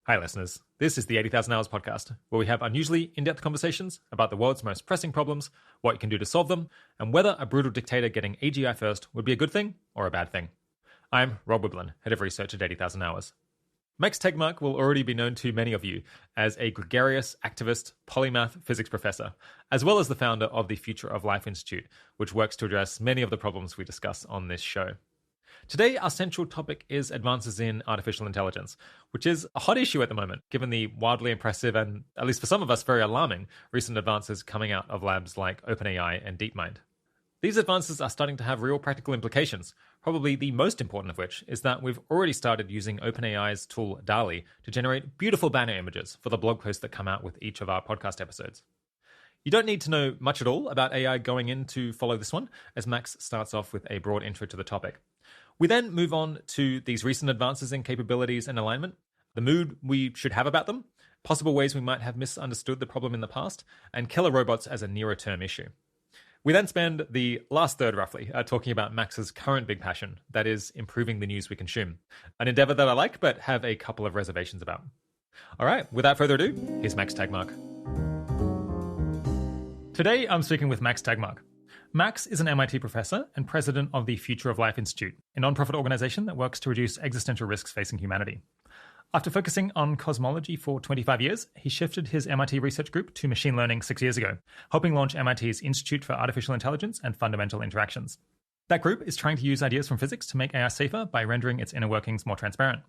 Hi, listeners. This is the 80,000 Hours podcast, where we have unusually in-depth conversations about the world's most pressing problems, what you can do to solve them, and whether a brutal dictator getting AGI first would be a good thing or a bad thing. I'm Rob Wiblin, head of research at 80,000 Hours. Max Tegmark will already be known to many of you as a gregarious activist, polymath physics professor, as well as the founder of the Future of Life Institute, which works to address many of the problems we discuss on this show. Today, our central topic is advances in artificial intelligence, which is a hot issue at the moment, given the wildly impressive and, at least for some of us, very alarming recent advances coming out of labs like OpenAI and DeepMind. These advances are starting to have real practical implications, probably the most important of which is that we've already started using OpenAI's tool DALL-E to generate beautiful banner images for the blog posts that come out with each of our podcast episodes. You don't need to know much at all about AI going in to follow this one, as Max starts off with a broad intro to the topic. We then move on to these recent advances in capabilities and alignment, the mood we should have about them, possible ways we might have misunderstood the problem in the past, and killer robots as a nearer-term issue. We then spend the last third, roughly, talking about Max's current big passion, that is, improving the news we consume. An endeavor that I like, but have a couple of reservations about. All right, without further ado, here's Max Tegmark. Today, I'm speaking with Max Tegmark. Max is an MIT professor and president of the Future of Life Institute, a nonprofit organization that works to reduce existential risks facing humanity. After focusing on cosmology for 25 years, he shifted his MIT research group to machine learning 6 years ago, helping launch MIT's Institute for Artificial Intelligence and Fundamental Interactions. That group is trying to use ideas from physics to make AI safer by rendering its inner workings more transparent.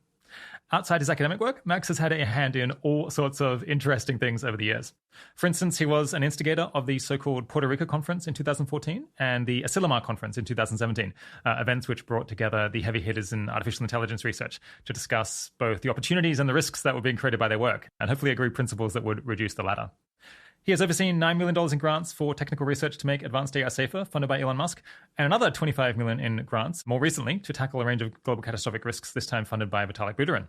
Outside his academic work, Max has had a hand in all sorts of interesting things over the years. For instance, he was an instigator of the so-called Puerto Rico conference in 2014 and the Asilomar conference in 2017, events which brought together the heavy hitters in artificial intelligence research to discuss both the opportunities and the risks that were being created by their work, and hopefully agree principles that would reduce the latter. He has overseen $9 million in grants for technical research to make advanced AI safer, funded by Elon Musk, and another $25 million in grants, more recently, to tackle a range of global catastrophic risks, this time funded by Vitalik Buterin.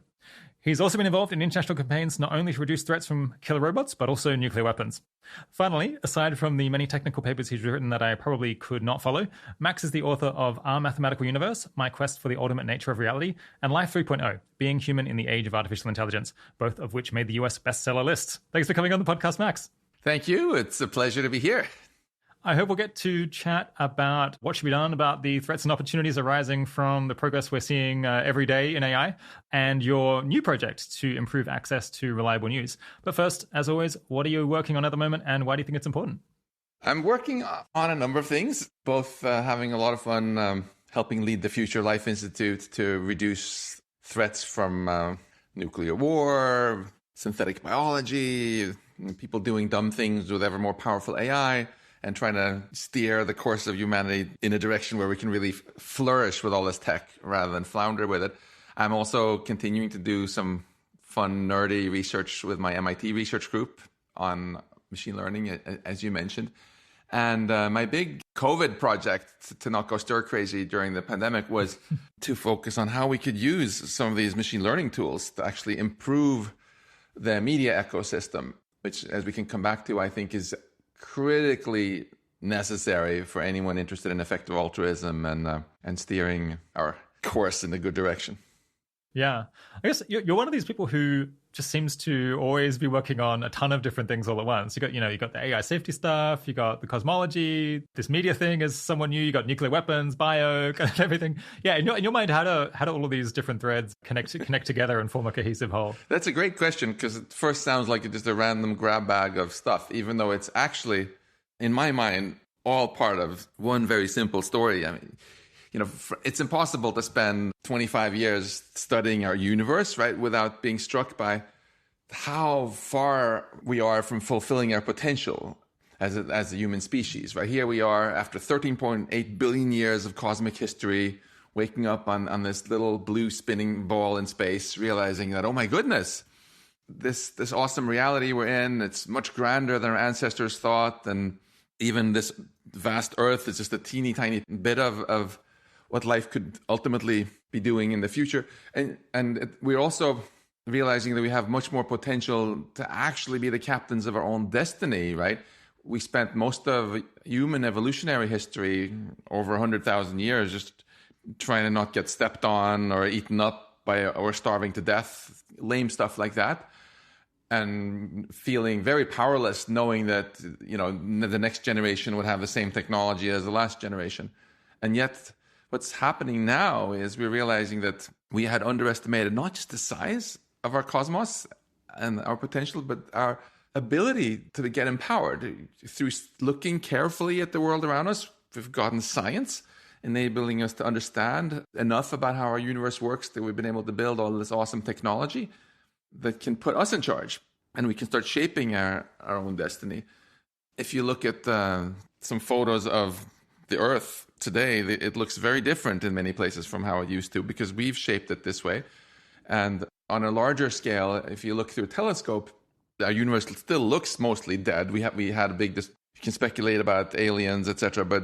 He's also been involved in international campaigns not only to reduce threats from killer robots, but also nuclear weapons. Finally, aside from the many technical papers he's written that I probably could not follow, Max is the author of Our Mathematical Universe, My Quest for the Ultimate Nature of Reality, and Life 3.0, Being Human in the Age of Artificial Intelligence, both of which made the US bestseller lists. Thanks for coming on the podcast, Max. Thank you. It's a pleasure to be here. I hope we'll get to chat about what should be done about the threats and opportunities arising from the progress we're seeing every day in AI and your new project to improve access to reliable news. But first, as always, what are you working on at the moment and why do you think it's important? I'm working on a number of things, both having a lot of fun helping lead the Future Life Institute to reduce threats from nuclear war, synthetic biology, people doing dumb things with ever more powerful AI, and trying to steer the course of humanity in a direction where we can really flourish with all this tech rather than flounder with it. I'm also continuing to do some fun, nerdy research with my MIT research group on machine learning, as you mentioned. And my big COVID project to not go stir crazy during the pandemic was to focus on how we could use some of these machine learning tools to actually improve the media ecosystem, which, as we can come back to, I think is critically necessary for anyone interested in effective altruism and steering our course in a good direction. Yeah. I guess you're one of these people who just seems to always be working on a ton of different things all at once. You got the AI safety stuff, you got the cosmology, this media thing is somewhat new, you got nuclear weapons, bio, kind of everything. Yeah, in your mind, how do all of these different threads connect together and form a cohesive whole? That's a great question, because it first sounds like it's just a random grab bag of stuff, even though it's actually, in my mind, all part of one very simple story. I mean, it's impossible to spend 25 years studying our universe, right, without being struck by how far we are from fulfilling our potential as a human species, right? Here we are after 13.8 billion years of cosmic history, waking up on this little blue spinning ball in space, realizing that, oh my goodness, this awesome reality we're in, it's much grander than our ancestors thought, and even this vast Earth is just a teeny tiny bit of what life could ultimately be doing in the future. And we're also realizing that we have much more potential to actually be the captains of our own destiny, right? We spent most of human evolutionary history, over 100,000 years, just trying to not get stepped on or eaten up or starving to death, lame stuff like that, and feeling very powerless, knowing that the next generation would have the same technology as the last generation. And yet what's happening now is we're realizing that we had underestimated not just the size of our cosmos and our potential, but our ability to get empowered through looking carefully at the world around us. We've gotten science enabling us to understand enough about how our universe works that we've been able to build all this awesome technology that can put us in charge, and we can start shaping our own destiny. If you look at some photos of the Earth today, it looks very different in many places from how it used to, because we've shaped it this way. And on a larger scale, if you look through a telescope, our universe still looks mostly dead. We had a big, you can speculate about aliens, etc., but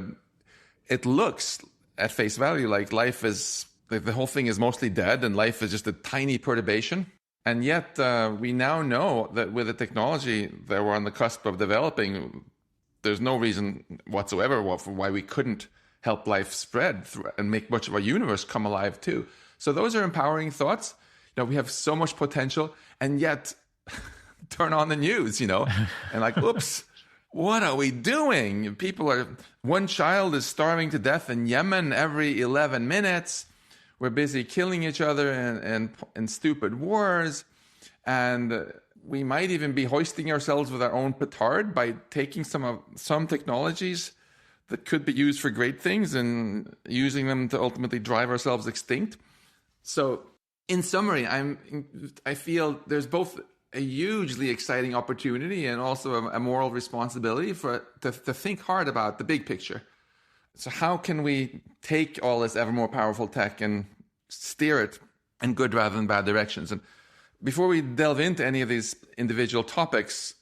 it looks at face value like life is, like the whole thing is mostly dead and life is just a tiny perturbation. And yet we now know that with the technology that we're on the cusp of developing, there's no reason whatsoever for why we couldn't help life spread and make much of our universe come alive too. So those are empowering thoughts. We have so much potential, and yet turn on the news, and like, oops, what are we doing? One child is starving to death in Yemen every 11 minutes. We're busy killing each other in stupid wars. And we might even be hoisting ourselves with our own petard by taking some technologies that could be used for great things and using them to ultimately drive ourselves extinct. So in summary, I feel there's both a hugely exciting opportunity and also a moral responsibility to think hard about the big picture. So how can we take all this ever more powerful tech and steer it in good rather than bad directions? And before we delve into any of these individual topics,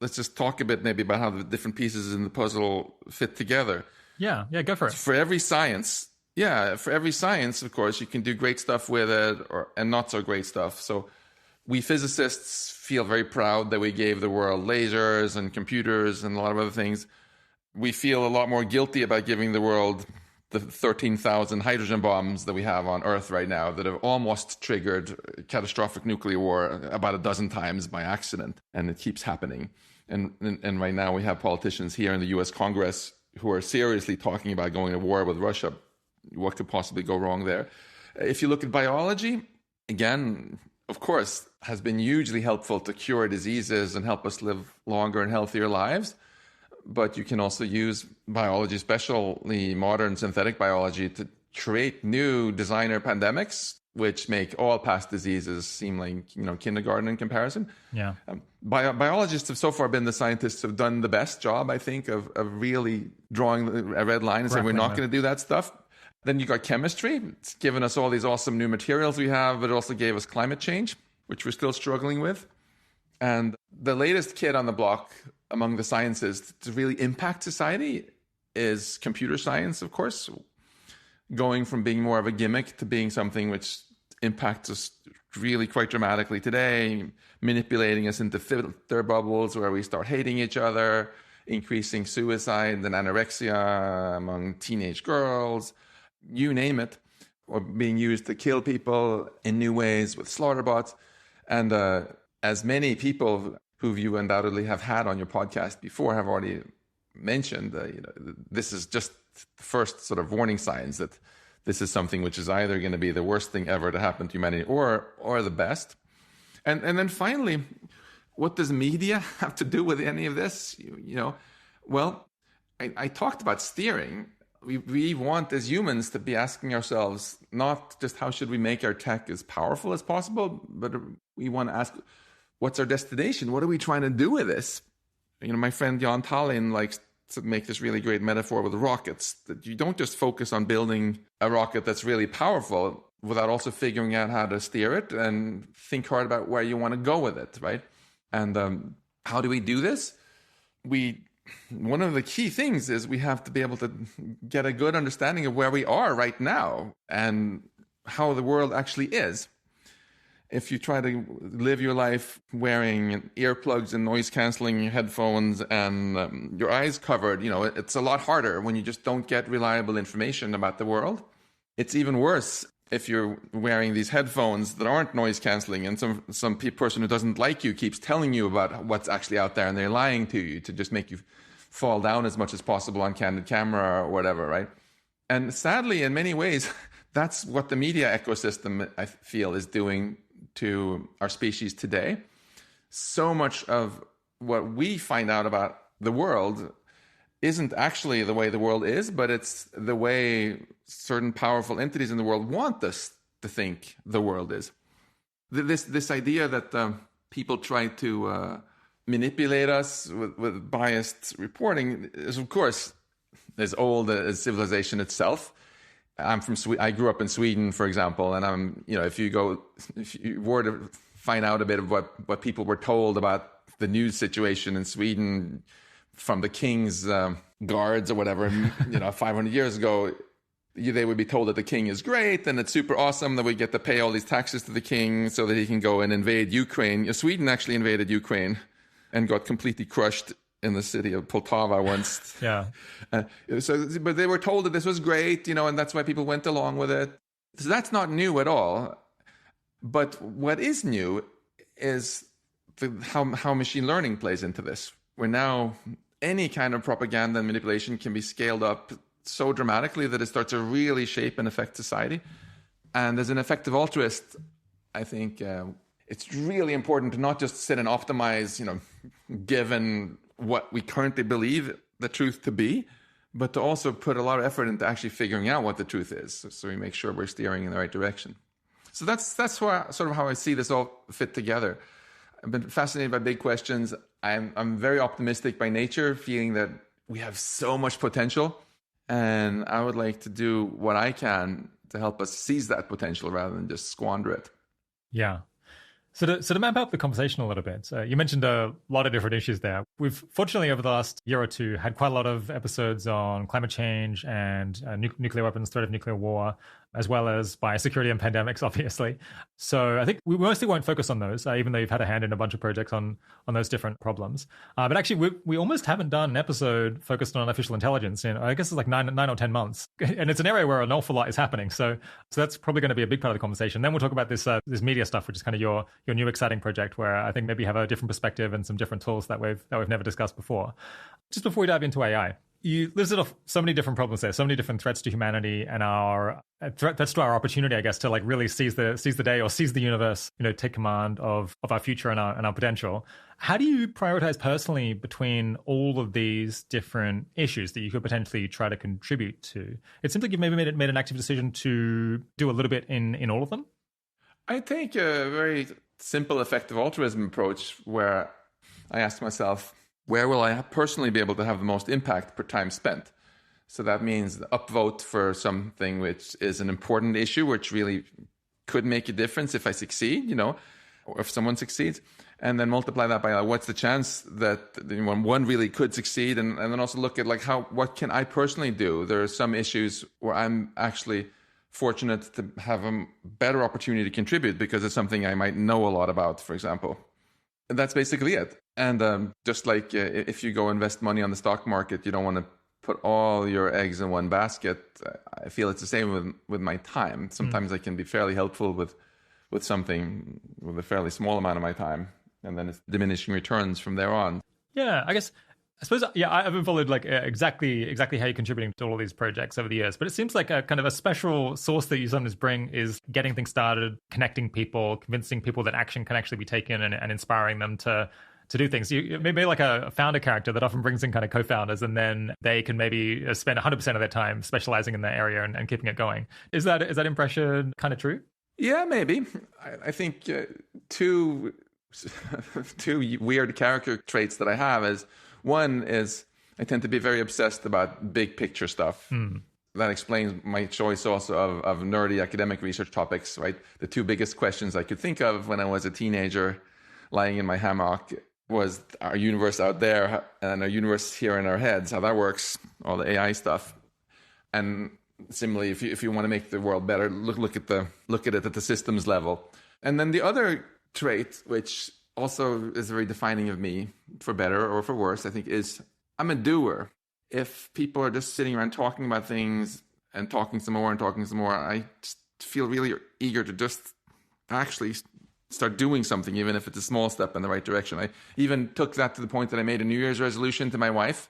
let's just talk a bit maybe about how the different pieces in the puzzle fit together. Yeah, go for it. For every science, of course, you can do great stuff with it and not so great stuff. So we physicists feel very proud that we gave the world lasers and computers and a lot of other things. We feel a lot more guilty about giving the world the 13,000 hydrogen bombs that we have on Earth right now that have almost triggered catastrophic nuclear war about a dozen times by accident. And it keeps happening. And right now we have politicians here in the US Congress who are seriously talking about going to war with Russia. What could possibly go wrong there? If you look at biology, again, of course, has been hugely helpful to cure diseases and help us live longer and healthier lives. But you can also use biology, especially modern synthetic biology, to create new designer pandemics, which make all past diseases seem like kindergarten in comparison. Yeah. Biologists have so far been the scientists who have done the best job, I think, of really drawing a red line and saying we're not going to do that stuff. Then you got chemistry. It's given us all these awesome new materials we have, but it also gave us climate change, which we're still struggling with. And the latest kid on the block among the sciences to really impact society is computer science, of course, going from being more of a gimmick to being something which impacts us really quite dramatically today, manipulating us into filter bubbles where we start hating each other, increasing suicide and anorexia among teenage girls, you name it, or being used to kill people in new ways with slaughter bots. And as many people who you undoubtedly have had on your podcast before have already mentioned, this is just the first sort of warning signs that this is something which is either going to be the worst thing ever to happen to humanity or the best. And then finally, what does media have to do with any of this? Well, I talked about steering. We want as humans to be asking ourselves not just how should we make our tech as powerful as possible, but we want to ask, what's our destination? What are we trying to do with this? My friend Jan Tallinn likes to make this really great metaphor with rockets, that you don't just focus on building a rocket that's really powerful without also figuring out how to steer it and think hard about where you want to go with it, right? And how do we do this? One of the key things is we have to be able to get a good understanding of where we are right now and how the world actually is. If you try to live your life wearing earplugs and noise-canceling headphones and your eyes covered, it's a lot harder when you just don't get reliable information about the world. It's even worse if you're wearing these headphones that aren't noise canceling, and some person who doesn't like you keeps telling you about what's actually out there, and they're lying to you to just make you fall down as much as possible on candid camera or whatever, right? And sadly, in many ways, that's what the media ecosystem, I feel, is doing to our species today. So much of what we find out about the world isn't actually the way the world is, but it's the way certain powerful entities in the world want us to think the world is. This idea that people try to manipulate us with biased reporting is, of course, as old as civilization itself. I'm from I grew up in Sweden, for example, and if you were to find out a bit of what people were told about the news situation in Sweden from the king's guards or whatever, 500 years ago, they would be told that the king is great and it's super awesome that we get to pay all these taxes to the king so that he can go and invade Ukraine. Sweden actually invaded Ukraine and got completely crushed in the city of Poltava once. Yeah. But they were told that this was great, and that's why people went along with it. So that's not new at all. But what is new is how machine learning plays into this. Where now any kind of propaganda and manipulation can be scaled up so dramatically that it starts to really shape and affect society. And as an effective altruist, I think it's really important to not just sit and optimize, given what we currently believe the truth to be, but to also put a lot of effort into actually figuring out what the truth is, so we make sure we're steering in the right direction. So that's sort of how I see this all fit together. I've been fascinated by big questions. I'm very optimistic by nature, feeling that we have so much potential, and I would like to do what I can to help us seize that potential rather than just squander it. Yeah. So to map out the conversation a little bit, you mentioned a lot of different issues there. We've fortunately over the last year or two had quite a lot of episodes on climate change and nuclear weapons, threat of nuclear war, as well as biosecurity and pandemics, obviously. So I think we mostly won't focus on those, even though you've had a hand in a bunch of projects on those different problems. But actually, we almost haven't done an episode focused on artificial intelligence in, I guess it's like 9 or 10 months. And it's an area where an awful lot is happening. So that's probably going to be a big part of the conversation. Then we'll talk about this media stuff, which is kind of your new exciting project, where I think maybe you have a different perspective and some different tools that we've never discussed before. Just before we dive into AI, you listed off so many different problems there, so many different threats to humanity and our threats to our opportunity, I guess, to like really seize the day or seize the universe, take command of our future and our potential. How do you prioritize personally between all of these different issues that you could potentially try to contribute to? It seems like you've maybe made an active decision to do a little bit in all of them. I take a very simple, effective altruism approach where I ask myself, where will I personally be able to have the most impact per time spent? So that means the upvote for something which is an important issue, which really could make a difference if I succeed, or if someone succeeds. And then multiply that by what's the chance that one really could succeed. And then also look at what can I personally do? There are some issues where I'm actually fortunate to have a better opportunity to contribute because it's something I might know a lot about, for example. And that's basically it. And just like if you go invest money on the stock market, you don't want to put all your eggs in one basket. I feel it's the same with my time. Sometimes I can be fairly helpful with something with a fairly small amount of my time, and then it's diminishing returns from there on. Yeah, I suppose, I haven't followed like exactly how you're contributing to all of these projects over the years, but it seems like a kind of a special source that you sometimes bring is getting things started, connecting people, convincing people that action can actually be taken, and inspiring them to do things. You maybe like a founder character that often brings in kind of co-founders, and then they can maybe spend 100% of their time specializing in that area and keeping it going. Is that impression kind of true? Yeah, maybe. I think two weird character traits that I have is, one is I tend to be very obsessed about big picture stuff. That explains my choice also of nerdy academic research topics, right? The two biggest questions I could think of when I was a teenager lying in my hammock was our universe out there and our universe here in our heads, how that works, all the AI stuff. And similarly, if you want to make the world better, look at it at the systems level. And then the other trait, which also is very defining of me, for better or for worse, I think, is I'm a doer. If people are just sitting around talking about things and talking some more, I just feel really eager to just actually start doing something, even if it's a small step in the right direction. I even took that to the point that I made a New Year's resolution to my wife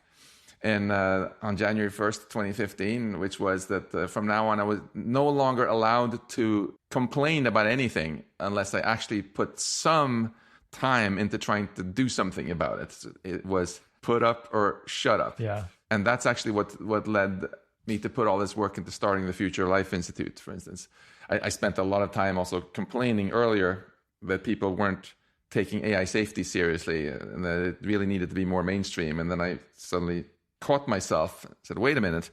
on January 1st, 2015, which was that from now on, I was no longer allowed to complain about anything unless I actually put some time into trying to do something about it. It was put up or shut up. Yeah. And that's actually what led me to put all this work into starting the Future Life Institute, for instance. I spent a lot of time also complaining earlier that people weren't taking AI safety seriously and that it really needed to be more mainstream. And then I suddenly caught myself and said, wait a minute,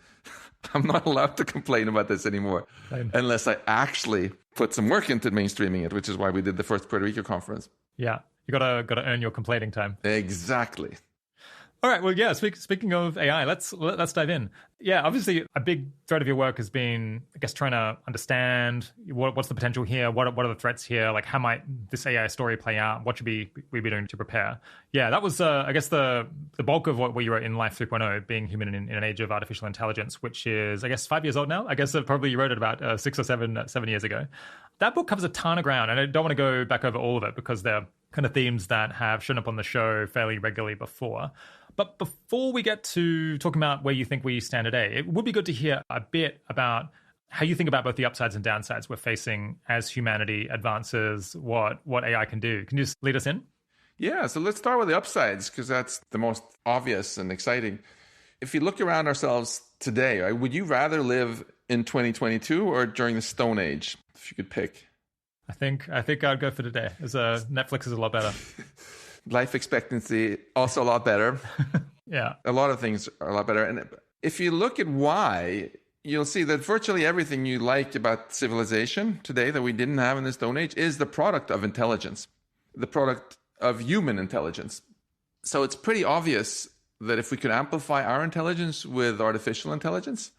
I'm not allowed to complain about this anymore unless I actually put some work into mainstreaming it, which is why we did the first Puerto Rico conference. Yeah. You gotta earn your complaining time. Exactly. All right. Well, yeah. Speaking of AI, let's dive in. Yeah. Obviously, a big thread of your work has been, I guess, trying to understand what's the potential here. What are the threats here? Like, how might this AI story play out? What should we be doing to prepare? Yeah. That was, I guess, the bulk of what you wrote in Life 3.0, being human in an age of artificial intelligence, which is, I guess, 5 years old now. I guess probably you wrote it about 6 or 7 years ago. That book covers a ton of ground, and I don't want to go back over all of it because they're kind of themes that have shown up on the show fairly regularly before. But before we get to talking about where you think we stand today, it would be good to hear a bit about how you think about both the upsides and downsides we're facing as humanity advances what AI can do. Can you just lead us in? Yeah, so let's start with the upsides because that's the most obvious and exciting. If you look around ourselves today, right, would you rather live in 2022 or during the Stone Age, if you could pick? I think I'd go for today. Netflix is a lot better. Life expectancy also a lot better. Yeah. A lot of things are a lot better. And if you look at why, you'll see that virtually everything you like about civilization today that we didn't have in the Stone Age is the product of intelligence, the product of human intelligence. So it's pretty obvious that if we could amplify our intelligence with artificial intelligence,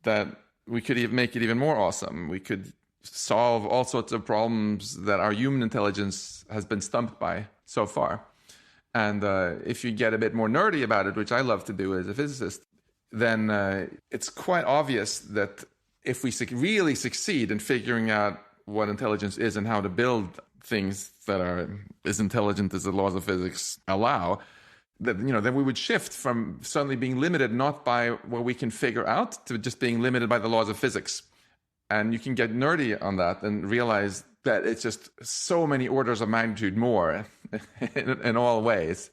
that we could even make it even more awesome. We could solve all sorts of problems that our human intelligence has been stumped by so far. And if you get a bit more nerdy about it, which I love to do as a physicist, then it's quite obvious that if we really succeed in figuring out what intelligence is and how to build things that are as intelligent as the laws of physics allow, that then we would shift from suddenly being limited not by what we can figure out to just being limited by the laws of physics. And you can get nerdy on that and realize that it's just so many orders of magnitude more in all ways.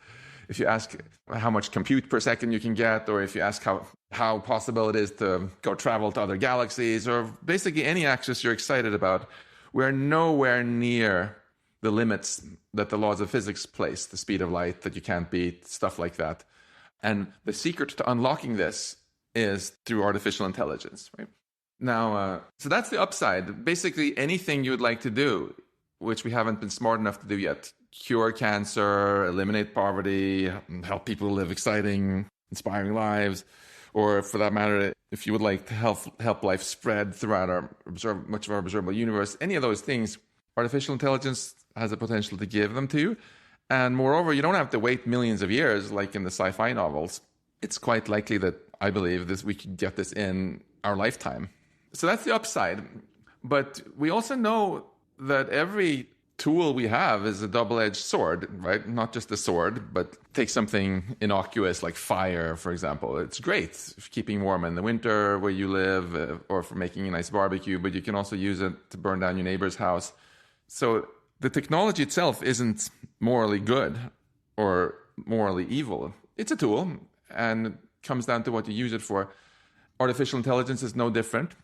If you ask how much compute per second you can get, or if you ask how possible it is to go travel to other galaxies, or basically any axis you're excited about, we're nowhere near the limits that the laws of physics place, the speed of light that you can't beat, stuff like that. And the secret to unlocking this is through artificial intelligence, right? Now, so that's the upside. Basically, anything you would like to do, which we haven't been smart enough to do yet, cure cancer, eliminate poverty, help people live exciting, inspiring lives, or for that matter, if you would like to help life spread throughout much of our observable universe, any of those things, artificial intelligence has the potential to give them to you. And moreover, you don't have to wait millions of years like in the sci-fi novels. It's quite likely that I believe we could get this in our lifetime. So that's the upside. But we also know that every tool we have is a double-edged sword, right? Not just a sword, but take something innocuous like fire, for example. It's great for keeping warm in the winter where you live or for making a nice barbecue, but you can also use it to burn down your neighbor's house. So the technology itself isn't morally good or morally evil. It's a tool, and it comes down to what you use it for. Artificial intelligence is no different.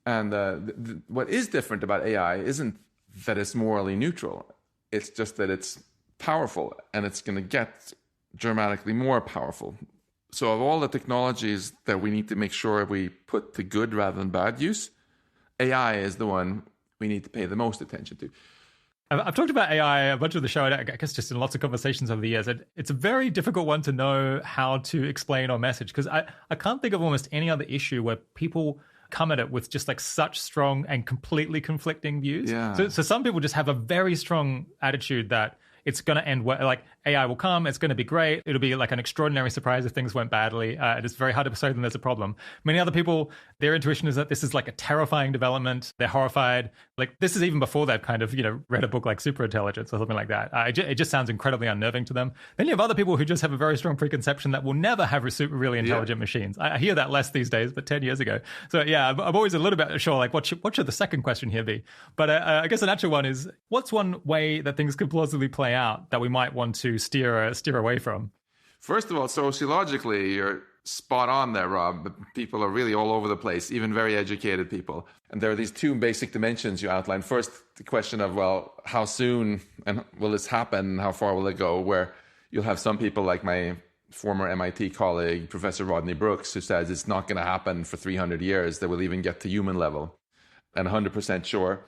And what is different about AI isn't that it's morally neutral. It's just that it's powerful, and it's going to get dramatically more powerful. So of all the technologies that we need to make sure we put to good rather than bad use, AI is the one we need to pay the most attention to. I've talked about AI a bunch of the show, I guess just in lots of conversations over the years. It's a very difficult one to know how to explain or message, because I can't think of almost any other issue where people come at it with just like such strong and completely conflicting views. Yeah. So some people just have a very strong attitude that it's going to end well. Like AI will come, it's going to be great. It'll be like an extraordinary surprise if things went badly. It is very hard to persuade them there's a problem. Many other people, their intuition is that this is like a terrifying development. They're horrified. Like this is even before they've kind of, read a book like Superintelligence or something like that. It just sounds incredibly unnerving to them. Then you have other people who just have a very strong preconception that we'll never have really intelligent machines. I hear that less these days, but 10 years ago. So yeah, I'm always a little bit unsure, like what should the second question here be? But I guess the natural one is, what's one way that things could plausibly play out that we might want to steer away from? First of all, sociologically, you're spot on there, Rob. People are really all over the place, even very educated people. And there are these two basic dimensions you outlined. First, the question of, well, how soon and will this happen? How far will it go? Where you'll have some people like my former MIT colleague, Professor Rodney Brooks, who says it's not going to happen for 300 years that we'll even get to human level, and 100% sure.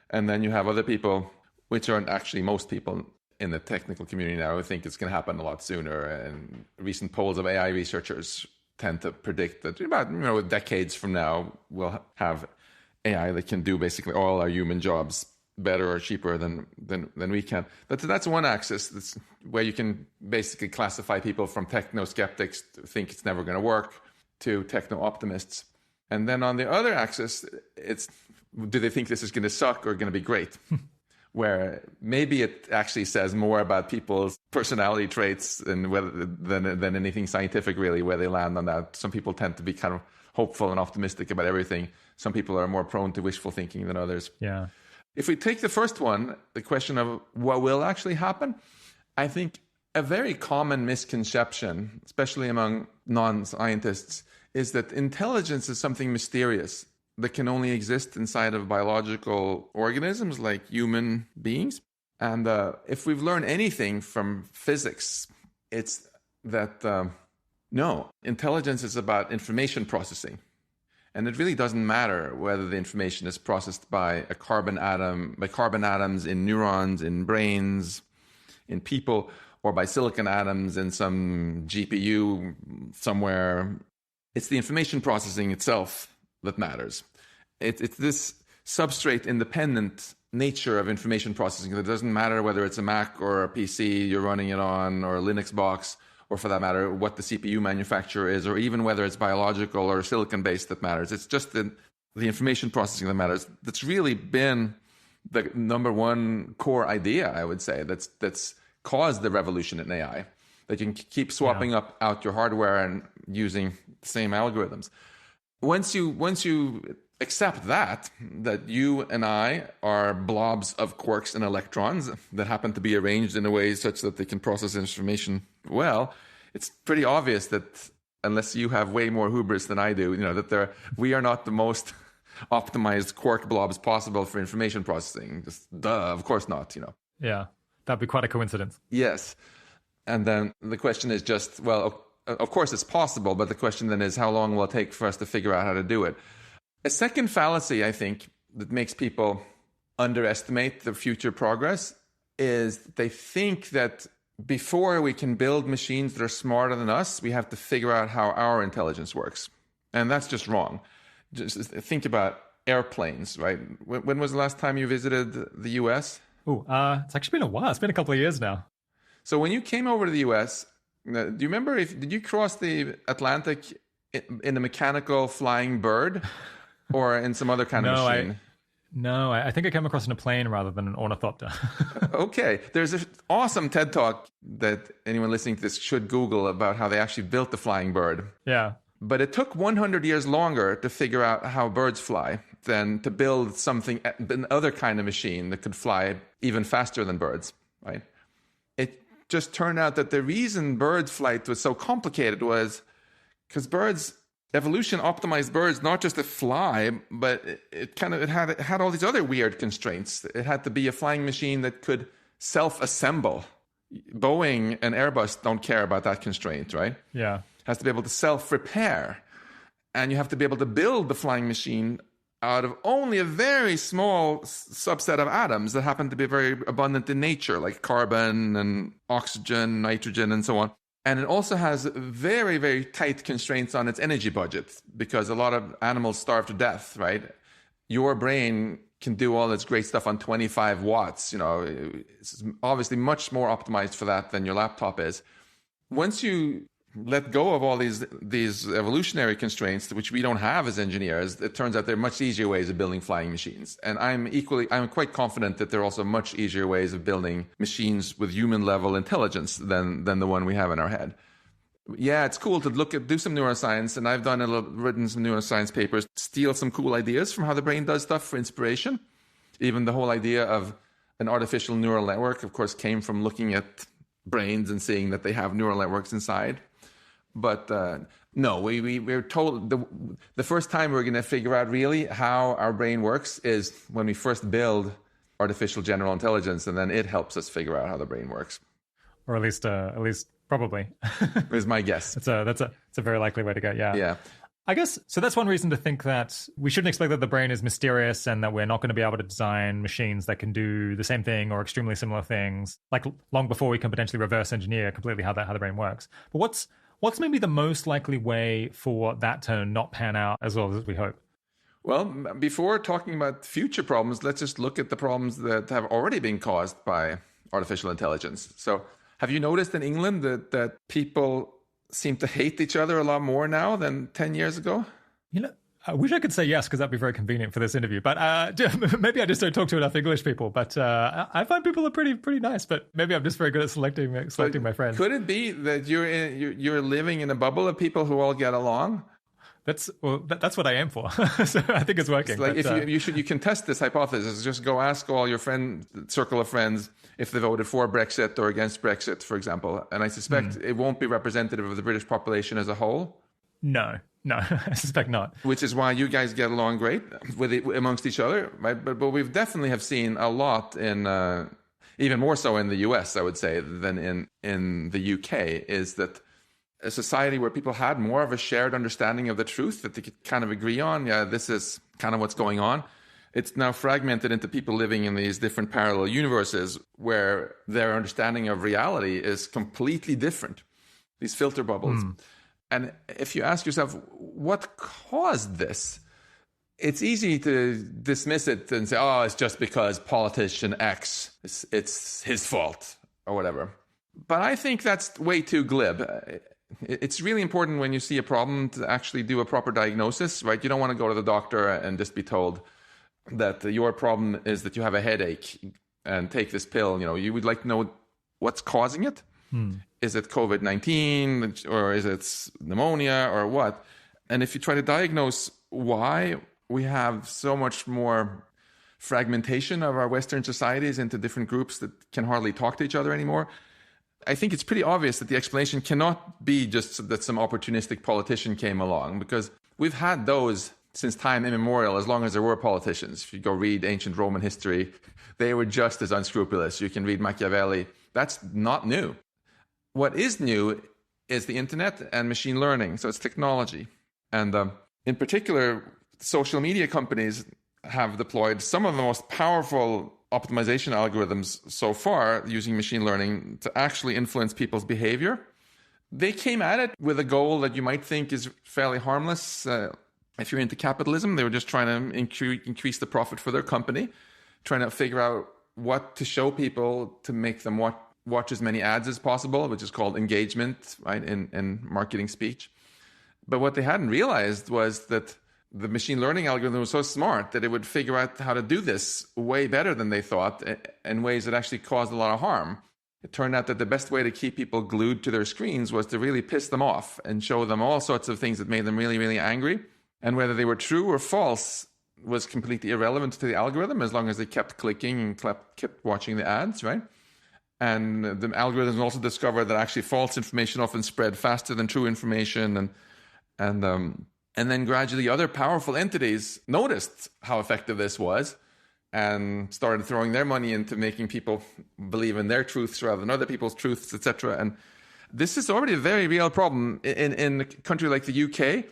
And then you have other people, which aren't actually most people in the technical community now, who think it's going to happen a lot sooner. And recent polls of AI researchers tend to predict that about decades from now, we'll have AI that can do basically all our human jobs better or cheaper than we can. That's one axis. That's where you can basically classify people from techno-skeptics who think it's never going to work to techno-optimists. And then on the other axis, it's, do they think this is going to suck or going to be great? Where maybe it actually says more about people's personality traits than anything scientific, really, where they land on that. Some people tend to be kind of hopeful and optimistic about everything. Some people are more prone to wishful thinking than others. Yeah. If we take the first one, the question of what will actually happen, I think a very common misconception, especially among non-scientists, is that intelligence is something mysterious that can only exist inside of biological organisms like human beings. And if we've learned anything from physics, it's that, no, intelligence is about information processing. And it really doesn't matter whether the information is processed by carbon atoms in neurons, in brains, in people, or by silicon atoms in some GPU somewhere. It's the information processing itself that matters. It's this substrate-independent nature of information processing. It doesn't matter whether it's a Mac or a PC you're running it on, or a Linux box, or for that matter, what the CPU manufacturer is, or even whether it's biological or silicon-based that matters. It's just the information processing that matters. That's really been the number one core idea, I would say, that's caused the revolution in AI, that you can keep swapping out your hardware and using the same algorithms. Once you accept that you and I are blobs of quarks and electrons that happen to be arranged in a way such that they can process information well, it's pretty obvious that unless you have way more hubris than I do, that we are not the most optimized quark blobs possible for information processing. Just of course not, Yeah, that'd be quite a coincidence. Yes. And then the question is just, well, of course it's possible, but the question then is, how long will it take for us to figure out how to do it? A second fallacy, I think, that makes people underestimate the future progress is they think that before we can build machines that are smarter than us, we have to figure out how our intelligence works. And that's just wrong. Just think about airplanes, right? When was the last time you visited the US? It's actually been a while. It's been a couple of years now. So when you came over to the US, do you remember did you cross the Atlantic in a mechanical flying bird or in some other kind of machine? I think I came across in a plane rather than an ornithopter. Okay. There's an awesome TED Talk that anyone listening to this should Google about how they actually built the flying bird. Yeah. But it took 100 years longer to figure out how birds fly than to build another kind of machine that could fly even faster than birds, right? It just turned out that the reason bird flight was so complicated was because evolution optimized birds not just to fly, but it had all these other weird constraints. It had to be a flying machine that could self-assemble. Boeing and Airbus don't care about that constraint, right? Yeah. It has to be able to self-repair. And you have to be able to build the flying machine out of only a very small subset of atoms that happen to be very abundant in nature, like carbon and oxygen, nitrogen, and so on. And it also has very, very tight constraints on its energy budget because a lot of animals starve to death, right? Your brain can do all this great stuff on 25 watts. It's obviously much more optimized for that than your laptop is. Once you let go of all these evolutionary constraints, which we don't have as engineers, it turns out there are much easier ways of building flying machines. And I'm quite confident that there are also much easier ways of building machines with human level intelligence than the one we have in our head. Yeah, it's cool to do some neuroscience, and I've written some neuroscience papers, steal some cool ideas from how the brain does stuff for inspiration. Even the whole idea of an artificial neural network, of course, came from looking at brains and seeing that they have neural networks inside. But no, we're told the first time we're going to figure out really how our brain works is when we first build artificial general intelligence, and then it helps us figure out how the brain works. Or at least probably is my guess. It's a very likely way to go. Yeah. I guess so. That's one reason to think that we shouldn't expect that the brain is mysterious and that we're not going to be able to design machines that can do the same thing or extremely similar things, like long before we can potentially reverse engineer completely how the brain works. But what's maybe the most likely way for that to not pan out as well as we hope? Well, before talking about future problems, let's just look at the problems that have already been caused by artificial intelligence. So have you noticed in England that people seem to hate each other a lot more now than 10 years ago? I wish I could say yes, because that'd be very convenient for this interview. But maybe I just don't talk to enough English people. But I find people are pretty nice. But maybe I'm just very good at selecting my friends. Could it be that you're living in a bubble of people who all get along? That's what I aim for. So I think it's working. It's like you can test this hypothesis. Just go ask all your circle of friends if they voted for Brexit or against Brexit, for example. And I suspect it won't be representative of the British population as a whole. No, I suspect not. Which is why you guys get along great amongst each other, right? But we've definitely have seen a lot in, even more so in the US, I would say, than in the UK, is that a society where people had more of a shared understanding of the truth that they could kind of agree on. Yeah, this is kind of what's going on. It's now fragmented into people living in these different parallel universes where their understanding of reality is completely different. These filter bubbles. And if you ask yourself, what caused this? It's easy to dismiss it and say, oh, it's just because politician X, it's his fault or whatever. But I think that's way too glib. It's really important when you see a problem to actually do a proper diagnosis, right? You don't want to go to the doctor and just be told that your problem is that you have a headache and take this pill. You would like to know what's causing it. Is it COVID-19 or is it pneumonia or what? And if you try to diagnose why we have so much more fragmentation of our Western societies into different groups that can hardly talk to each other anymore, I think it's pretty obvious that the explanation cannot be just that some opportunistic politician came along, because we've had those since time immemorial, as long as there were politicians. If you go read ancient Roman history, they were just as unscrupulous. You can read Machiavelli. That's not new. What is new is the internet and machine learning. So it's technology. And in particular, social media companies have deployed some of the most powerful optimization algorithms so far using machine learning to actually influence people's behavior. They came at it with a goal that you might think is fairly harmless. If you're into capitalism, they were just trying to increase the profit for their company, trying to figure out what to show people to make them watch as many ads as possible, which is called engagement, right, in marketing speech. But what they hadn't realized was that the machine learning algorithm was so smart that it would figure out how to do this way better than they thought in ways that actually caused a lot of harm. It turned out that the best way to keep people glued to their screens was to really piss them off and show them all sorts of things that made them really, really angry. And whether they were true or false was completely irrelevant to the algorithm as long as they kept clicking and kept watching the ads, right? And the algorithms also discovered that actually false information often spread faster than true information. And then gradually other powerful entities noticed how effective this was and started throwing their money into making people believe in their truths rather than other people's truths, etc. And this is already a very real problem. In a country like the UK,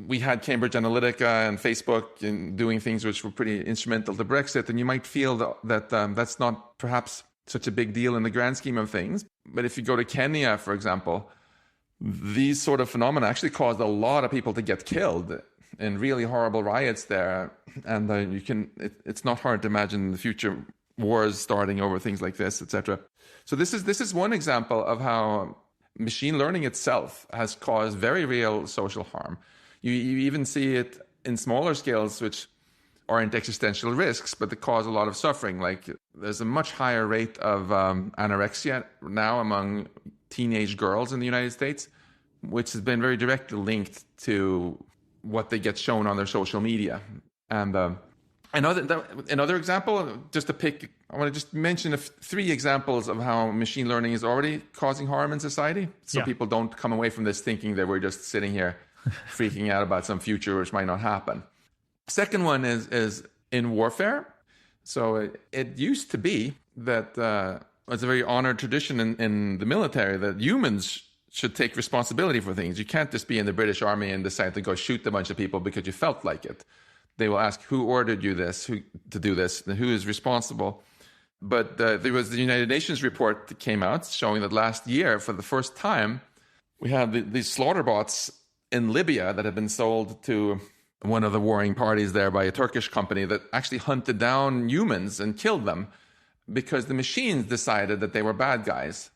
we had Cambridge Analytica and Facebook in doing things which were pretty instrumental to Brexit. And you might feel that that's not perhaps such a big deal in the grand scheme of things. But if you go to Kenya, for example, these sort of phenomena actually caused a lot of people to get killed. in really horrible riots there. And it's not hard to imagine the future wars starting over things like this, etc. So this is one example of how machine learning itself has caused very real social harm. You even see it in smaller scales, which aren't existential risks, but they cause a lot of suffering. Like there's a much higher rate of anorexia now among teenage girls in the United States, which has been very directly linked to what they get shown on their social media. And another example, just to pick, I want to just mention 3 examples of how machine learning is already causing harm in society, so people don't come away from this thinking that we're just sitting here freaking out about some future which might not happen. Second one is in warfare. So it used to be that it's a very honored tradition in the military that humans should take responsibility for things. You can't just be in the British Army and decide to go shoot a bunch of people because you felt like it. They will ask who ordered you to do this, and who is responsible. But there was the United Nations report that came out showing that last year, for the first time, we had these slaughter bots in Libya that had been sold to one of the warring parties there by a Turkish company that actually hunted down humans and killed them because the machines decided that they were bad guys.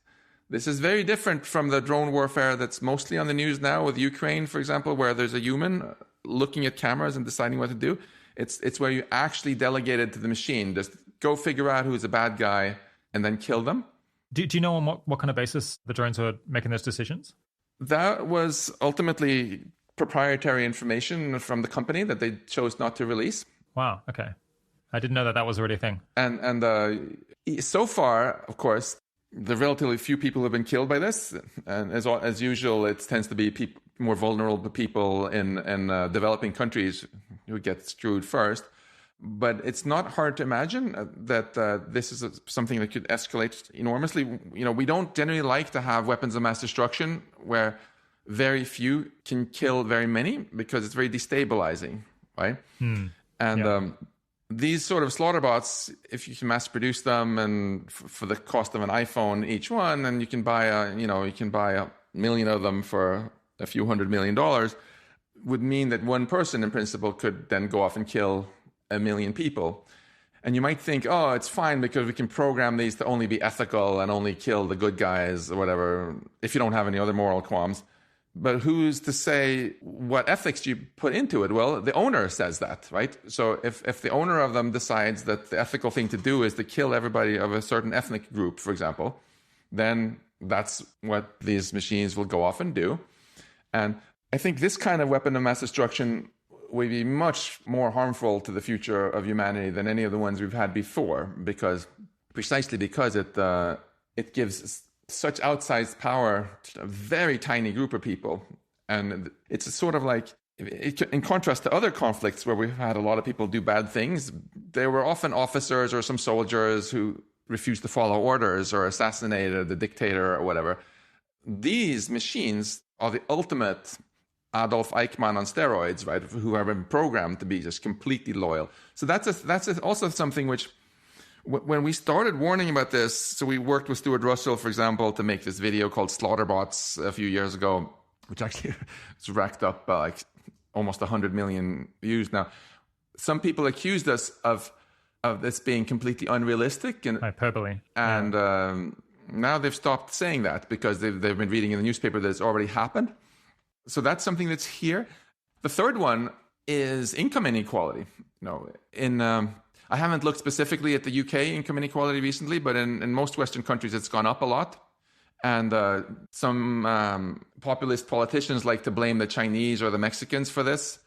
This is very different from the drone warfare that's mostly on the news now with Ukraine, for example, where there's a human looking at cameras and deciding what to do. It's where you actually delegate it to the machine. Just go figure out who's a bad guy and then kill them. Do you know on what kind of basis the drones are making those decisions? That was ultimately proprietary information from the company that they chose not to release. Wow, okay. I didn't know that was already a thing. And so far, of course, there are relatively few people who have been killed by this. And as usual, it tends to be more vulnerable people in developing countries who get screwed first. But it's not hard to imagine that this is something that could escalate enormously. We don't generally like to have weapons of mass destruction where very few can kill very many because it's very destabilizing, right? These sort of slaughter bots, if you can mass produce them and for the cost of an iPhone each one, and you can buy a million of them for a few $100 million, would mean that one person in principle could then go off and kill 1 million people. And you might think, oh, it's fine because we can program these to only be ethical and only kill the good guys or whatever, if you don't have any other moral qualms. But who's to say what ethics you put into it? Well, the owner says that, right? So if the owner of them decides that the ethical thing to do is to kill everybody of a certain ethnic group, for example, then that's what these machines will go off and do. And I think this kind of weapon of mass destruction will be much more harmful to the future of humanity than any of the ones we've had before, precisely because it gives such outsized power to a very tiny group of people. And it's sort of like, in contrast to other conflicts where we've had a lot of people do bad things, there were often officers or some soldiers who refused to follow orders or assassinated the dictator or whatever. These machines are the ultimate Adolf Eichmann on steroids, right? Who have been programmed to be just completely loyal. So that's also something which, when we started warning about this, so we worked with Stuart Russell, for example, to make this video called Slaughterbots a few years ago, which actually it's racked up like almost 100 million views now. Some people accused us of this being completely unrealistic and hyperbole. And now they've stopped saying that because they've been reading in the newspaper that it's already happened. So that's something that's here. The third one is income inequality. I haven't looked specifically at the UK income inequality recently, but in most Western countries, it's gone up a lot. And some populist politicians like to blame the Chinese or the Mexicans for this.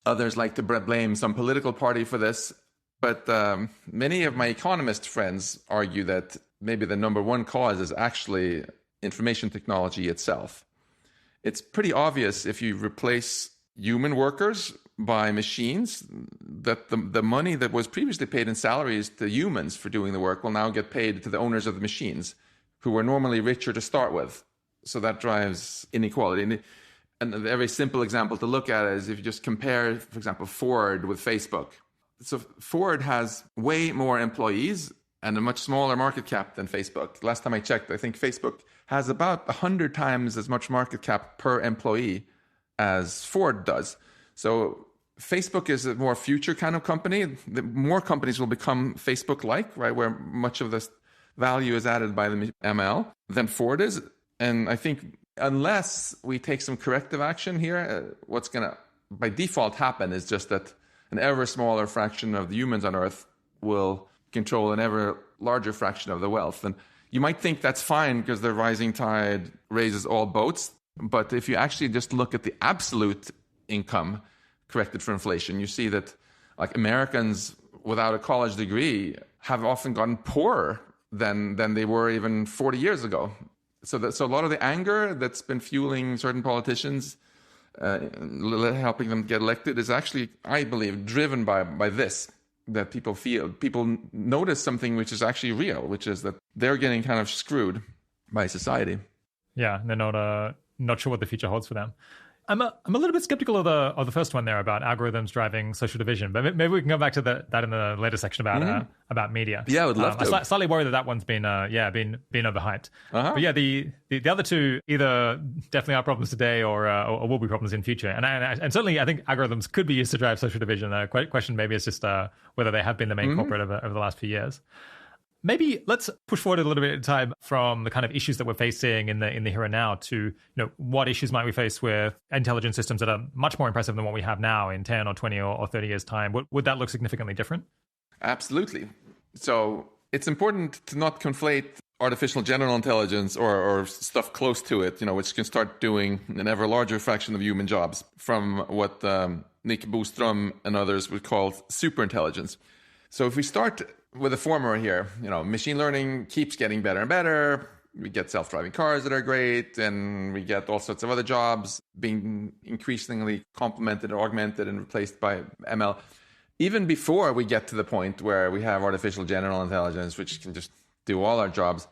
Others like to blame some political party for this. But many of my economist friends argue that maybe the number one cause is actually information technology itself. It's pretty obvious if you replace human workers by machines that the money that was previously paid in salaries to humans for doing the work will now get paid to the owners of the machines, who were normally richer to start with. So that drives inequality. And a very simple example to look at is if you just compare, for example, Ford with Facebook. So Ford has way more employees and a much smaller market cap than Facebook. Last time I checked, I think Facebook has about 100 times as much market cap per employee as Ford does. So Facebook is a more future kind of company. The more companies will become Facebook-like, right, where much of this value is added by the ML than Ford is. And I think unless we take some corrective action here, what's going to, by default, happen is just that an ever smaller fraction of the humans on Earth will control an ever larger fraction of the wealth. And you might think that's fine because the rising tide raises all boats. But if you actually just look at the absolute income corrected for inflation, you see that like Americans without a college degree have often gotten poorer than they were even 40 years ago. So a lot of the anger that's been fueling certain politicians, helping them get elected, is actually, I believe, driven by this, that people notice something which is actually real, which is that they're getting kind of screwed by society. Yeah, they're not sure what the future holds for them. I'm a little bit skeptical of the first one there about algorithms driving social division, but maybe we can go back to that in the later section about media. Yeah, I would love to. I slightly worry that one's been overhyped. But yeah, the other two either definitely are problems today or will be problems in future. And certainly I think algorithms could be used to drive social division. The question maybe is just whether they have been the main culprit over the last few years. Maybe let's push forward a little bit of time from the kind of issues that we're facing in the here and now to what issues might we face with intelligence systems that are much more impressive than what we have now in 10 or 20 or 30 years' time. Would that look significantly different? Absolutely. So it's important to not conflate artificial general intelligence or stuff close to it, which can start doing an ever larger fraction of human jobs, from what Nick Bostrom and others would call superintelligence. So if we start with the former here, machine learning keeps getting better and better. We get self-driving cars that are great, and we get all sorts of other jobs being increasingly complemented, augmented, and replaced by ML. Even before we get to the point where we have artificial general intelligence, which can just do all our jobs,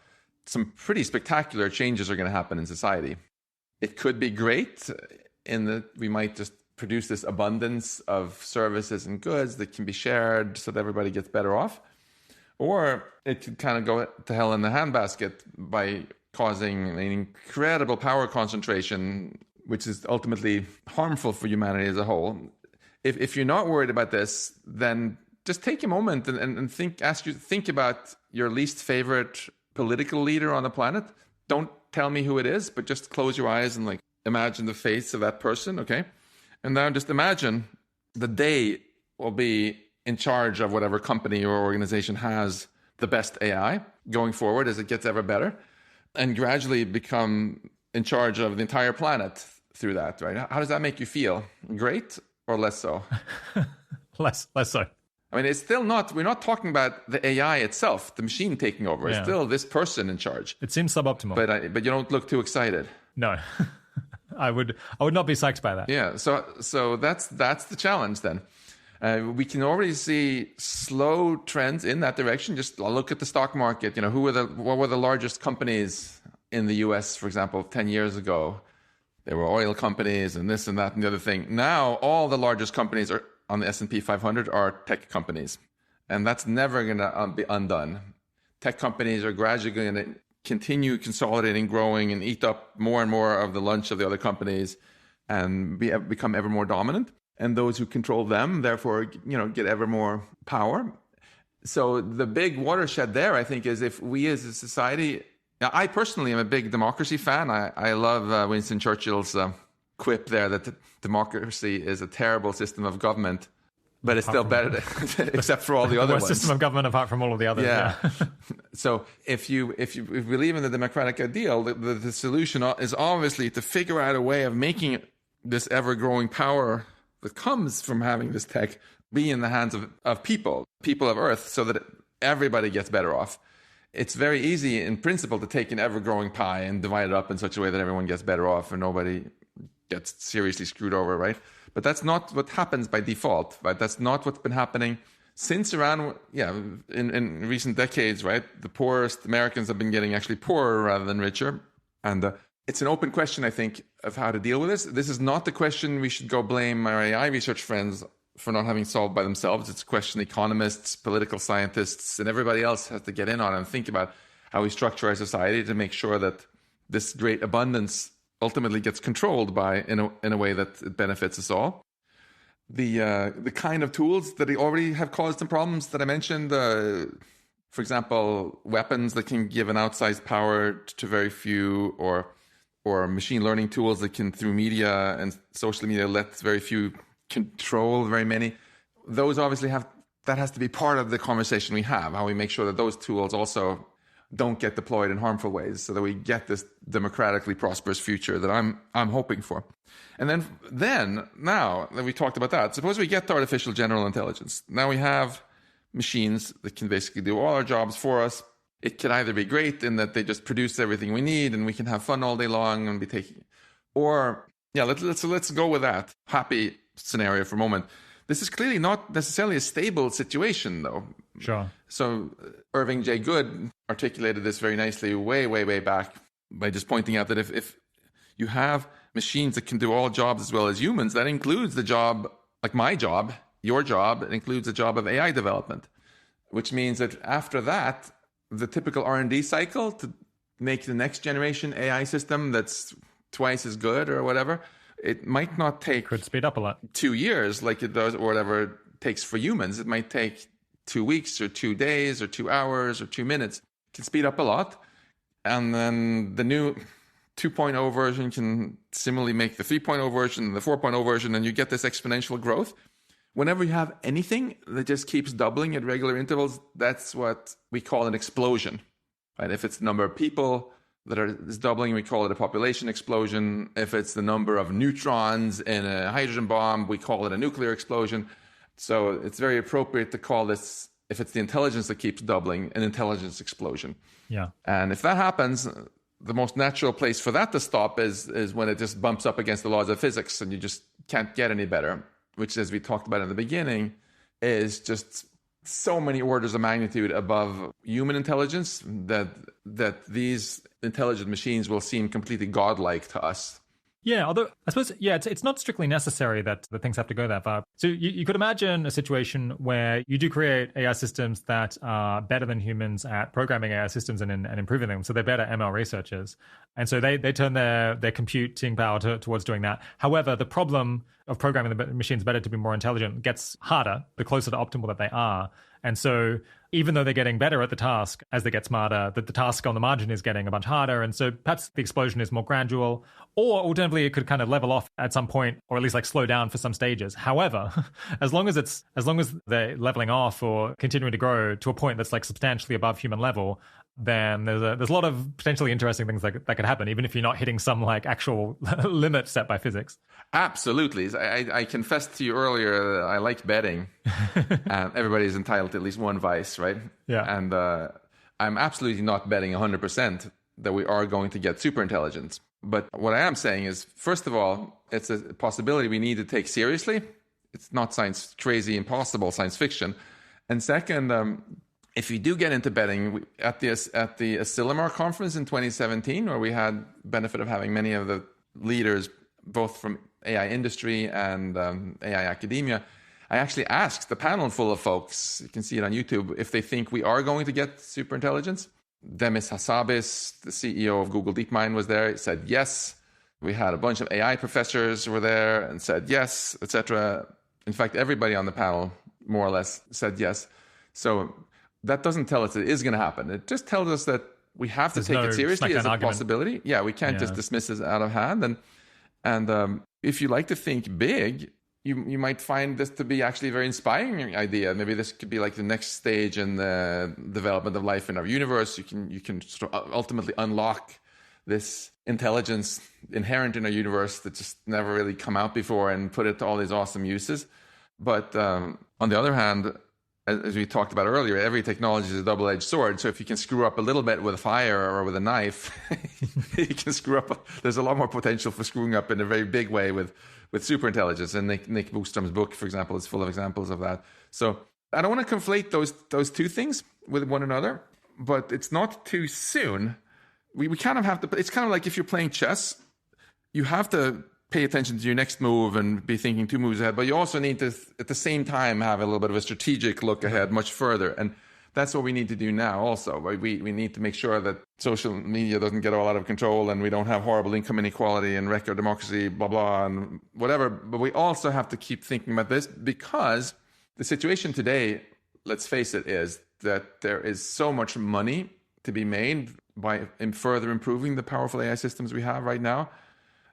some pretty spectacular changes are going to happen in society. It could be great in that we might just produce this abundance of services and goods that can be shared so that everybody gets better off. Or it could kind of go to hell in the handbasket by causing an incredible power concentration, which is ultimately harmful for humanity as a whole. If you're not worried about this, then just take a moment and think about your least favorite political leader on the planet. Don't tell me who it is, but just close your eyes and imagine the face of that person, okay? And now just imagine that they will be in charge of whatever company or organization has the best AI going forward as it gets ever better, and gradually become in charge of the entire planet through that, right? How does that make you feel? Great or less so? less so. I mean, it's still not, we're not talking about the AI itself, the machine taking over. It's still this person in charge. It seems suboptimal. But you don't look too excited. No. I would not be psyched by that. Yeah, so that's the challenge then. We can already see slow trends in that direction. Just look at the stock market. What were the largest companies in the US, for example, 10 years ago? There were oil companies and this and that and the other thing. Now, all the largest companies are on the S&P 500 are tech companies. And that's never going to be undone. Tech companies are gradually going to continue consolidating, growing, and eat up more and more of the lunch of the other companies and become ever more dominant. And those who control them, therefore, get ever more power. So the big watershed there, I think, is if we as a society... Now, I personally am a big democracy fan. I love Winston Churchill's quip there that democracy is a terrible system of government, but it's still better, except for all the other ones. System of government apart from all of the others. Yeah. So if you believe in the democratic ideal, the solution is obviously to figure out a way of making this ever-growing power that comes from having this tech be in the hands of people of Earth, so that everybody gets better off. It's very easy in principle to take an ever-growing pie and divide it up in such a way that everyone gets better off and nobody gets seriously screwed over, right? But that's not what happens by default, right? That's not what's been happening since around, in recent decades, right? The poorest Americans have been getting actually poorer rather than richer. And it's an open question, I think, of how to deal with this. This is not the question we should go blame our AI research friends for not having solved by themselves. It's a question economists, political scientists, and everybody else has to get in on and think about how we structure our society to make sure that this great abundance ultimately gets controlled by in a way that it benefits us all. the kind of tools that they already have caused some problems that I mentioned. For example, weapons that can give an outsized power to very few, or machine learning tools that can, through media and social media, let very few control very many. Those obviously that has to be part of the conversation we have, how we make sure that those tools also don't get deployed in harmful ways, so that we get this democratically prosperous future that I'm hoping for. And then now that we talked about that, suppose we get to artificial general intelligence. Now we have machines that can basically do all our jobs for us. It could either be great in that they just produce everything we need and we can have fun all day long and be taking, or let's go with that happy scenario for a moment. This is clearly not necessarily a stable situation, though. Sure. So Irving J. Good articulated this very nicely way back by just pointing out that if you have machines that can do all jobs as well as humans, that includes the job, like my job, your job. It includes the job of AI development, which means that after that, the typical R&D cycle to make the next generation AI system that's twice as good or whatever, it might not take... Could speed up a lot. 2 years like it does, or whatever it takes for humans. It might take 2 weeks or 2 days or 2 hours or 2 minutes. It can speed up a lot. And then the new 2.0 version can similarly make the 3.0 version and the 4.0 version, and you get this exponential growth. Whenever you have anything that just keeps doubling at regular intervals, that's what we call an explosion. Right? If it's the number of people that is doubling, we call it a population explosion. If it's the number of neutrons in a hydrogen bomb, we call it a nuclear explosion. So it's very appropriate to call this, if it's the intelligence that keeps doubling, an intelligence explosion. Yeah. And if that happens, the most natural place for that to stop is when it just bumps up against the laws of physics and you just can't get any better, which, as we talked about in the beginning, is just so many orders of magnitude above human intelligence that these intelligent machines will seem completely godlike to us. Yeah, although I suppose, it's not strictly necessary that things have to go that far. So you could imagine a situation where you do create AI systems that are better than humans at programming AI systems and improving them. So they're better ML researchers. And so they turn their computing power towards doing that. However, the problem of programming the machines better to be more intelligent gets harder the closer to optimal that they are. And so even though they're getting better at the task as they get smarter, the task on the margin is getting a bunch harder. And so perhaps the explosion is more gradual, or alternatively, it could kind of level off at some point, or at least like slow down for some stages. However, as long as they're leveling off or continuing to grow to a point that's like substantially above human level, then there's a lot of potentially interesting things that could happen, even if you're not hitting some like actual limit set by physics. Absolutely. I confessed to you earlier that I like betting. Everybody's entitled to at least one vice, right? Yeah. And I'm absolutely not betting 100% that we are going to get superintelligence. But what I am saying is, first of all, it's a possibility we need to take seriously. It's not crazy, impossible science fiction. And second, if you do get into betting, at the Asilomar conference in 2017, where we had benefit of having many of the leaders, both from AI industry and AI academia, I actually asked the panel full of folks, you can see it on YouTube, if they think we are going to get superintelligence. Demis Hassabis, the CEO of Google DeepMind, was there. He said yes. We had a bunch of AI professors who were there and said yes, etc. In fact, everybody on the panel more or less said yes. So that doesn't tell us it is going to happen. It just tells us that we have to take it seriously as a possibility. Yeah, we can't just dismiss it out of hand. And if you like to think big, you might find this to be actually a very inspiring idea. Maybe this could be like the next stage in the development of life in our universe. You can sort of ultimately unlock this intelligence inherent in our universe that just never really come out before and put it to all these awesome uses. But on the other hand, as we talked about earlier, every technology is a double-edged sword. So if you can screw up a little bit with a fire or with a knife, you can screw up. There's a lot more potential for screwing up in a very big way with superintelligence. And Nick Bostrom's book, for example, is full of examples of that. So I don't want to conflate those two things with one another, but it's not too soon. We kind of have to. It's kind of like if you're playing chess, you have to pay attention to your next move and be thinking 2 moves ahead, but you also need to, at the same time, have a little bit of a strategic look ahead much further. And That's what we need to do now also. Right? We need to make sure that social media doesn't get all out of control and we don't have horrible income inequality and record democracy, blah, blah, and whatever. But we also have to keep thinking about this, because the situation today, let's face it, is that there is so much money to be made by further improving the powerful AI systems we have right now,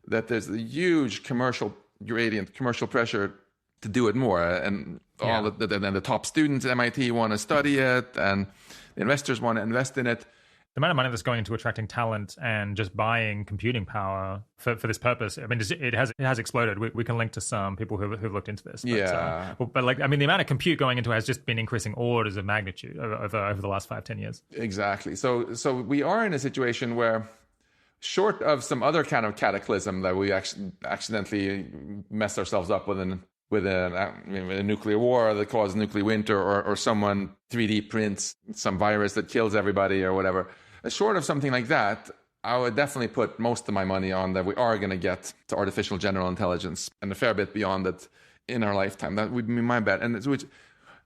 that there's a huge commercial gradient, commercial pressure to do it more. And the top students at MIT want to study it, and the investors want to invest in it. The amount of money that's going into attracting talent and just buying computing power for this purpose, I mean, it has exploded. We can link to some people who've looked into this. But, but like, I mean, the amount of compute going into it has just been increasing orders of magnitude over the last 5-10 years. Exactly. So we are in a situation where, short of some other kind of cataclysm that we accidentally mess ourselves up with a nuclear war that caused nuclear winter, or someone 3D prints some virus that kills everybody or whatever. Short of something like that, I would definitely put most of my money on that we are going to get to artificial general intelligence, and a fair bit beyond it in our lifetime. That would be my bet. And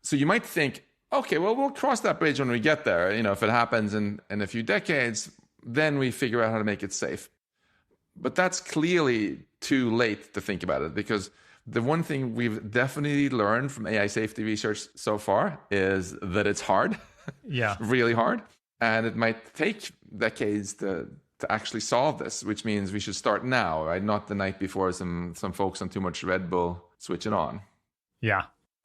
so you might think, okay, well, we'll cross that bridge when we get there. If it happens in a few decades, then we figure out how to make it safe. But that's clearly too late to think about it, because the one thing we've definitely learned from AI safety research so far is that it's hard. Yeah. Really hard. And it might take decades to actually solve this, which means we should start now, right? Not the night before some folks on too much Red Bull switch it on. Yeah.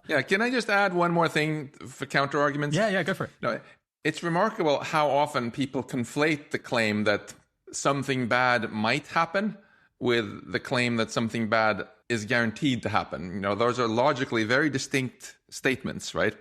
Yeah. Can I just add one more thing for counter arguments? Yeah, go for it. No, it's remarkable how often people conflate the claim that something bad might happen with the claim that something bad is guaranteed to happen. Those are logically very distinct statements, right?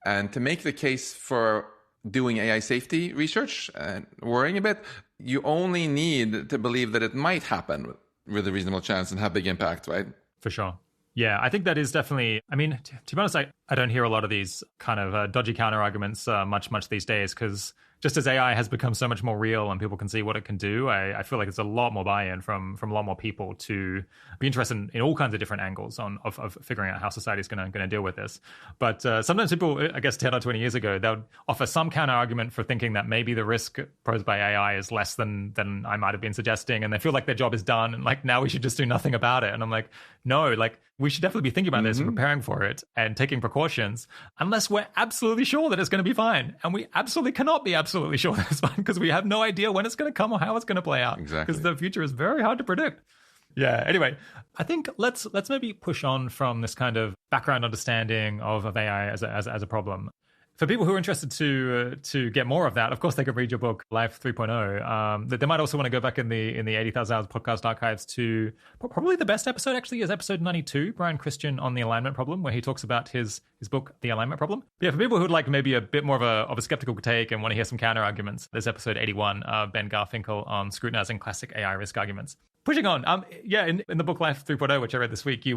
And to make the case for doing AI safety research and worrying a bit, you only need to believe that it might happen with a reasonable chance and have big impact, right? For sure. Yeah, I think that is definitely, I mean, to be honest, I don't hear a lot of these kind of dodgy counter arguments much these days, because just as AI has become so much more real and people can see what it can do, I feel like there's a lot more buy-in from a lot more people to be interested in all kinds of different angles of figuring out how society is going to deal with this. But sometimes people, I guess 10 or 20 years ago, they would offer some counter argument for thinking that maybe the risk posed by AI is less than I might have been suggesting, and they feel like their job is done, and like now we should just do nothing about it. And I'm like, no, like we should definitely be thinking about this and preparing for it and taking precautions, unless we're absolutely sure that it's going to be fine. And we absolutely cannot be absolutely sure that it's fine, because we have no idea when it's going to come or how it's going to play out. Exactly. Because the future is very hard to predict. Yeah. Anyway, I think let's maybe push on from this kind of background understanding of AI as a problem. For people who are interested to get more of that, of course, they could read your book, Life 3.0. They might also want to go back in the 80,000 Hours podcast archives to probably the best episode, actually, is episode 92, Brian Christian on the alignment problem, where he talks about his book, The Alignment Problem. But yeah, for people who'd like maybe a bit more of a skeptical take and want to hear some counter arguments, there's episode 81, Ben Garfinkel on scrutinizing classic AI risk arguments. Pushing on, in the book Life 3.0, which I read this week, you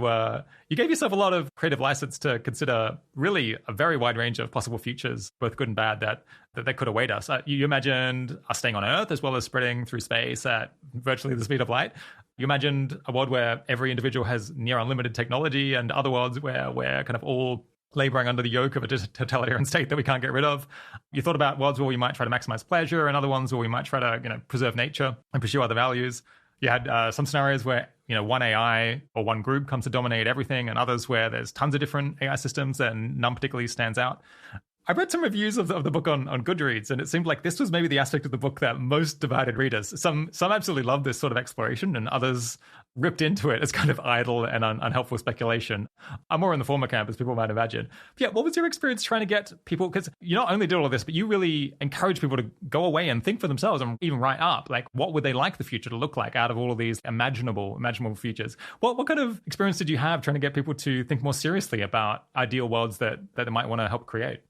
gave yourself a lot of creative license to consider really a very wide range of possible futures, both good and bad, that could await us. You imagined us staying on Earth as well as spreading through space at virtually the speed of light. You imagined a world where every individual has near unlimited technology, and other worlds where we're kind of all laboring under the yoke of a totalitarian state that we can't get rid of. You thought about worlds where we might try to maximize pleasure, and other ones where we might try to preserve nature and pursue other values. You had some scenarios where one AI or one group comes to dominate everything, and others where there's tons of different AI systems and none particularly stands out. I read some reviews of the book on Goodreads, and it seemed like this was maybe the aspect of the book that most divided readers. Some absolutely loved this sort of exploration, and others ripped into it as kind of idle and unhelpful speculation. I'm more in the former camp, as people might imagine. But yeah, what was your experience trying to get people, because you not only did all of this, but you really encourage people to go away and think for themselves and even write up, like, what would they like the future to look like out of all of these imaginable futures? What kind of experience did you have trying to get people to think more seriously about ideal worlds that they might want to help create?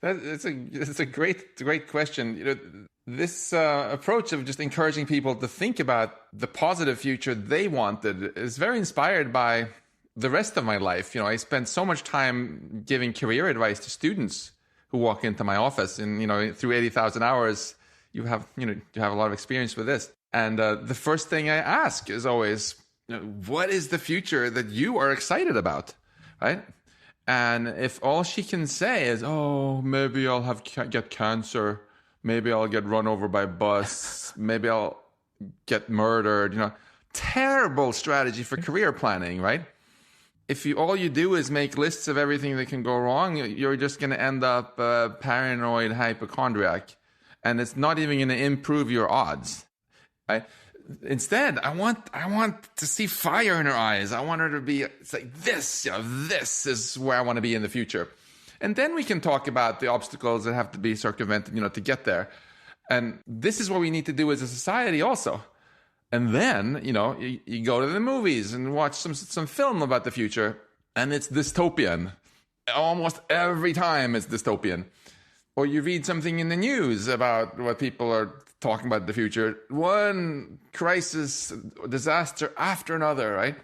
It's a great question. This approach of just encouraging people to think about the positive future they wanted is very inspired by the rest of my life. I spent so much time giving career advice to students who walk into my office, and through 80,000 hours, you have a lot of experience with this. And the first thing I ask is always, what is the future that you are excited about, right? And if all she can say is, "Oh, maybe I'll get cancer, maybe I'll get run over by a bus, maybe I'll get murdered," terrible strategy for career planning, right? If all you do is make lists of everything that can go wrong, you're just going to end up a paranoid hypochondriac, and it's not even going to improve your odds. Right? Instead, I want to see fire in her eyes. I want her to be, it's like this, this is where I want to be in the future. And then we can talk about the obstacles that have to be circumvented, to get there. And this is what we need to do as a society also. And then, you go to the movies and watch some film about the future, and it's dystopian. Almost every time it's dystopian. Or you read something in the news about what people are talking about the future. One crisis, disaster after another, right?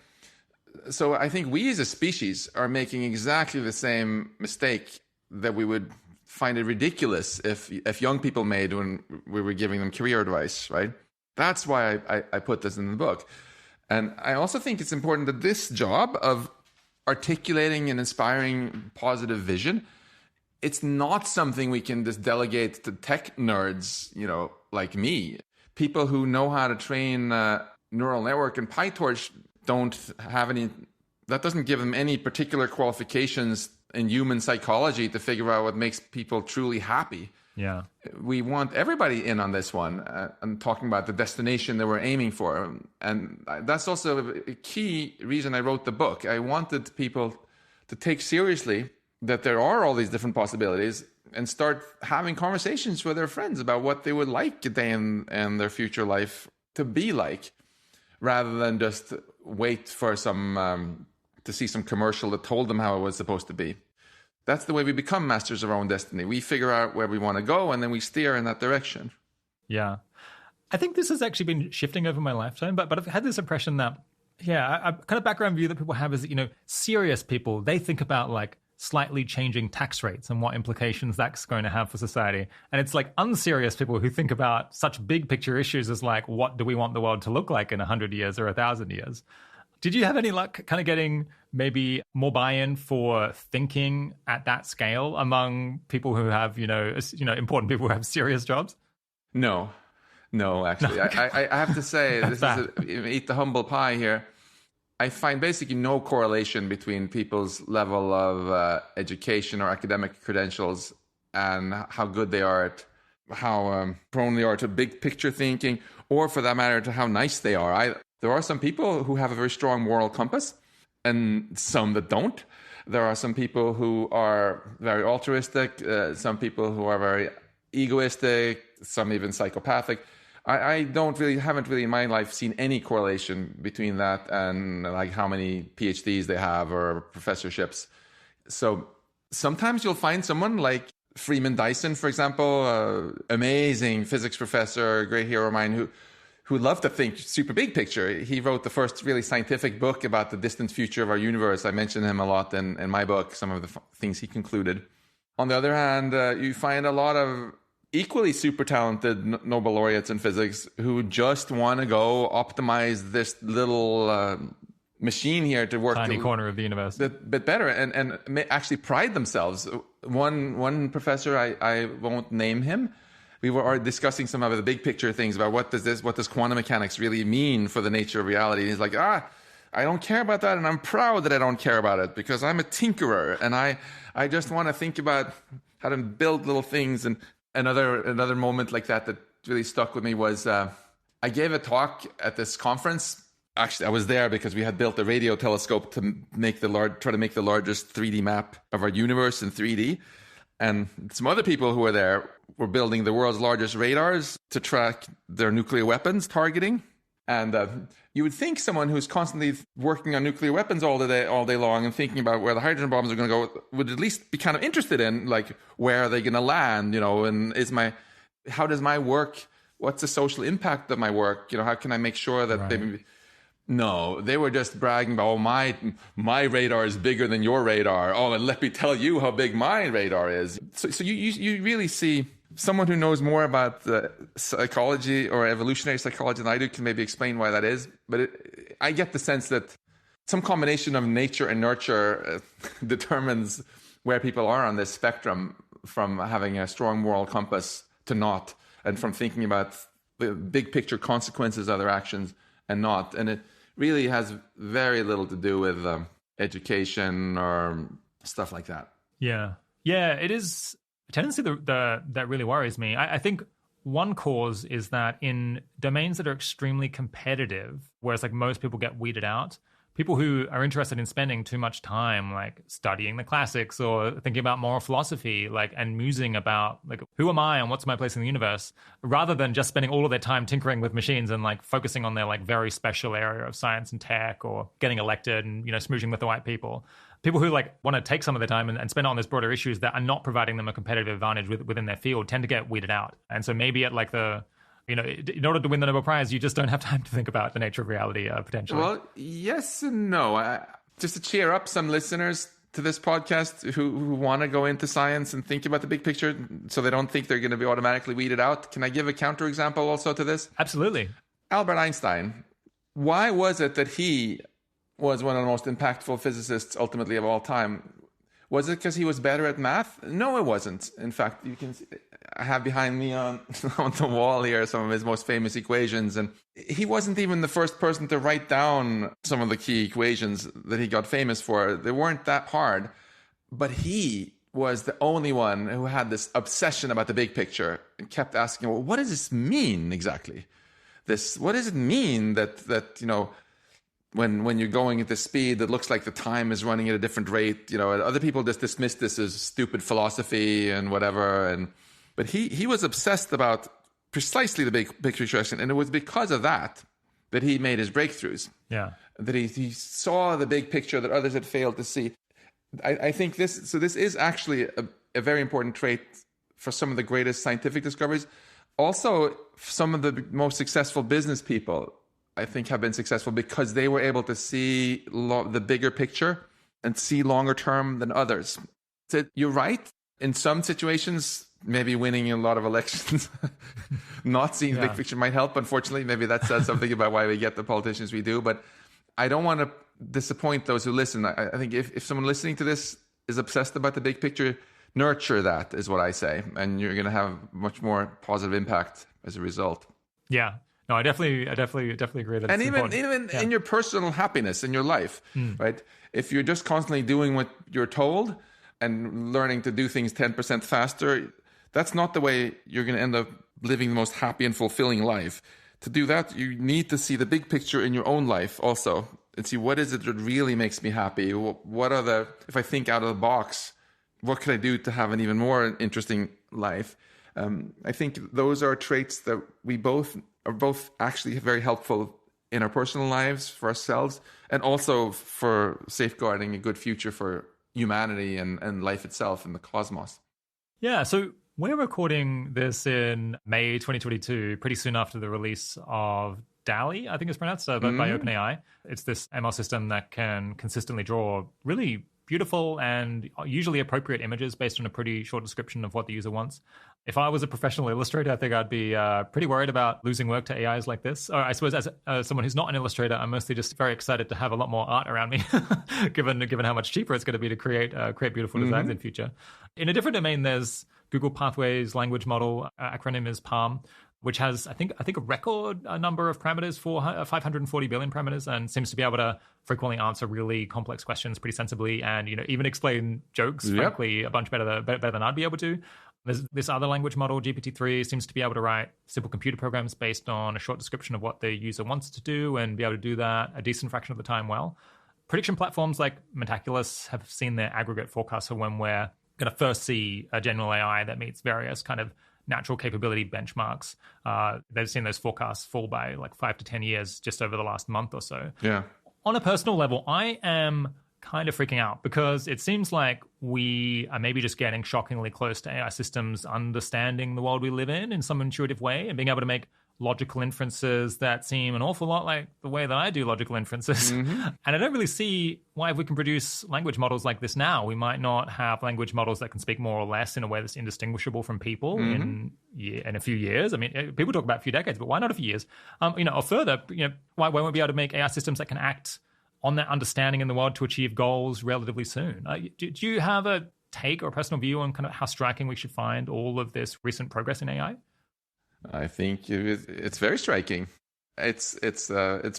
So I think we as a species are making exactly the same mistake that we would find it ridiculous if young people made when we were giving them career advice, right? That's why I put this in the book. And I also think it's important that this job of articulating and inspiring positive vision, it's not something we can just delegate to tech nerds, like me. People who know how to train neural network and PyTorch don't have any, that doesn't give them any particular qualifications in human psychology to figure out what makes people truly happy. Yeah. We want everybody in on this one and talking about the destination that we're aiming for. And that's also a key reason I wrote the book. I wanted people to take seriously that there are all these different possibilities and start having conversations with their friends about what they would like a day in their future life to be like, rather than just wait for to see some commercial that told them how it was supposed to be. That's the way we become masters of our own destiny. We figure out where we want to go, and then we steer in that direction. Yeah. I think this has actually been shifting over my lifetime, but I've had this impression that, a kind of background view that people have is that, serious people, they think about like slightly changing tax rates and what implications that's going to have for society. And it's like unserious people who think about such big picture issues as like, what do we want the world to look like in 100 years or 1,000 years? Did you have any luck kind of getting maybe more buy-in for thinking at that scale among people who have, important people who have serious jobs? No, actually. No. I have to say, this is eat the humble pie here. I find basically no correlation between people's level of education or academic credentials and how good they are at, how prone they are to big picture thinking, or for that matter, to how nice they are. There are some people who have a very strong moral compass and some that don't. There are some people who are very altruistic, some people who are very egoistic, some even psychopathic. I haven't really in my life seen any correlation between that and like how many PhDs they have or professorships. So sometimes you'll find someone like Freeman Dyson, for example, amazing physics professor, a great hero of mine who loved to think super big picture. He wrote the first really scientific book about the distant future of our universe. I mentioned him a lot in my book, some of the things he concluded. On the other hand, you find a lot of equally super talented Nobel laureates in physics who just want to go optimize this little machine here to work tiny corner of the universe a bit better and actually pride themselves. One professor, I won't name him, we were discussing some of the big picture things about what does quantum mechanics really mean for the nature of reality. And he's like, I don't care about that, and I'm proud that I don't care about it because I'm a tinkerer and I just want to think about how to build little things. And another moment like that really stuck with me was I gave a talk at this conference. Actually, I was there because we had built a radio telescope to try to make the largest 3D map of our universe in 3D. And some other people who were there were building the world's largest radars to track their nuclear weapons targeting. And you would think someone who's constantly working on nuclear weapons all day long and thinking about where the hydrogen bombs are going to go would at least be kind of interested in, like, where are they going to land, and how does my work, what's the social impact of my work? How can I make sure that right. No, they were just bragging about, my radar is bigger than your radar. Oh, and let me tell you how big my radar is. So you really see someone who knows more about the psychology or evolutionary psychology than I do can maybe explain why that is. But I get the sense that some combination of nature and nurture determines where people are on this spectrum, from having a strong moral compass to not, and from thinking about the big picture consequences of their actions and not. And it really has very little to do with education or stuff like that. Yeah. Yeah, it is a tendency that really worries me. I think one cause is that in domains that are extremely competitive, whereas like most people get weeded out, people who are interested in spending too much time like studying the classics or thinking about moral philosophy, like, and musing about like, who am I and what's my place in the universe, rather than just spending all of their time tinkering with machines and like focusing on their like very special area of science and tech or getting elected and, you know, smooching with the right people. People who like want to take some of their time and spend it on those broader issues that are not providing them a competitive advantage within their field tend to get weeded out. And so maybe at like the, you know, in order to win the Nobel Prize, you just don't have time to think about the nature of reality potentially. Well, yes and no. Just to cheer up some listeners to this podcast who want to go into science and think about the big picture so they don't think they're going to be automatically weeded out. Can I give a counterexample also to this? Absolutely. Albert Einstein. Why was it that he was one of the most impactful physicists ultimately of all time? Was it because he was better at math? No, it wasn't. In fact, you can see, I have behind me on the wall here some of his most famous equations. And he wasn't even the first person to write down some of the key equations that he got famous for. They weren't that hard. But he was the only one who had this obsession about the big picture and kept asking, well, what does this mean exactly? What does it mean that you know, when you're going at the speed that looks like the time is running at a different rate, you know, other people just dismiss this as stupid philosophy and whatever. But he was obsessed about precisely the big picture question. And it was because of that he made his breakthroughs. Yeah. That he saw the big picture that others had failed to see. I think this is actually a very important trait for some of the greatest scientific discoveries. Also, some of the most successful business people, I think, have been successful because they were able to see the bigger picture and see longer term than others. So you're right. In some situations, maybe winning a lot of elections, not seeing the big picture might help. Unfortunately, maybe that says something about why we get the politicians we do. But I don't want to disappoint those who listen. I think if someone listening to this is obsessed about the big picture, nurture that, is what I say. And you're going to have much more positive impact as a result. Yeah. No, I definitely agree that. And it's even in your personal happiness in your life, right? If you're just constantly doing what you're told and learning to do things 10% faster, that's not the way you're going to end up living the most happy and fulfilling life. To do that, you need to see the big picture in your own life also and see, what is it that really makes me happy? If I think out of the box, what can I do to have an even more interesting life? I think those are traits that are both actually very helpful in our personal lives for ourselves and also for safeguarding a good future for humanity and life itself and the cosmos. Yeah, so we're recording this in May 2022, pretty soon after the release of DALL-E, I think it's pronounced, by OpenAI. It's this ML system that can consistently draw really beautiful and usually appropriate images based on a pretty short description of what the user wants. If I was a professional illustrator, I think I'd be pretty worried about losing work to AIs like this. Or I suppose as someone who's not an illustrator, I'm mostly just very excited to have a lot more art around me, given how much cheaper it's going to be to create beautiful designs in future. In a different domain, there's Google Pathways language model, acronym is PaLM, which has, I think a record number of parameters, 540 billion parameters, and seems to be able to frequently answer really complex questions pretty sensibly, and even explain jokes, frankly, a bunch better than I'd be able to. There's this other language model, GPT-3, seems to be able to write simple computer programs based on a short description of what the user wants to do and be able to do that a decent fraction of the time well. Prediction platforms like Metaculus have seen their aggregate forecast for when we're going to first see a general AI that meets various kind of natural capability benchmarks. They've seen those forecasts fall by like 5 to 10 years just over the last month or so. Yeah. On a personal level, I am kind of freaking out because it seems like we are maybe just getting shockingly close to AI systems understanding the world we live in some intuitive way and being able to make logical inferences that seem an awful lot like the way that I do logical inferences. And I don't really see why, if we can produce language models like this now, we might not have language models that can speak more or less in a way that's indistinguishable from people in a few years. I mean, people talk about a few decades, but why not a few years? Or further, why won't we be able to make AI systems that can act on that understanding in the world to achieve goals relatively soon. Do you have a take or a personal view on kind of how striking we should find all of this recent progress in AI? I think it's very striking. It's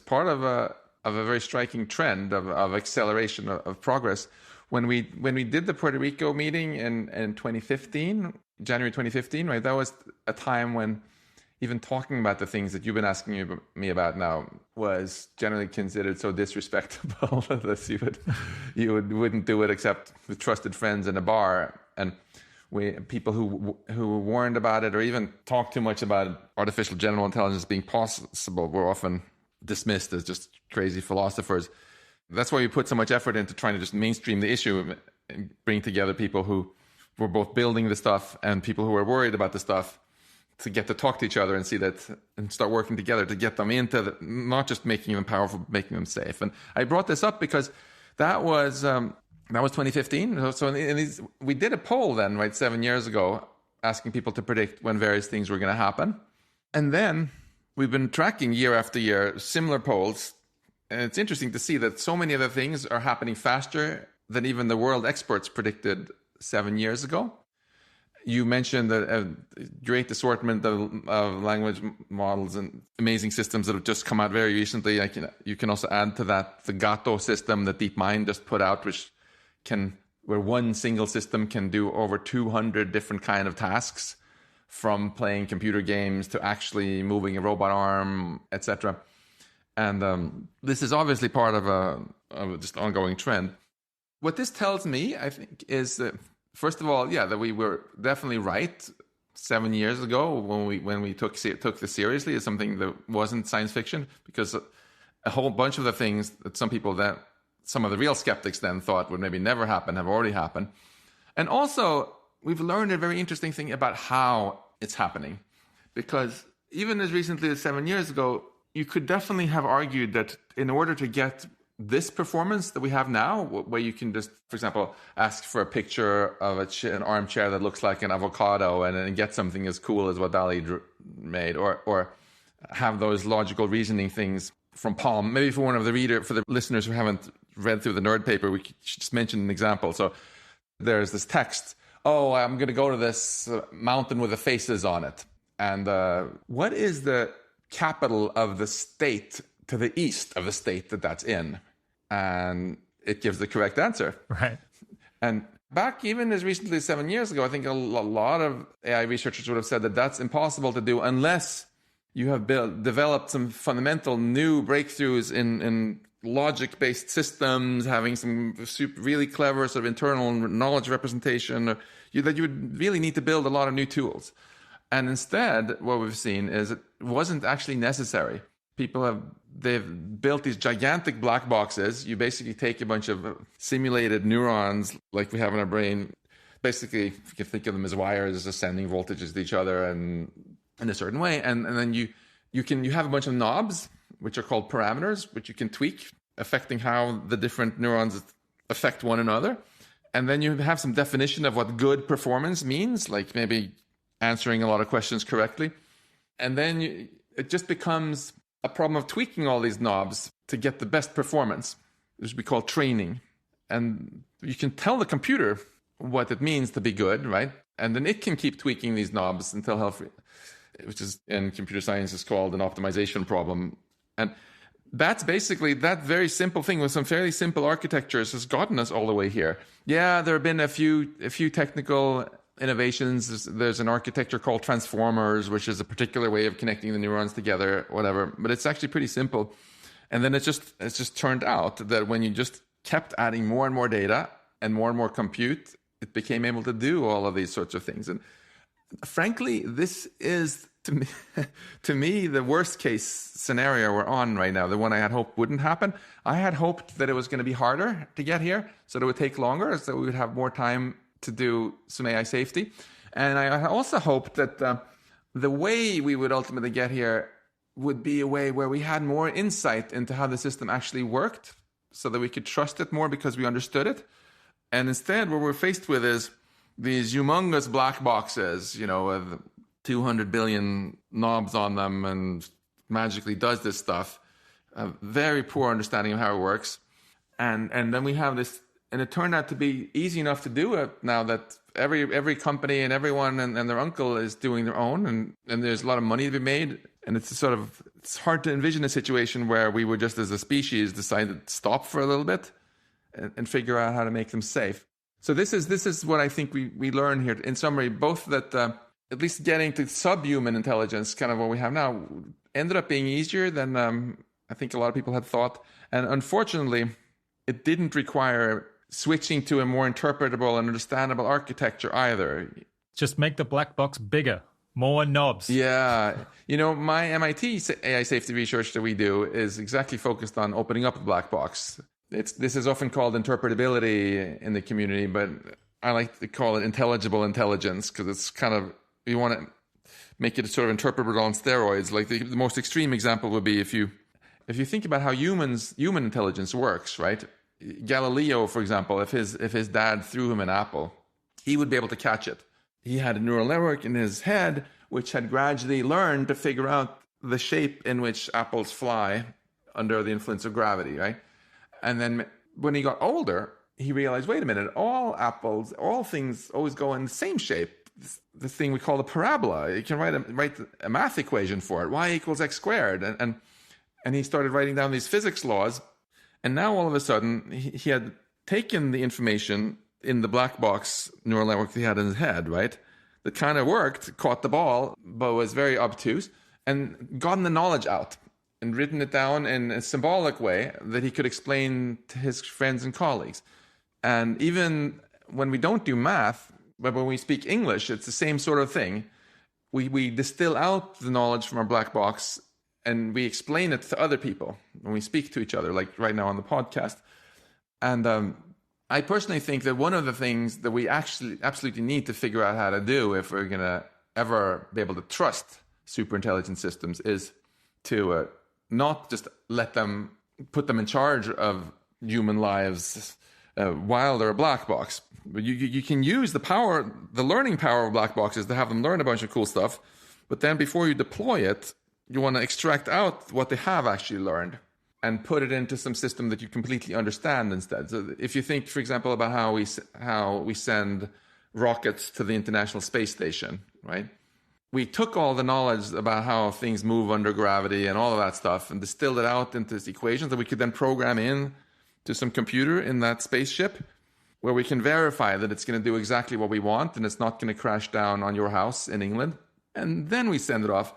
part of a very striking trend of acceleration of progress. When we did the Puerto Rico meeting in 2015, January 2015, right? That was a time when even talking about the things that you've been asking me about now was generally considered so disrespectful that you wouldn't do it except with trusted friends in a bar. And people who warned about it or even talked too much about artificial general intelligence being possible were often dismissed as just crazy philosophers. That's why we put so much effort into trying to just mainstream the issue and bring together people who were both building the stuff and people who were worried about the stuff to get to talk to each other and see that and start working together to get them into not just making them powerful, but making them safe. And I brought this up because that was 2015. So we did a poll then, right, 7 years ago, asking people to predict when various things were going to happen. And then we've been tracking year after year similar polls. And it's interesting to see that so many of the things are happening faster than even the world experts predicted 7 years ago. You mentioned a great assortment of language models and amazing systems that have just come out very recently. You can also add to that the Gato system that DeepMind just put out, where one single system can do over 200 different kind of tasks, from playing computer games to actually moving a robot arm, etc. And this is obviously part of a just ongoing trend. What this tells me, I think, is that first of all, that we were definitely right 7 years ago when we took this seriously as something that wasn't science fiction, because a whole bunch of the things that some of the real skeptics then thought would maybe never happen have already happened. And also, we've learned a very interesting thing about how it's happening, because even as recently as 7 years ago, you could definitely have argued that in order to get this performance that we have now, where you can just, for example, ask for a picture of an armchair that looks like an avocado and then get something as cool as what DALL-E made, or have those logical reasoning things from Palm. Maybe for the listeners who haven't read through the nerd paper, we should just mention an example. So there's this text, I'm going to go to this mountain with the faces on it. And what is the capital of the state to the east of the state that's in? And it gives the correct answer. Right. And back even as recently as 7 years ago, I think a lot of AI researchers would have said that that's impossible to do unless you have developed some fundamental new breakthroughs in logic-based systems, having some really clever sort of internal knowledge representation, that you would really need to build a lot of new tools. And instead, what we've seen is it wasn't actually necessary. They've built these gigantic black boxes. You basically take a bunch of simulated neurons like we have in our brain. Basically, you can think of them as wires ascending voltages to each other and in a certain way. And then you have a bunch of knobs, which are called parameters, which you can tweak, affecting how the different neurons affect one another. And then you have some definition of what good performance means, like maybe answering a lot of questions correctly. And then it just becomes a problem of tweaking all these knobs to get the best performance, which we call training. And you can tell the computer what it means to be good, right? And then it can keep tweaking these knobs until which is in computer science is called an optimization problem. And that's basically that very simple thing with some fairly simple architectures has gotten us all the way here. Yeah, there have been a few technical innovations. There's an architecture called transformers, which is a particular way of connecting the neurons together, whatever. But it's actually pretty simple. And then it's just turned out that when you just kept adding more and more data and more compute, it became able to do all of these sorts of things. And frankly, this is to me the worst case scenario we're on right now. The one I had hoped wouldn't happen. I had hoped that it was going to be harder to get here, so that it would take longer, so we would have more time to do some AI safety. And I also hoped that the way we would ultimately get here would be a way where we had more insight into how the system actually worked, so that we could trust it more because we understood it. And instead, what we're faced with is these humongous black boxes, with 200 billion knobs on them and magically does this stuff. A very poor understanding of how it works. And then we have this, and it turned out to be easy enough to do it now that every company and everyone and their uncle is doing their own, and there's a lot of money to be made. And it's hard to envision a situation where we would just as a species decide to stop for a little bit and figure out how to make them safe. So this is what I think we learn here. In summary, both that at least getting to subhuman intelligence, kind of what we have now, ended up being easier than I think a lot of people had thought. And unfortunately, it didn't require switching to a more interpretable and understandable architecture either. Just make the black box bigger, more knobs. Yeah. My MIT AI safety research that we do is exactly focused on opening up the black box. This is often called interpretability in the community, but I like to call it intelligible intelligence because it's kind of, you want to make it sort of interpretable on steroids. Like the most extreme example would be if you think about how human intelligence works, right? Galileo, for example, if his dad threw him an apple, he would be able to catch it. He had a neural network in his head which had gradually learned to figure out the shape in which apples fly under the influence of gravity, right? And then when he got older, he realized, wait a minute, all things always go in the same shape. This thing we call the parabola. You can write a math equation for it, y equals x squared. And he started writing down these physics laws. And now all of a sudden, he had taken the information in the black box neural network that he had in his head, right? That kind of worked, caught the ball, but was very obtuse, and gotten the knowledge out and written it down in a symbolic way that he could explain to his friends and colleagues. And even when we don't do math, but when we speak English, it's the same sort of thing. We distill out the knowledge from our black box and we explain it to other people when we speak to each other, like right now on the podcast. And I personally think that one of the things that we actually absolutely need to figure out how to do if we're going to ever be able to trust superintelligent systems is to not just put them in charge of human lives while they're a black box. But you can use the learning power of black boxes to have them learn a bunch of cool stuff. But then before you deploy it, you want to extract out what they have actually learned and put it into some system that you completely understand instead. So if you think, for example, about how we send rockets to the International Space Station, right? We took all the knowledge about how things move under gravity and all of that stuff and distilled it out into these equations that we could then program in to some computer in that spaceship where we can verify that it's going to do exactly what we want and it's not going to crash down on your house in England. And then we send it off.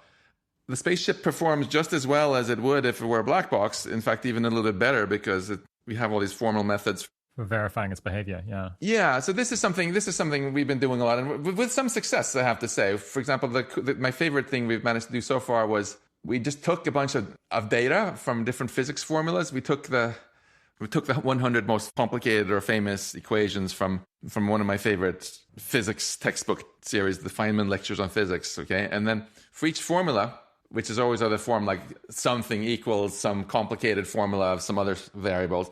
The spaceship performs just as well as it would if it were a black box. In fact, even a little bit better because we have all these formal methods for verifying its behavior. Yeah. Yeah. So this is something we've been doing a lot, and with some success, I have to say. For example, my favorite thing we've managed to do so far was we just took a bunch of data from different physics formulas. We took the 100 most complicated or famous equations from one of my favorite physics textbook series, the Feynman Lectures on Physics. Okay, and then for each formula, which is always other form, like something equals some complicated formula of some other variables,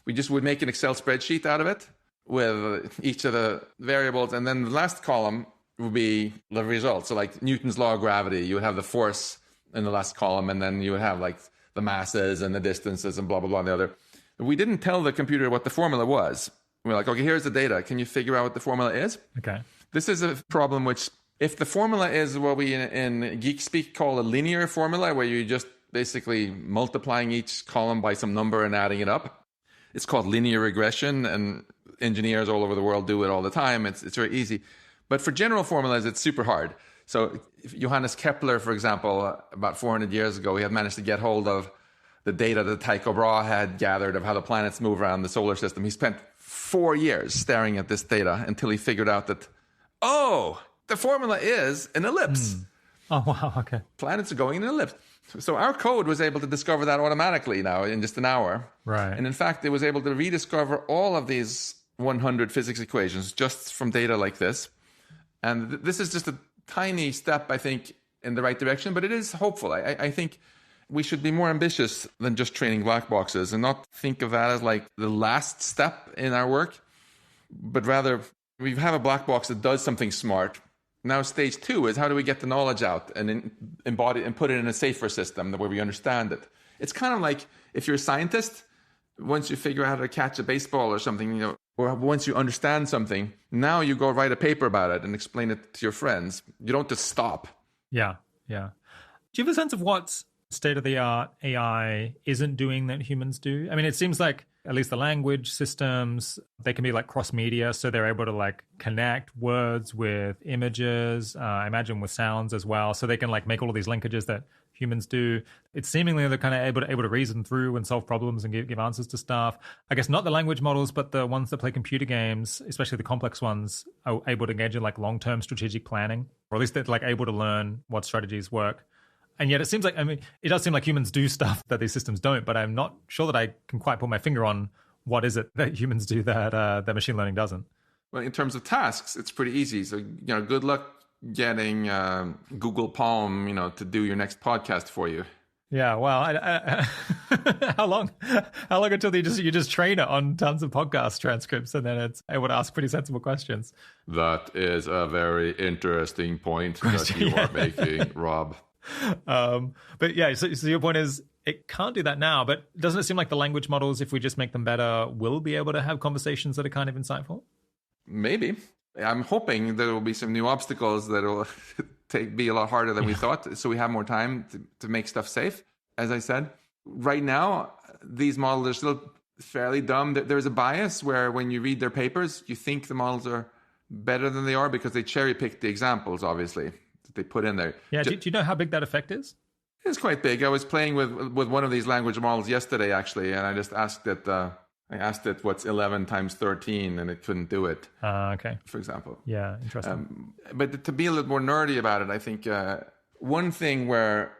we just would make an Excel spreadsheet out of it with each of the variables, and then the last column would be the result. So like Newton's law of gravity, you would have the force in the last column, and then you would have like the masses and the distances and blah blah blah on the other. We didn't tell the computer what the formula was. We're like, okay, here's the data. Can you figure out what the formula is? Okay. This is a problem which, if the formula is what we in geek speak call a linear formula, where you're just basically multiplying each column by some number and adding it up, it's called linear regression, and engineers all over the world do it all the time. It's very easy. But for general formulas, it's super hard. So if Johannes Kepler, for example, about 400 years ago, he had managed to get hold of the data that Tycho Brahe had gathered of how the planets move around the solar system. He spent 4 years staring at this data until he figured out that, the formula is an ellipse. Oh, wow, okay. Planets are going in an ellipse. So our code was able to discover that automatically now in just an hour. Right. And in fact, it was able to rediscover all of these 100 physics equations just from data like this. And this is just a tiny step, I think, in the right direction, but it is hopeful. I think we should be more ambitious than just training black boxes and not think of that as like the last step in our work, but rather we have a black box that does something smart. Now stage 2 is how do we get the knowledge out and embody and put it in a safer system where we understand it. It's kind of like if you're a scientist Once you figure out how to catch a baseball or something, or once you understand something, now you go write a paper about it and explain it to your friends. You don't just stop. Yeah. Do you have a sense of what state-of-the-art AI isn't doing that humans do? I mean, it seems like at least the language systems, they can be like cross-media, so they're able to like connect words with images, I imagine with sounds as well, so they can like make all of these linkages that humans do. It's seemingly they're kind of able to reason through and solve problems and give answers to stuff. I guess not the language models, but the ones that play computer games, especially the complex ones, are able to engage in like long-term strategic planning, or at least they're like able to learn what strategies work. And yet it seems like, I mean, it does seem like humans do stuff that these systems don't, but I'm not sure that I can quite put my finger on what is it that humans do that machine learning doesn't. Well, in terms of tasks, it's pretty easy. So, good luck getting Google Palm, to do your next podcast for you. Yeah, well, how long until you just train it on tons of podcast transcripts and then it's able to ask pretty sensible questions? That is a very interesting point that you are making, Rob. But yeah, so your point is it can't do that now, but doesn't it seem like the language models, if we just make them better, will be able to have conversations that are kind of insightful? Maybe. I'm hoping there will be some new obstacles that will be a lot harder than we thought, so we have more time to make stuff safe. As I said, right now, these models are still fairly dumb. There's a bias where when you read their papers, you think the models are better than they are because they cherry-pick the examples, obviously, that they put in there. Yeah, do you know how big that effect is? It's quite big. I was playing with one of these language models yesterday, actually, and I just asked it... I asked it what's 11 times 13, and it couldn't do it. Okay. For example. Yeah, interesting. But to be a little more nerdy about it, I think one thing where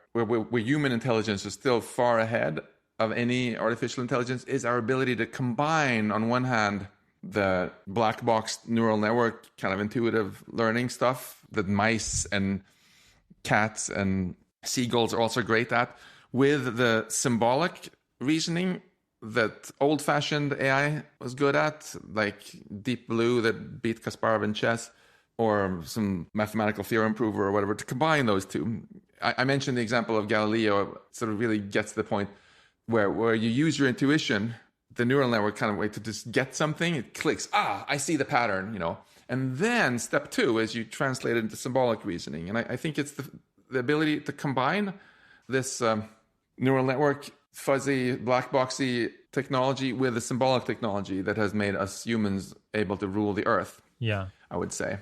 human intelligence is still far ahead of any artificial intelligence is our ability to combine, on one hand, the black box neural network kind of intuitive learning stuff that mice and cats and seagulls are also great at, with the symbolic reasoning that old-fashioned AI was good at, like Deep Blue that beat Kasparov in chess, or some mathematical theorem prover or whatever, to combine those two. I mentioned the example of Galileo, sort of really gets to the point where you use your intuition, the neural network kind of way to just get something, it clicks, I see the pattern, And then step two is you translate it into symbolic reasoning. And I think it's the ability to combine this neural network fuzzy, black boxy technology with the symbolic technology that has made us humans able to rule the earth. Yeah, I would say.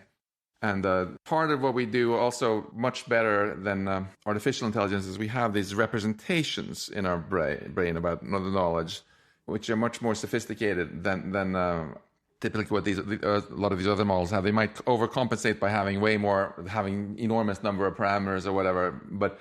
And part of what we do also much better than artificial intelligence is we have these representations in our brain about the knowledge, which are much more sophisticated than typically what a lot of these other models have. They might overcompensate by having having enormous number of parameters or whatever, but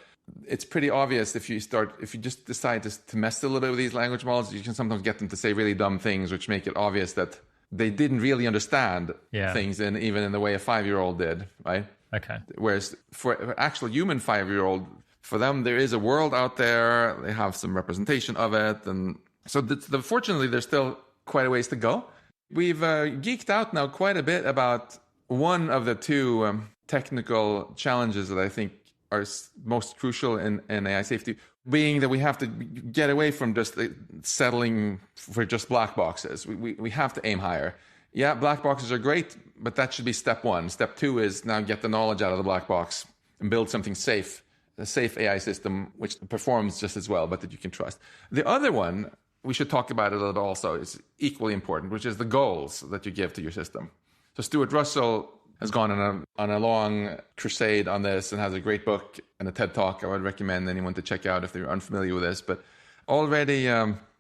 it's pretty obvious if you just decide to mess a little bit with these language models, you can sometimes get them to say really dumb things, which make it obvious that they didn't really understand things even in the way a 5-year-old did, right? Okay. Whereas for an actual human 5-year-old, for them, there is a world out there. They have some representation of it. And so fortunately, there's still quite a ways to go. We've geeked out now quite a bit about one of the two technical challenges that I think are most crucial in AI safety, being that we have to get away from just settling for just black boxes. We have to aim higher. Yeah, black boxes are great, but that should be step one. Step two is now get the knowledge out of the black box and build something safe, a safe AI system which performs just as well, but that you can trust. The other one, we should talk about it a little bit also, is equally important, which is the goals that you give to your system. So Stuart Russell has gone on a long crusade on this and has a great book and a TED Talk I would recommend anyone to check out if they're unfamiliar with this. But already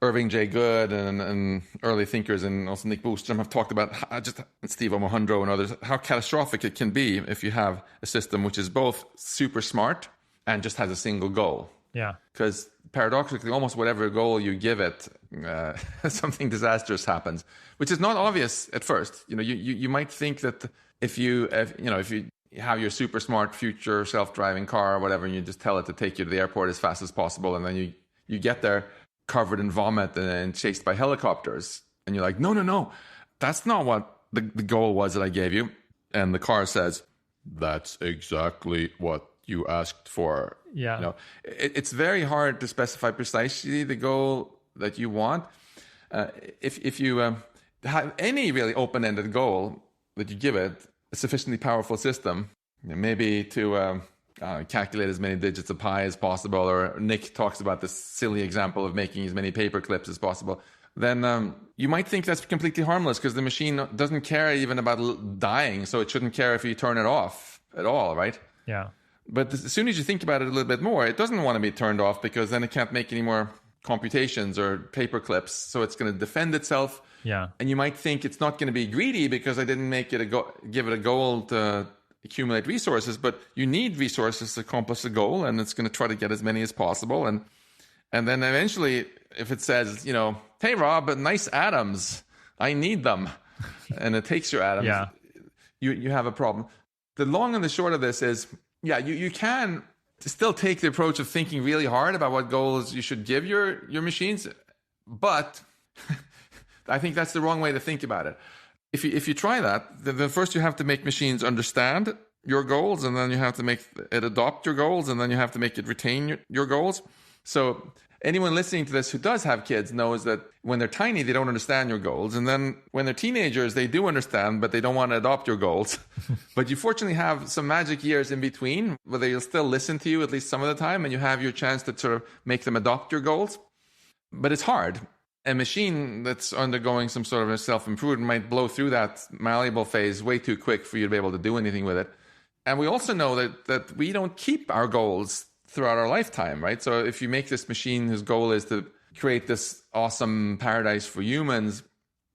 Irving J. Good and early thinkers and also Nick Bostrom have talked about Steve Omohundro and others, how catastrophic it can be if you have a system which is both super smart and just has a single goal. Yeah. Because paradoxically, almost whatever goal you give it, something disastrous happens, which is not obvious at first. You might think that if you have your super smart future self-driving car or whatever, and you just tell it to take you to the airport as fast as possible, and then you get there covered in vomit and chased by helicopters, and you're like, no, that's not what the goal was that I gave you. And the car says, that's exactly what you asked for. Yeah. It's very hard to specify precisely the goal that you want. If you have any really open-ended goal that you give it, a sufficiently powerful system, maybe to calculate as many digits of pi as possible, or Nick talks about this silly example of making as many paper clips as possible, then you might think that's completely harmless because the machine doesn't care even about dying, so it shouldn't care if you turn it off at all, right? Yeah. But as soon as you think about it a little bit more, it doesn't want to be turned off because then it can't make any more computations or paper clips, so it's going to defend itself. Yeah. And you might think it's not going to be greedy because I didn't make it give it a goal to accumulate resources, but you need resources to accomplish a goal, and it's going to try to get as many as possible. And then eventually, if it says, hey, Rob, nice atoms, I need them, and it takes your atoms, Yeah. you have a problem. The long and the short of this is, you can still take the approach of thinking really hard about what goals you should give your machines, but I think that's the wrong way to think about it. If you try that, then first you have to make machines understand your goals, and then you have to make it adopt your goals, and then you have to make it retain your goals. So anyone listening to this who does have kids knows that when they're tiny, they don't understand your goals. And then when they're teenagers, they do understand, but they don't want to adopt your goals. But you fortunately have some magic years in between where they'll still listen to you at least some of the time, and you have your chance to sort of make them adopt your goals. But it's hard. A machine that's undergoing some sort of a self-improvement might blow through that malleable phase way too quick for you to be able to do anything with it. And we also know that we don't keep our goals throughout our lifetime, right? So if you make this machine whose goal is to create this awesome paradise for humans,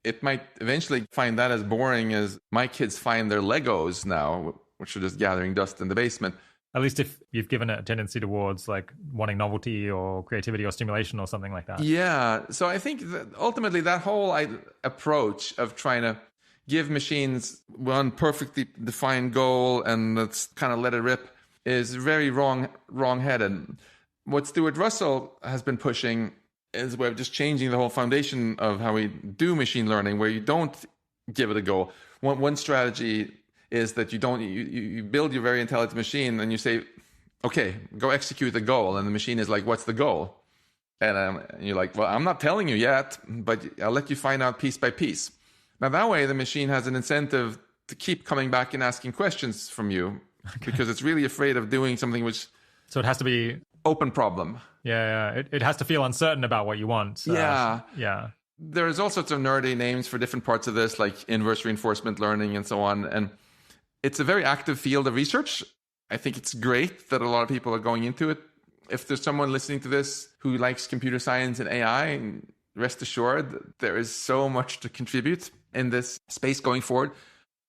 it might eventually find that as boring as my kids find their Legos now, which are just gathering dust in the basement. At least if you've given it a tendency towards like wanting novelty or creativity or stimulation or something like that. Yeah. So I think that ultimately that whole approach of trying to give machines one perfectly defined goal and let's kind of let it rip is very wrong-headed. What Stuart Russell has been pushing is we're just changing the whole foundation of how we do machine learning, where you don't give it a goal. One strategy is that you build your very intelligent machine and you say, okay, go execute the goal. And the machine is like, what's the goal? And you're like, well, I'm not telling you yet, but I'll let you find out piece by piece. Now, that way, the machine has an incentive to keep coming back and asking questions from you because it's really afraid of doing something which... So it has to be... Open problem. Yeah. It has to feel uncertain about what you want. Yeah. There's all sorts of nerdy names for different parts of this, like inverse reinforcement learning and so on. And it's a very active field of research. I think it's great that a lot of people are going into it. If there's someone listening to this who likes computer science and AI, rest assured there is so much to contribute in this space going forward.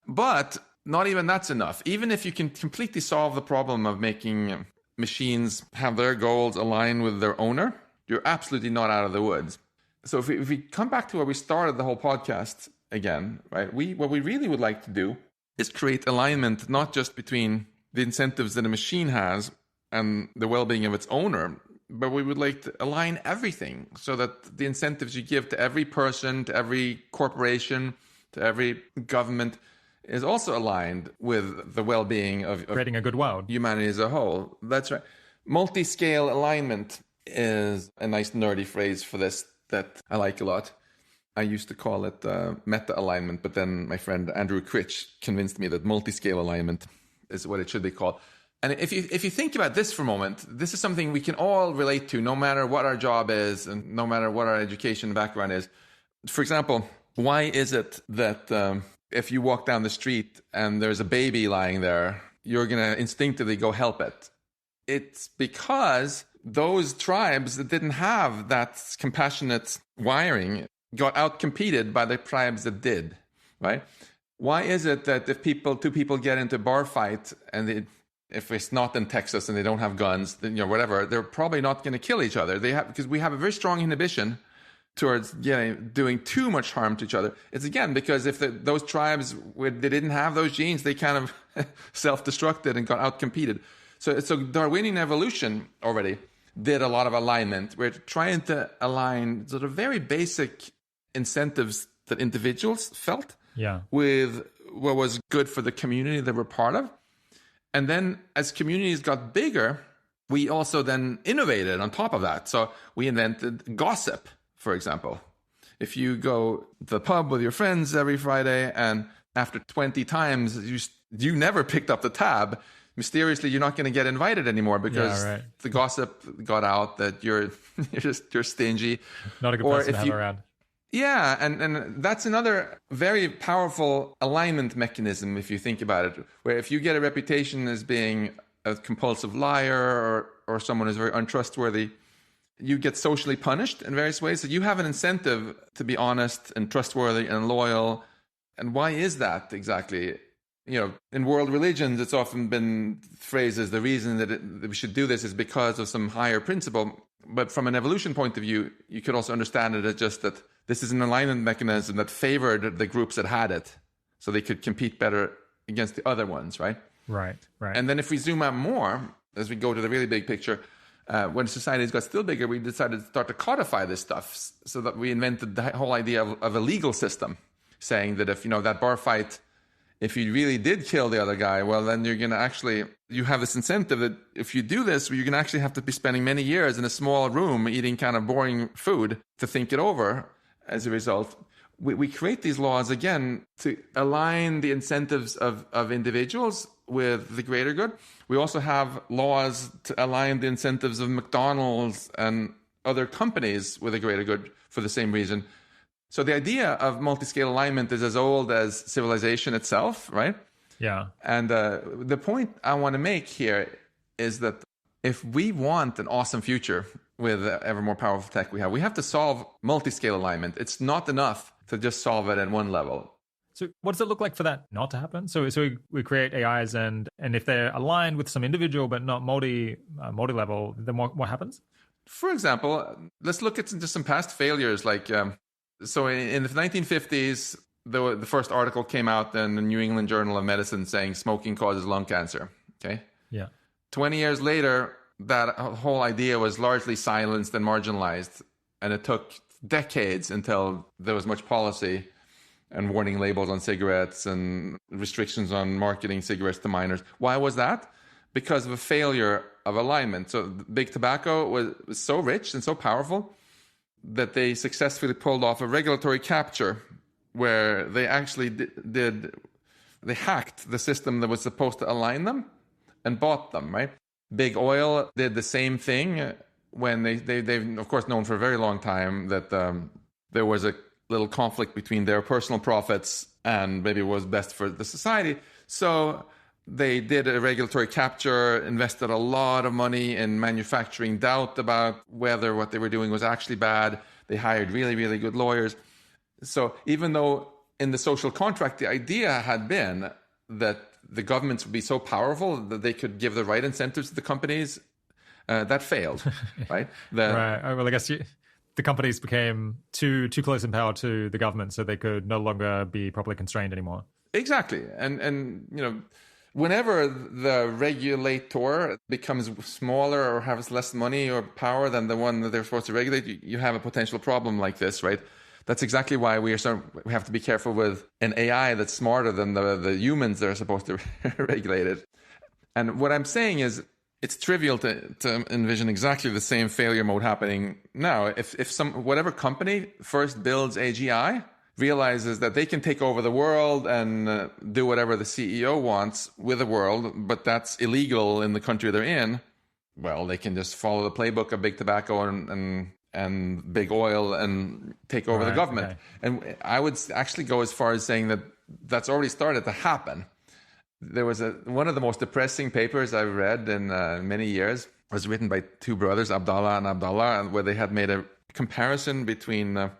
But not even that's enough. Even if you can completely solve the problem of making machines have their goals align with their owner, you're absolutely not out of the woods. So if we come back to where we started the whole podcast again, right? What we really would like to do is create alignment, not just between the incentives that a machine has and the well-being of its owner, but we would like to align everything so that the incentives you give to every person, to every corporation, to every government is also aligned with the well-being of creating a good world, humanity as a whole. That's right. Multi-scale alignment is a nice nerdy phrase for this that I like a lot. I used to call it meta-alignment, but then my friend Andrew Critch convinced me that multi-scale alignment is what it should be called. And if you think about this for a moment, this is something we can all relate to, no matter what our job is and no matter what our education background is. For example, why is it that if you walk down the street and there's a baby lying there, you're going to instinctively go help it? It's because those tribes that didn't have that compassionate wiring got outcompeted by the tribes that did, right? Why is it that if two people get into a bar fight and if it's not in Texas and they don't have guns, then, whatever, they're probably not going to kill each other. Because we have a very strong inhibition towards doing too much harm to each other. It's again because if those tribes they didn't have those genes, they kind of self-destructed and got outcompeted. So Darwinian evolution already did a lot of alignment. We're trying to align sort of very basic incentives that individuals felt with what was good for the community they were part of. And then as communities got bigger, we also then innovated on top of that. So we invented gossip, for example. If you go to the pub with your friends every Friday and after 20 times you never picked up the tab, mysteriously you're not going to get invited anymore because the gossip got out that you're stingy. Not a good person to have around. Yeah, and that's another very powerful alignment mechanism if you think about it, where if you get a reputation as being a compulsive liar or someone who's very untrustworthy, you get socially punished in various ways. So you have an incentive to be honest and trustworthy and loyal. And why is that exactly? In world religions, it's often been phrased as the reason that we should do this is because of some higher principle. But from an evolution point of view, you could also understand it as just that this is an alignment mechanism that favored the groups that had it, so they could compete better against the other ones, right? Right. And then if we zoom out more, as we go to the really big picture, when societies got still bigger, we decided to start to codify this stuff, so that we invented the whole idea of a legal system, saying that if, that bar fight, if you really did kill the other guy, well, then you're going to you have this incentive that if you do this, you're going to actually have to be spending many years in a small room eating kind of boring food to think it over. As a result, we create these laws, again, to align the incentives of individuals with the greater good. We also have laws to align the incentives of McDonald's and other companies with the greater good for the same reason. So the idea of multi-scale alignment is as old as civilization itself, right? Yeah. And the point I want to make here is that if we want an awesome future with ever more powerful tech we have to solve multi-scale alignment. It's not enough to just solve it at one level. So what does it look like for that not to happen? So we create AIs and if they're aligned with some individual but not multi-level, then what happens? For example, let's look at just some past failures. Like, so in the 1950s, the first article came out in the New England Journal of Medicine saying smoking causes lung cancer. Okay. Yeah. 20 years later, that whole idea was largely silenced and marginalized. And it took decades until there was much policy and warning labels on cigarettes and restrictions on marketing cigarettes to minors. Why was that? Because of a failure of alignment. So big tobacco was so rich and so powerful that they successfully pulled off a regulatory capture where they actually they hacked the system that was supposed to align them and bought them, right? Big oil did the same thing when they've of course known for a very long time that there was a little conflict between their personal profits and maybe what was best for the society. So they did a regulatory capture, invested a lot of money in manufacturing doubt about whether what they were doing was actually bad. They hired really, really good lawyers. So even though in the social contract, the idea had been that the governments would be so powerful that they could give the right incentives to the companies, that failed, right? Right. Well, I guess the companies became too close in power to the government, so they could no longer be properly constrained anymore. Exactly. And whenever the regulator becomes smaller or has less money or power than the one that they're supposed to regulate, you have a potential problem like this, right? That's exactly why we have to be careful with an AI that's smarter than the humans that are supposed to regulate it. And what I'm saying is, it's trivial to envision exactly the same failure mode happening now. If whatever company first builds AGI realizes that they can take over the world and do whatever the CEO wants with the world, but that's illegal in the country they're in, well, they can just follow the playbook of big tobacco and big oil and take over the government. Okay. And I would actually go as far as saying that that's already started to happen. There was one of the most depressing papers I've read in many years. It was written by two brothers, Abdallah and Abdallah, where they had made a comparison between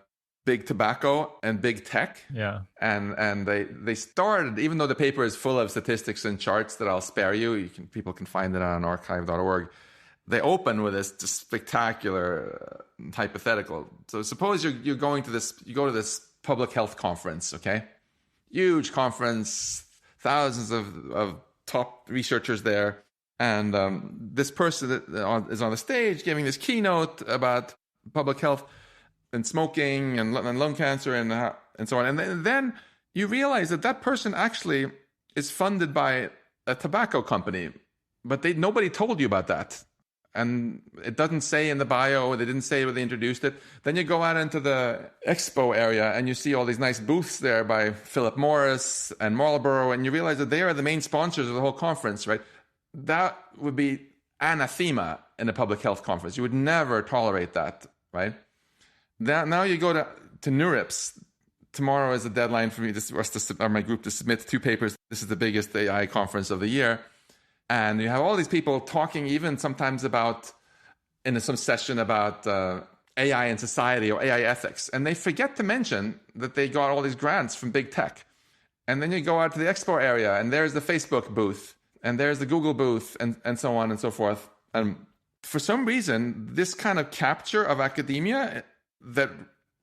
big tobacco and big tech. Yeah. And they started, even though the paper is full of statistics and charts that I'll spare you, people can find it on archive.org. They open with this just spectacular hypothetical. So suppose you go to this public health conference, okay? Huge conference, thousands of top researchers there. And this person is on the stage giving this keynote about public health and smoking and lung cancer and so on. And then you realize that person actually is funded by a tobacco company, but nobody told you about that. and it doesn't say in the bio, they didn't say where they introduced it. Then you go out into the expo area and you see all these nice booths there by Philip Morris and Marlboro, and you realize that they are the main sponsors of the whole conference, right? That would be anathema in a public health conference. You would never tolerate that, right? Now you go to NeurIPS. Tomorrow is the deadline for me, my group, to submit 2 papers. This is the biggest AI conference of the year. And you have all these people talking even sometimes about, in some session about AI in society or AI ethics. And they forget to mention that they got all these grants from big tech. And then you go out to the expo area and there's the Facebook booth and there's the Google booth and so on and so forth. And for some reason, this kind of capture of academia that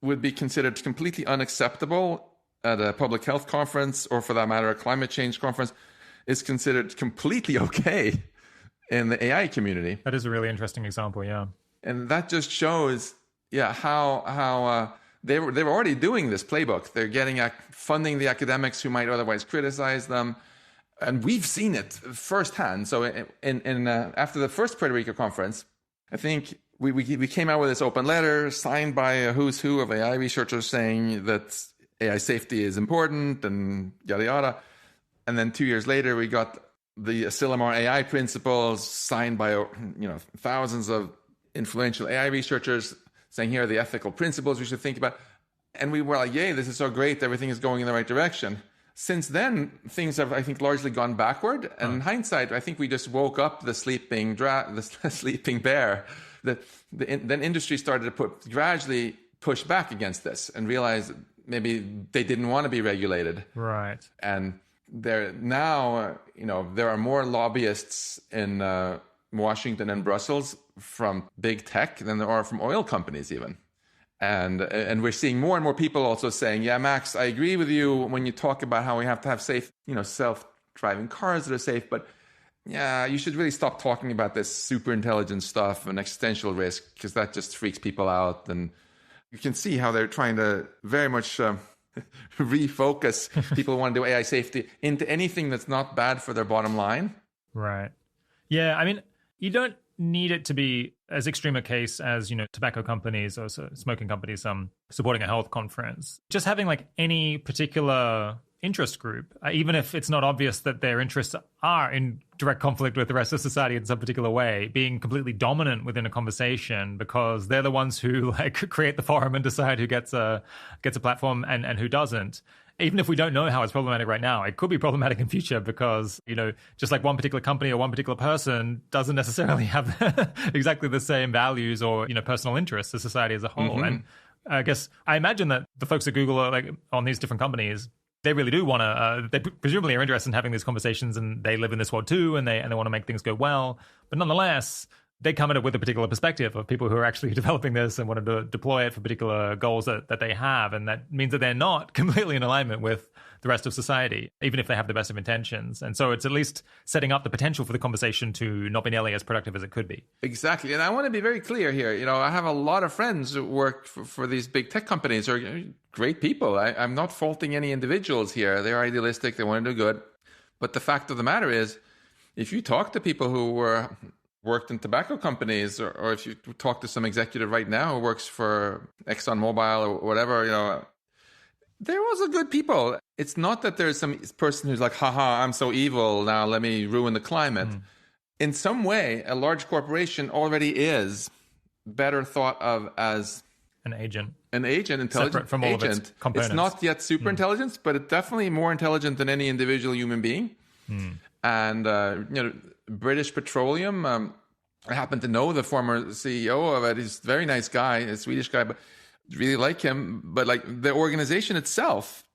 would be considered completely unacceptable at a public health conference, or for that matter, a climate change conference, is considered completely okay in the AI community. That is a really interesting example, yeah. And that just shows, how they were already doing this playbook. They're getting funding the academics who might otherwise criticize them, and we've seen it firsthand. So, after the first Puerto Rico conference, I think we came out with this open letter signed by a who's who of AI researchers saying that AI safety is important and yada yada. And then 2 years later, we got the Asilomar AI principles signed by thousands of influential AI researchers saying here are the ethical principles we should think about. And we were like, yay, this is so great. Everything is going in the right direction. Since then, things have, I think, largely gone backward. And in hindsight, I think we just woke up the sleeping bear. Then industry started to gradually push back against this and realize maybe they didn't want to be regulated. Right. And there are more lobbyists in Washington and Brussels from big tech than there are from oil companies even. And we're seeing more and more people also saying, yeah, Max, I agree with you when you talk about how we have to have safe, self-driving cars that are safe, but yeah, you should really stop talking about this superintelligence stuff and existential risk, because that just freaks people out. And you can see how they're trying to very much refocus people who want to do AI safety into anything that's not bad for their bottom line. Right. Yeah, I mean, you don't need it to be as extreme a case as, tobacco companies or smoking companies supporting a health conference. Just having like any particular interest group, even if it's not obvious that their interests are in direct conflict with the rest of society in some particular way, being completely dominant within a conversation because they're the ones who create the forum and decide who gets a platform and who doesn't. Even if we don't know how it's problematic right now, it could be problematic in future because, just like one particular company or one particular person doesn't necessarily have exactly the same values or, personal interests as society as a whole. Mm-hmm. And I imagine that the folks at Google are on these different companies, they really do want to, they presumably are interested in having these conversations, and they live in this world too, and they want to make things go well. But nonetheless, they come at it with a particular perspective of people who are actually developing this and want to deploy it for particular goals that they have. And that means that they're not completely in alignment with the rest of society, even if they have the best of intentions. And so it's at least setting up the potential for the conversation to not be nearly as productive as it could be. Exactly. And I want to be very clear here. I have a lot of friends who work for these big tech companies who are great people. I'm not faulting any individuals here. They're idealistic. They want to do good. But the fact of the matter is, if you talk to people who worked in tobacco companies, or if you talk to some executive right now who works for ExxonMobil or whatever, they're also good people. It's not that there's some person who's like, haha, I'm so evil, now let me ruin the climate. Mm. In some way, a large corporation already is better thought of as an agent, intelligent separate from all agent. Of its components. It's not yet super intelligence, but it's definitely more intelligent than any individual human being. Mm. And, British Petroleum, I happen to know the former CEO of it. He's a very nice guy, a Swedish guy, but really like him. But the organization itself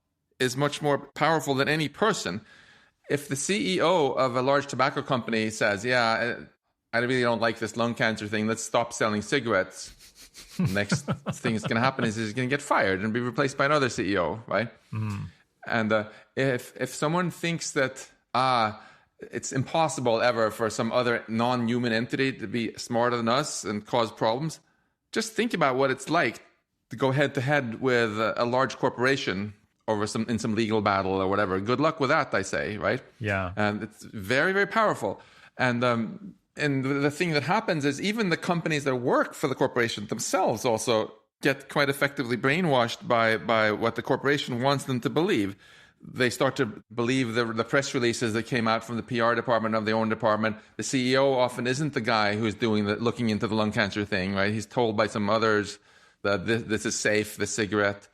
is much more powerful than any person. If the CEO of a large tobacco company says, yeah, I really don't like this lung cancer thing, let's stop selling cigarettes. Next thing that's going to happen is he's going to get fired and be replaced by another CEO, right? Mm. And if someone thinks that, it's impossible ever for some other non-human entity to be smarter than us and cause problems, just think about what it's like to go head-to-head with a large corporation in some legal battle or whatever. Good luck with that, I say, right? Yeah. And it's very, very powerful. And And the thing that happens is even the companies that work for the corporation themselves also get quite effectively brainwashed by what the corporation wants them to believe. They start to believe the press releases that came out from the PR department of their own department. The CEO often isn't the guy who's looking into the lung cancer thing, right? He's told by some others that this is safe, the cigarette.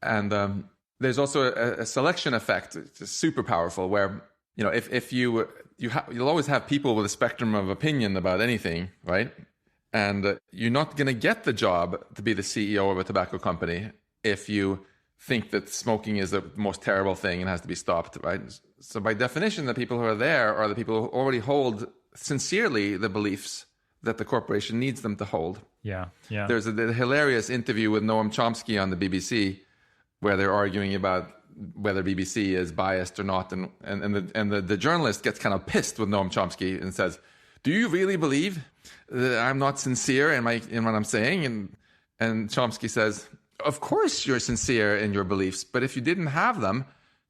And there's also a selection effect, which is super powerful, where if you'll always have people with a spectrum of opinion about anything, right? And you're not going to get the job to be the CEO of a tobacco company if you think that smoking is the most terrible thing and has to be stopped, right? So by definition, the people who are there are the people who already hold sincerely the beliefs that the corporation needs them to hold. Yeah. There's a hilarious interview with Noam Chomsky on the BBC where they're arguing about whether BBC is biased or not, and the journalist gets kind of pissed with Noam Chomsky and says, "Do you really believe that I'm not sincere in what I'm saying?" And Chomsky says, "Of course you're sincere in your beliefs, but if you didn't have them,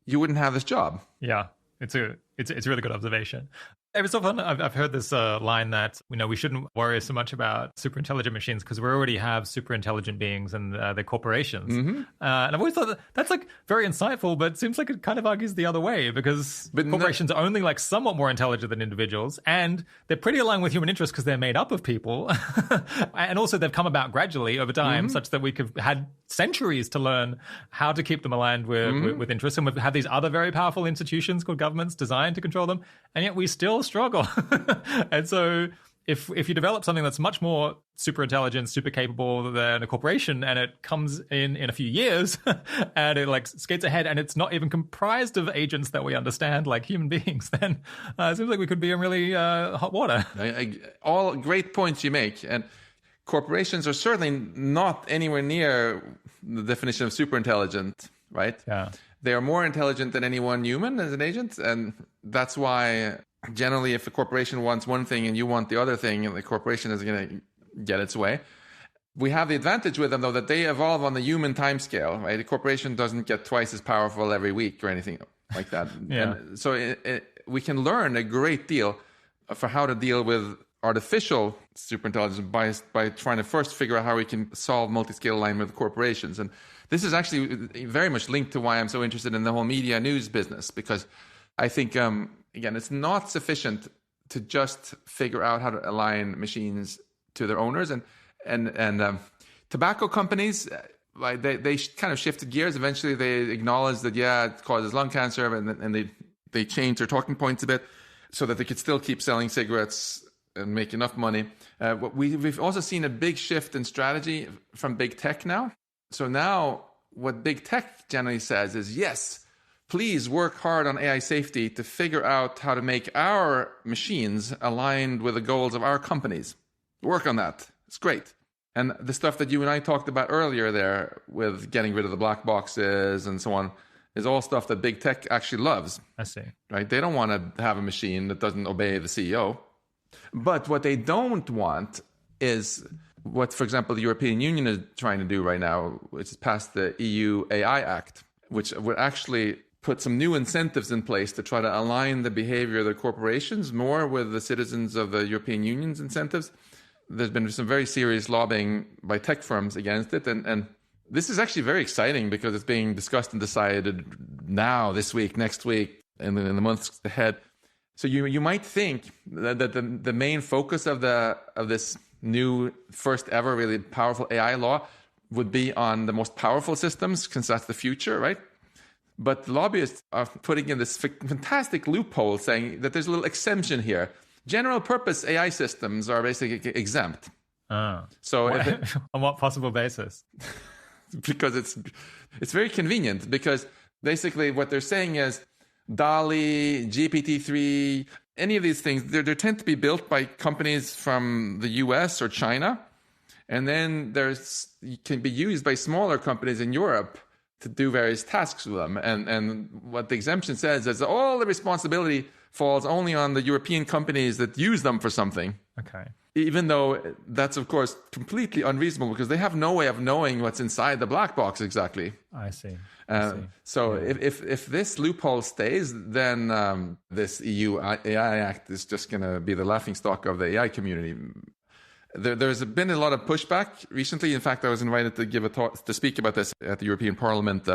you wouldn't have this job." Yeah, it's a really good observation. Every so often, I've heard this line that we shouldn't worry so much about super intelligent machines because we already have super intelligent beings and they're corporations. Mm-hmm. And I've always thought that's like very insightful, but it seems like it kind of argues the other way because corporations are only like somewhat more intelligent than individuals, and they're pretty aligned with human interests because they're made up of people, and also they've come about gradually over time, such that we could had centuries to learn how to keep them aligned with interests, and we've had these other very powerful institutions called governments designed to control them, and yet we still struggle. And so if you develop something that's much more super intelligent, super capable than a corporation, and it comes in a few years and it like skates ahead and it's not even comprised of agents that we understand like human beings, then it seems like we could be in really hot water. All great points you make. And corporations are certainly not anywhere near the definition of super intelligent, right? Yeah. They are more intelligent than any one human as an agent. And that's why generally, if a corporation wants one thing and you want the other thing, and the corporation is going to get its way. We have the advantage with them, though, that they evolve on the human timescale, right? A corporation doesn't get twice as powerful every week or anything like that. Yeah. And so we can learn a great deal for how to deal with artificial superintelligence by trying to first figure out how we can solve multi-scale alignment with corporations. And this is actually very much linked to why I'm so interested in the whole media news business, because I think... Again, it's not sufficient to just figure out how to align machines to their owners, and tobacco companies, like they kind of shifted gears. Eventually, they acknowledged that it causes lung cancer, and they changed their talking points a bit so that they could still keep selling cigarettes and make enough money. We've also seen a big shift in strategy from big tech now. So now, what big tech generally says is yes. Please work hard on AI safety to figure out how to make our machines aligned with the goals of our companies. Work on that. It's great. And the stuff that you and I talked about earlier there with getting rid of the black boxes and so on is all stuff that big tech actually loves. I see. Right? They don't want to have a machine that doesn't obey the CEO. But what they don't want is what, for example, the European Union is trying to do right now, which is pass the EU AI Act, which would actually put some new incentives in place to try to align the behavior of the corporations more with the citizens of the European Union's incentives. There's been some very serious lobbying by tech firms against it. And this is actually very exciting because it's being discussed and decided now, this week, next week, and in the months ahead. So you might think that the main focus of this new first ever really powerful AI law would be on the most powerful systems, since that's the future, right? But the lobbyists are putting in this fantastic loophole saying that there's a little exemption here. General purpose AI systems are basically exempt. So on what possible basis? Because it's very convenient, because basically what they're saying is DALL-E, GPT-3, any of these things, they tend to be built by companies from the US or China. And then can be used by smaller companies in Europe to do various tasks with them. And what the exemption says is all the responsibility falls only on the European companies that use them for something. Okay. even though that's, of course, completely unreasonable because they have no way of knowing what's inside the black box exactly. I see. So if this loophole stays, then this EU AI Act is just going to be the laughingstock of the AI community. There's been a lot of pushback recently. In fact, I was invited to give a talk to speak about this at the European Parliament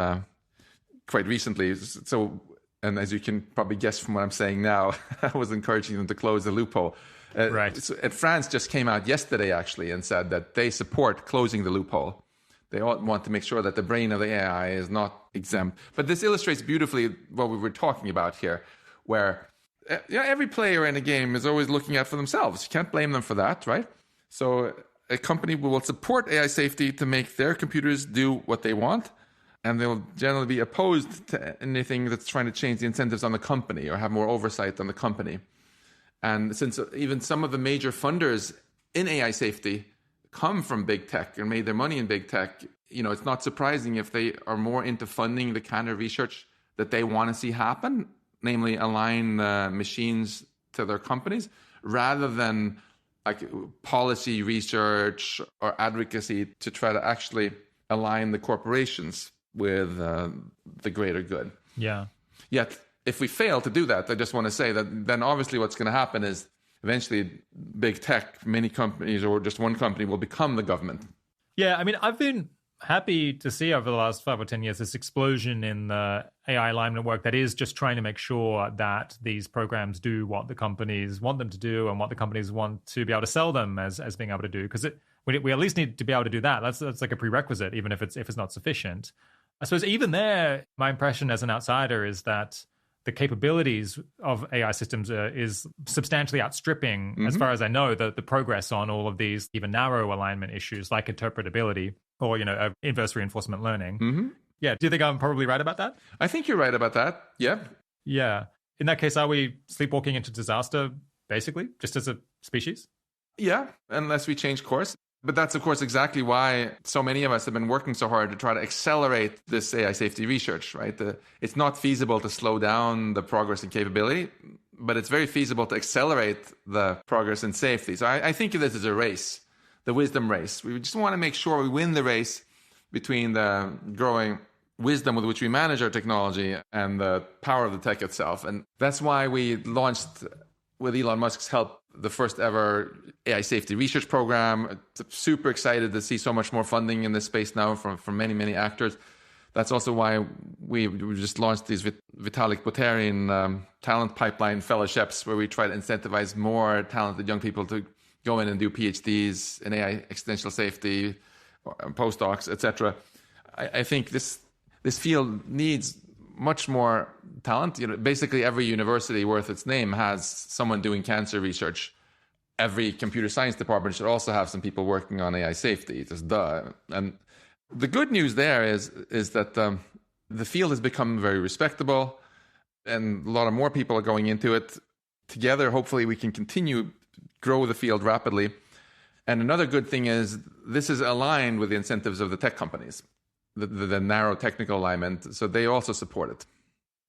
quite recently. So, and as you can probably guess from what I'm saying now, I was encouraging them to close the loophole. Right. France just came out yesterday, actually, and said that they support closing the loophole. They all want to make sure that the brain of the AI is not exempt. But this illustrates beautifully what we were talking about here, where every player in a game is always looking out for themselves. You can't blame them for that, right? So a company will support AI safety to make their computers do what they want, and they'll generally be opposed to anything that's trying to change the incentives on the company or have more oversight on the company. And since even some of the major funders in AI safety come from big tech and made their money in big tech, it's not surprising if they are more into funding the kind of research that they want to see happen, namely align machines to their companies, rather than like policy research or advocacy to try to actually align the corporations with the greater good. Yeah. Yet, if we fail to do that, I just want to say that then obviously what's going to happen is eventually big tech, many companies or just one company will become the government. Yeah, I mean, I've been happy to see over the last 5 or 10 years this explosion in the AI alignment work that is just trying to make sure that these programs do what the companies want them to do and what the companies want to be able to sell them as being able to do. Because we at least need to be able to do that. That's like a prerequisite, even if it's not sufficient. I suppose even there, my impression as an outsider is that the capabilities of AI systems is substantially outstripping, as far as I know, the progress on all of these even narrow alignment issues like interpretability or, inverse reinforcement learning. Mm-hmm. Yeah. Do you think I'm probably right about that? I think you're right about that. Yeah. Yeah. In that case, are we sleepwalking into disaster, basically, just as a species? Yeah, unless we change course. But that's, of course, exactly why so many of us have been working so hard to try to accelerate this AI safety research, right? It's not feasible to slow down the progress in capability, but it's very feasible to accelerate the progress in safety. So I think of this as a race, the wisdom race. We just want to make sure we win the race between the growing wisdom with which we manage our technology and the power of the tech itself. And that's why we launched, with Elon Musk's help, the first ever AI safety research program. Super excited to see so much more funding in this space now from many, many actors. That's also why we just launched these Vitalik Buterin talent pipeline fellowships, where we try to incentivize more talented young people to go in and do PhDs in AI existential safety, postdocs, etc. I think this field needs much more talent. Basically every university worth its name has someone doing cancer research. Every computer science department should also have some people working on AI safety. Just duh. And the good news there is that the field has become very respectable, and a lot of more people are going into it. Together, hopefully, we can continue to grow the field rapidly. And another good thing is this is aligned with the incentives of the tech companies. The narrow technical alignment, so they also support it.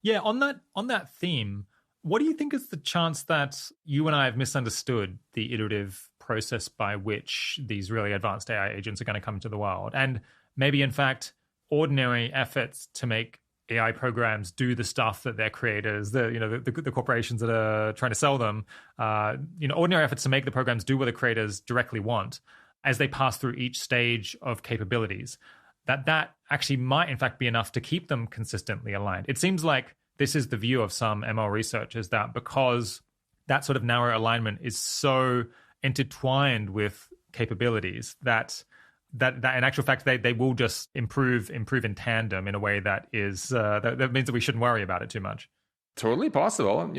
Yeah, on that theme, what do you think is the chance that you and I have misunderstood the iterative process by which these really advanced AI agents are going to come into the world? And maybe, in fact, ordinary efforts to make AI programs do the stuff that their creators, the corporations that are trying to sell them, ordinary efforts to make the programs do what the creators directly want as they pass through each stage of capabilities, that actually might, in fact, be enough to keep them consistently aligned. It seems like this is the view of some ML researchers, that because that sort of narrow alignment is so intertwined with capabilities that in actual fact they will just improve in tandem in a way that is that means that we shouldn't worry about it too much. Totally possible.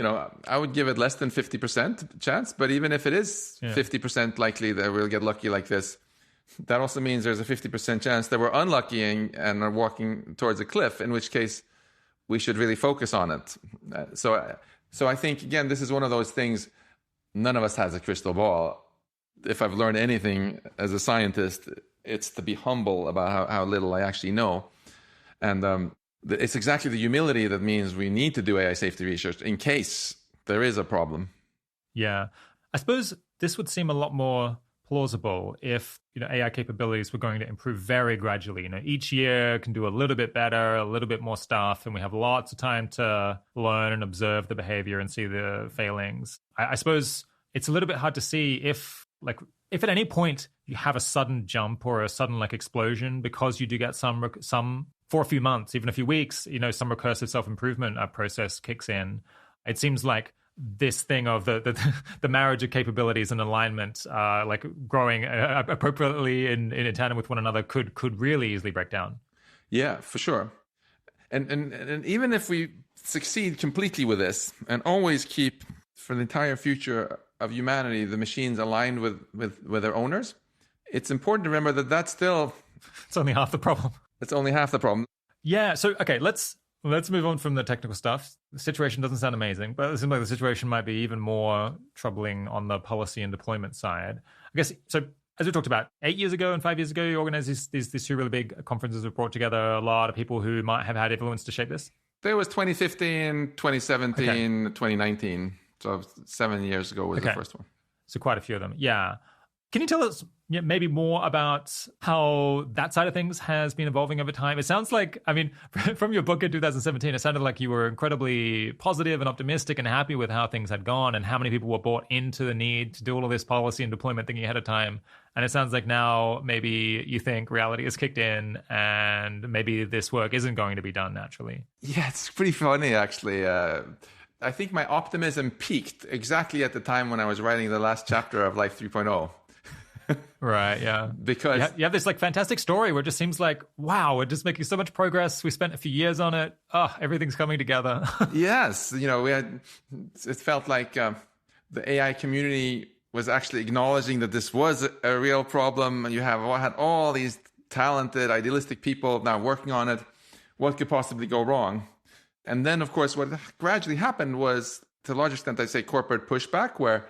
I would give it less than 50% chance, but even if it is 50% likely that we'll get lucky like this, that also means there's a 50% chance that we're unlucky and are walking towards a cliff, in which case we should really focus on it. So I think, again, this is one of those things, none of us has a crystal ball. If I've learned anything as a scientist, it's to be humble about how little I actually know. And it's exactly the humility that means we need to do AI safety research in case there is a problem. Yeah. I suppose this would seem a lot more plausible if AI capabilities were going to improve very gradually. Each year can do a little bit better, a little bit more stuff, and we have lots of time to learn and observe the behavior and see the failings. I suppose it's a little bit hard to see if at any point you have a sudden jump or a sudden explosion because you do get some for a few months, even a few weeks, some recursive self-improvement process kicks in. It seems like this thing of the marriage of capabilities and alignment, growing appropriately in tandem with one another, could really easily break down. Yeah, for sure. And even if we succeed completely with this and always keep for the entire future of humanity the machines aligned with their owners, it's important to remember that that's still it's only half the problem. It's only half the problem. Yeah. So okay, let's move on from the technical stuff. The situation doesn't sound amazing, but it seems like the situation might be even more troubling on the policy and deployment side. I guess, so as we talked about, 8 years ago and 5 years ago, you organized these two really big conferences that brought together a lot of people who might have had influence to shape this. There was 2015, 2017, 2019. So 7 years ago was the first one. So quite a few of them. Yeah. Can you tell us maybe more about how that side of things has been evolving over time? It sounds like, from your book in 2017, it sounded like you were incredibly positive and optimistic and happy with how things had gone and how many people were bought into the need to do all of this policy and deployment thinking ahead of time. And it sounds like now maybe you think reality has kicked in and maybe this work isn't going to be done naturally. Yeah, it's pretty funny, actually. I think my optimism peaked exactly at the time when I was writing the last chapter of Life 3.0. Right, yeah. Because you have this fantastic story where it just seems like, wow, we're just making so much progress. We spent a few years on it. Oh, everything's coming together. Yes, it felt like the AI community was actually acknowledging that this was a real problem. You had all these talented, idealistic people now working on it. What could possibly go wrong? And then, of course, what gradually happened was, to a large extent, I'd say corporate pushback, where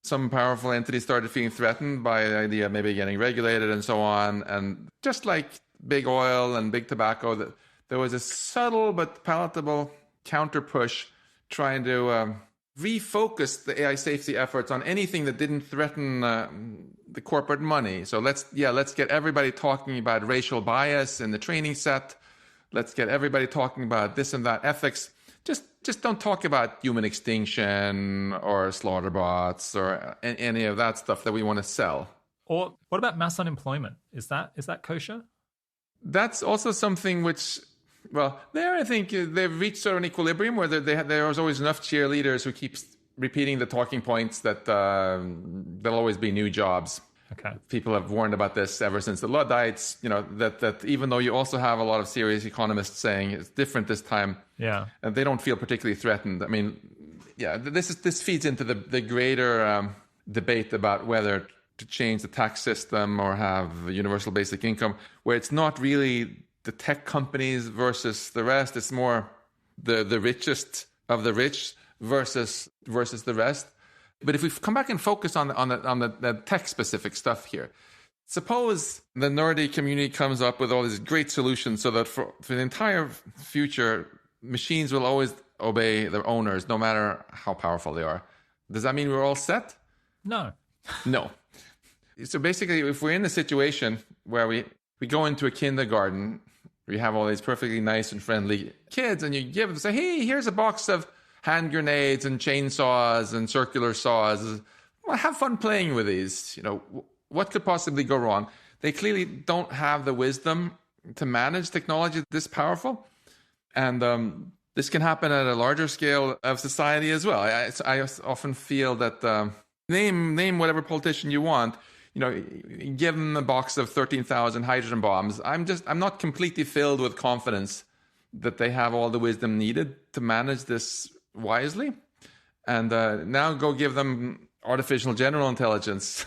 some powerful entities started feeling threatened by the idea of maybe getting regulated and so on. And just like big oil and big tobacco, there was a subtle but palatable counter push trying to refocus the AI safety efforts on anything that didn't threaten the corporate money. So let's get everybody talking about racial bias in the training set. Let's get everybody talking about this and that ethics. Just don't talk about human extinction or slaughter bots or any of that stuff that we want to sell. Or what about mass unemployment? Is that kosher? That's also something which, well, there I think they've reached sort of an equilibrium where there was always enough cheerleaders who keep repeating the talking points that there'll always be new jobs. Okay. People have warned about this ever since the Luddites, that even though you also have a lot of serious economists saying it's different this time, and they don't feel particularly threatened. This feeds into the greater debate about whether to change the tax system or have universal basic income, where it's not really the tech companies versus the rest. It's more the richest of the rich versus the rest. But if we come back and focus on the tech-specific stuff here, suppose the nerdy community comes up with all these great solutions so that for the entire future, machines will always obey their owners, no matter how powerful they are. Does that mean we're all set? No. No. So basically, if we're in a situation where we go into a kindergarten, we have all these perfectly nice and friendly kids, and you give them, say, hey, here's a box of hand grenades and chainsaws and circular saws. Well, have fun playing with these. What could possibly go wrong? They clearly don't have the wisdom to manage technology this powerful. And this can happen at a larger scale of society as well. I often feel that name whatever politician you want, give them a box of 13,000 hydrogen bombs. I'm not completely filled with confidence that they have all the wisdom needed to manage this wisely. And now go give them artificial general intelligence.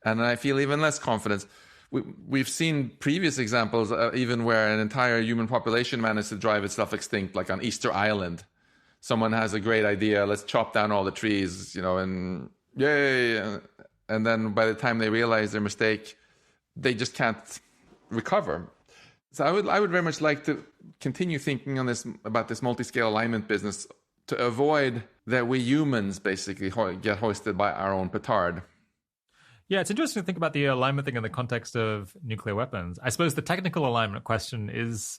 And I feel even less confidence. We've seen previous examples, even where an entire human population managed to drive itself extinct, like on Easter Island. Someone has a great idea, let's chop down all the trees, and yay. And then by the time they realize their mistake, they just can't recover. So I would very much like to continue thinking on this, about this multi-scale alignment business to avoid that we humans basically get hoisted by our own petard. Yeah, it's interesting to think about the alignment thing in the context of nuclear weapons. I suppose the technical alignment question is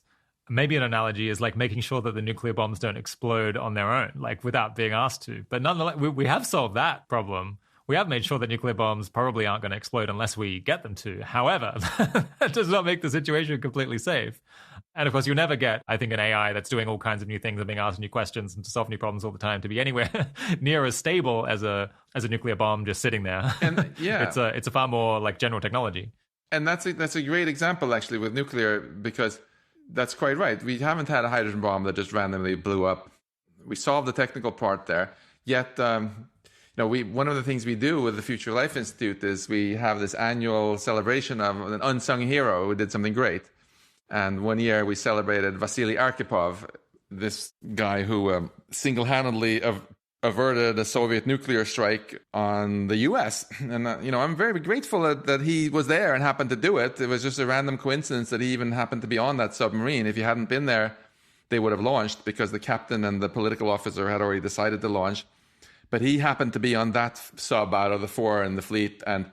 maybe an analogy is like making sure that the nuclear bombs don't explode on their own, like without being asked to. But nonetheless, we have solved that problem. We have made sure that nuclear bombs probably aren't going to explode unless we get them to. However, that does not make the situation completely safe. And of course, you'll never get, I think, an AI that's doing all kinds of new things and being asked new questions and to solve new problems all the time to be anywhere near as stable as a nuclear bomb just sitting there. And yeah, it's a far more like general technology. And that's a great example actually with nuclear, because that's quite right. We haven't had a hydrogen bomb that just randomly blew up. We solved the technical part there. Yet, one of the things we do with the Future Life Institute is we have this annual celebration of an unsung hero who did something great. And one year we celebrated Vasily Arkhipov, this guy who single-handedly averted a Soviet nuclear strike on the U.S. And, I'm very grateful that he was there and happened to do it. It was just a random coincidence that he even happened to be on that submarine. If he hadn't been there, they would have launched because the captain and the political officer had already decided to launch. But he happened to be on that sub out of the 4 in the fleet. And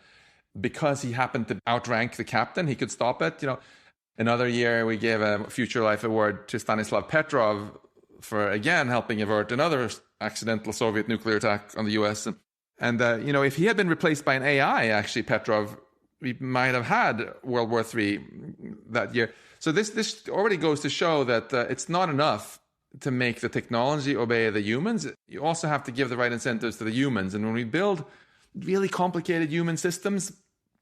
because he happened to outrank the captain, he could stop it. Another year we gave a Future Life Award to Stanislav Petrov for, again, helping avert another accidental Soviet nuclear attack on the U.S. And if he had been replaced by an AI, actually, Petrov, we might have had World War III that year. So this already goes to show that it's not enough to make the technology obey the humans. You also have to give the right incentives to the humans. And when we build really complicated human systems,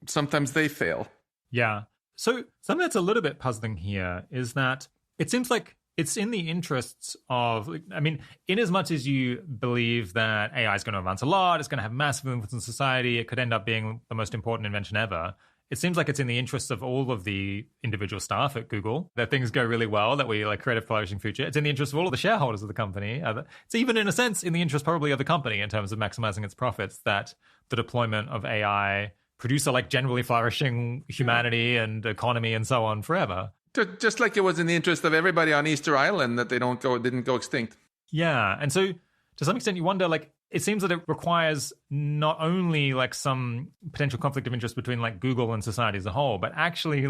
sometimes they fail. Yeah. So something that's a little bit puzzling here is that it seems like it's in the interests of, in as much as you believe that AI is going to advance a lot, it's going to have massive influence in society, it could end up being the most important invention ever. It seems like it's in the interests of all of the individual staff at Google that things go really well, that we create a flourishing future. It's in the interest of all of the shareholders of the company. It's even, in a sense, in the interest probably of the company in terms of maximizing its profits that the deployment of AI produce a generally flourishing humanity and economy and so on forever. Just like it was in the interest of everybody on Easter Island that they didn't go extinct. Yeah, and so to some extent you wonder, it seems that it requires not only some potential conflict of interest between Google and society as a whole, but actually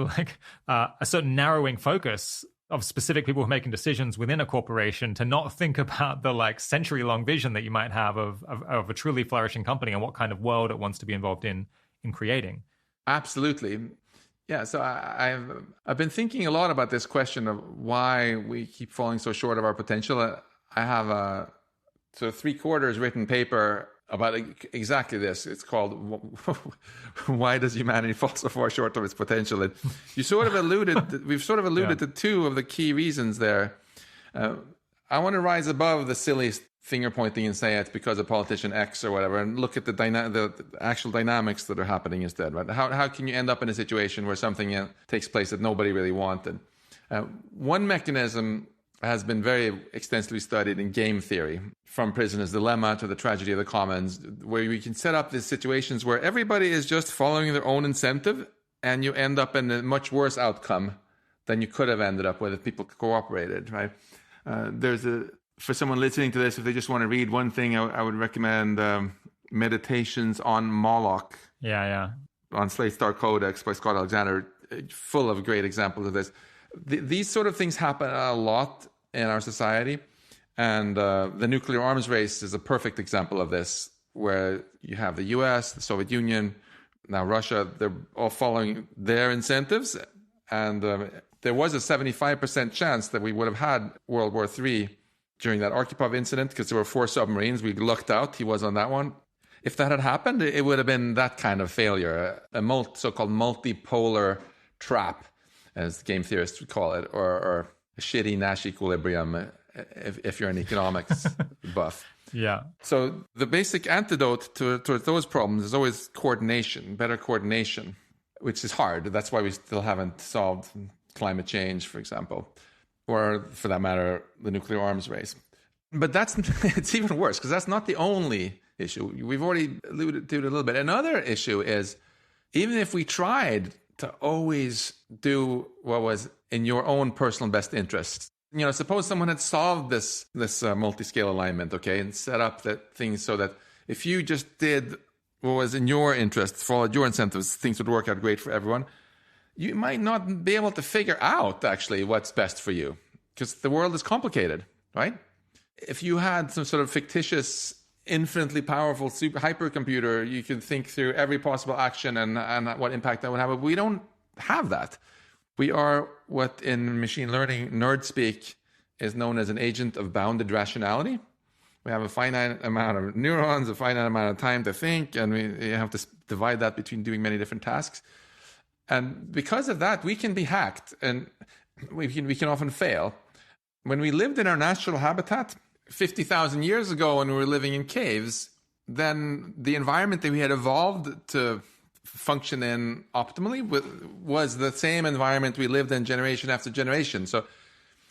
a certain narrowing focus of specific people who are making decisions within a corporation to not think about the century-long vision that you might have of a truly flourishing company and what kind of world it wants to be involved in creating. Absolutely. Yeah, so I've been thinking a lot about this question of why we keep falling so short of our potential. I have a sort of 3/4 written paper about exactly this. It's called "Why Does Humanity Fall So Far Short of Its Potential?" And we've sort of alluded to two of the key reasons there. I want to rise above the silly finger pointing and say it's because of politician X or whatever, and look at the actual dynamics that are happening instead. Right? How can you end up in a situation where something takes place that nobody really wanted? One mechanism has been very extensively studied in game theory, from Prisoner's Dilemma to the Tragedy of the Commons, where we can set up these situations where everybody is just following their own incentive, and you end up in a much worse outcome than you could have ended up with if people cooperated. Right? For someone listening to this, if they just want to read one thing, I would recommend Meditations on Moloch. Yeah. On Slate Star Codex by Scott Alexander, full of great examples of this. These sort of things happen a lot in our society, and the nuclear arms race is a perfect example of this, where you have the US, the Soviet Union, now Russia, they're all following their incentives, and there was a 75% chance that we would have had World War III during that Arkhipov incident, because there were 4 submarines. We lucked out. He was on that one. If that had happened, it would have been that kind of failure, a so-called multipolar trap, as game theorists would call it, or a shitty Nash equilibrium, if you're an economics buff. Yeah. So the basic antidote to those problems is always coordination, better coordination, which is hard. That's why we still haven't solved climate change, for example, or for that matter, the nuclear arms race. But it's even worse, because that's not the only issue. We've already alluded to it a little bit. Another issue is, even if we tried to always do what was in your own personal best interest, Suppose someone had solved this multi-scale alignment, okay, and set up that things so that if you just did what was in your interest, followed your incentives, things would work out great for everyone. You might not be able to figure out actually what's best for you because the world is complicated, right? If you had some sort of fictitious, infinitely powerful super hypercomputer, you could think through every possible action and what impact that would have. But we don't have that. We are what in machine learning nerd speak is known as an agent of bounded rationality. We have a finite amount of neurons, a finite amount of time to think, and we have to divide that between doing many different tasks. And because of that, we can be hacked and we can often fail. When we lived in our natural habitat 50,000 years ago when we were living in caves, then the environment that we had evolved to function in optimally was the same environment we lived in generation after generation. So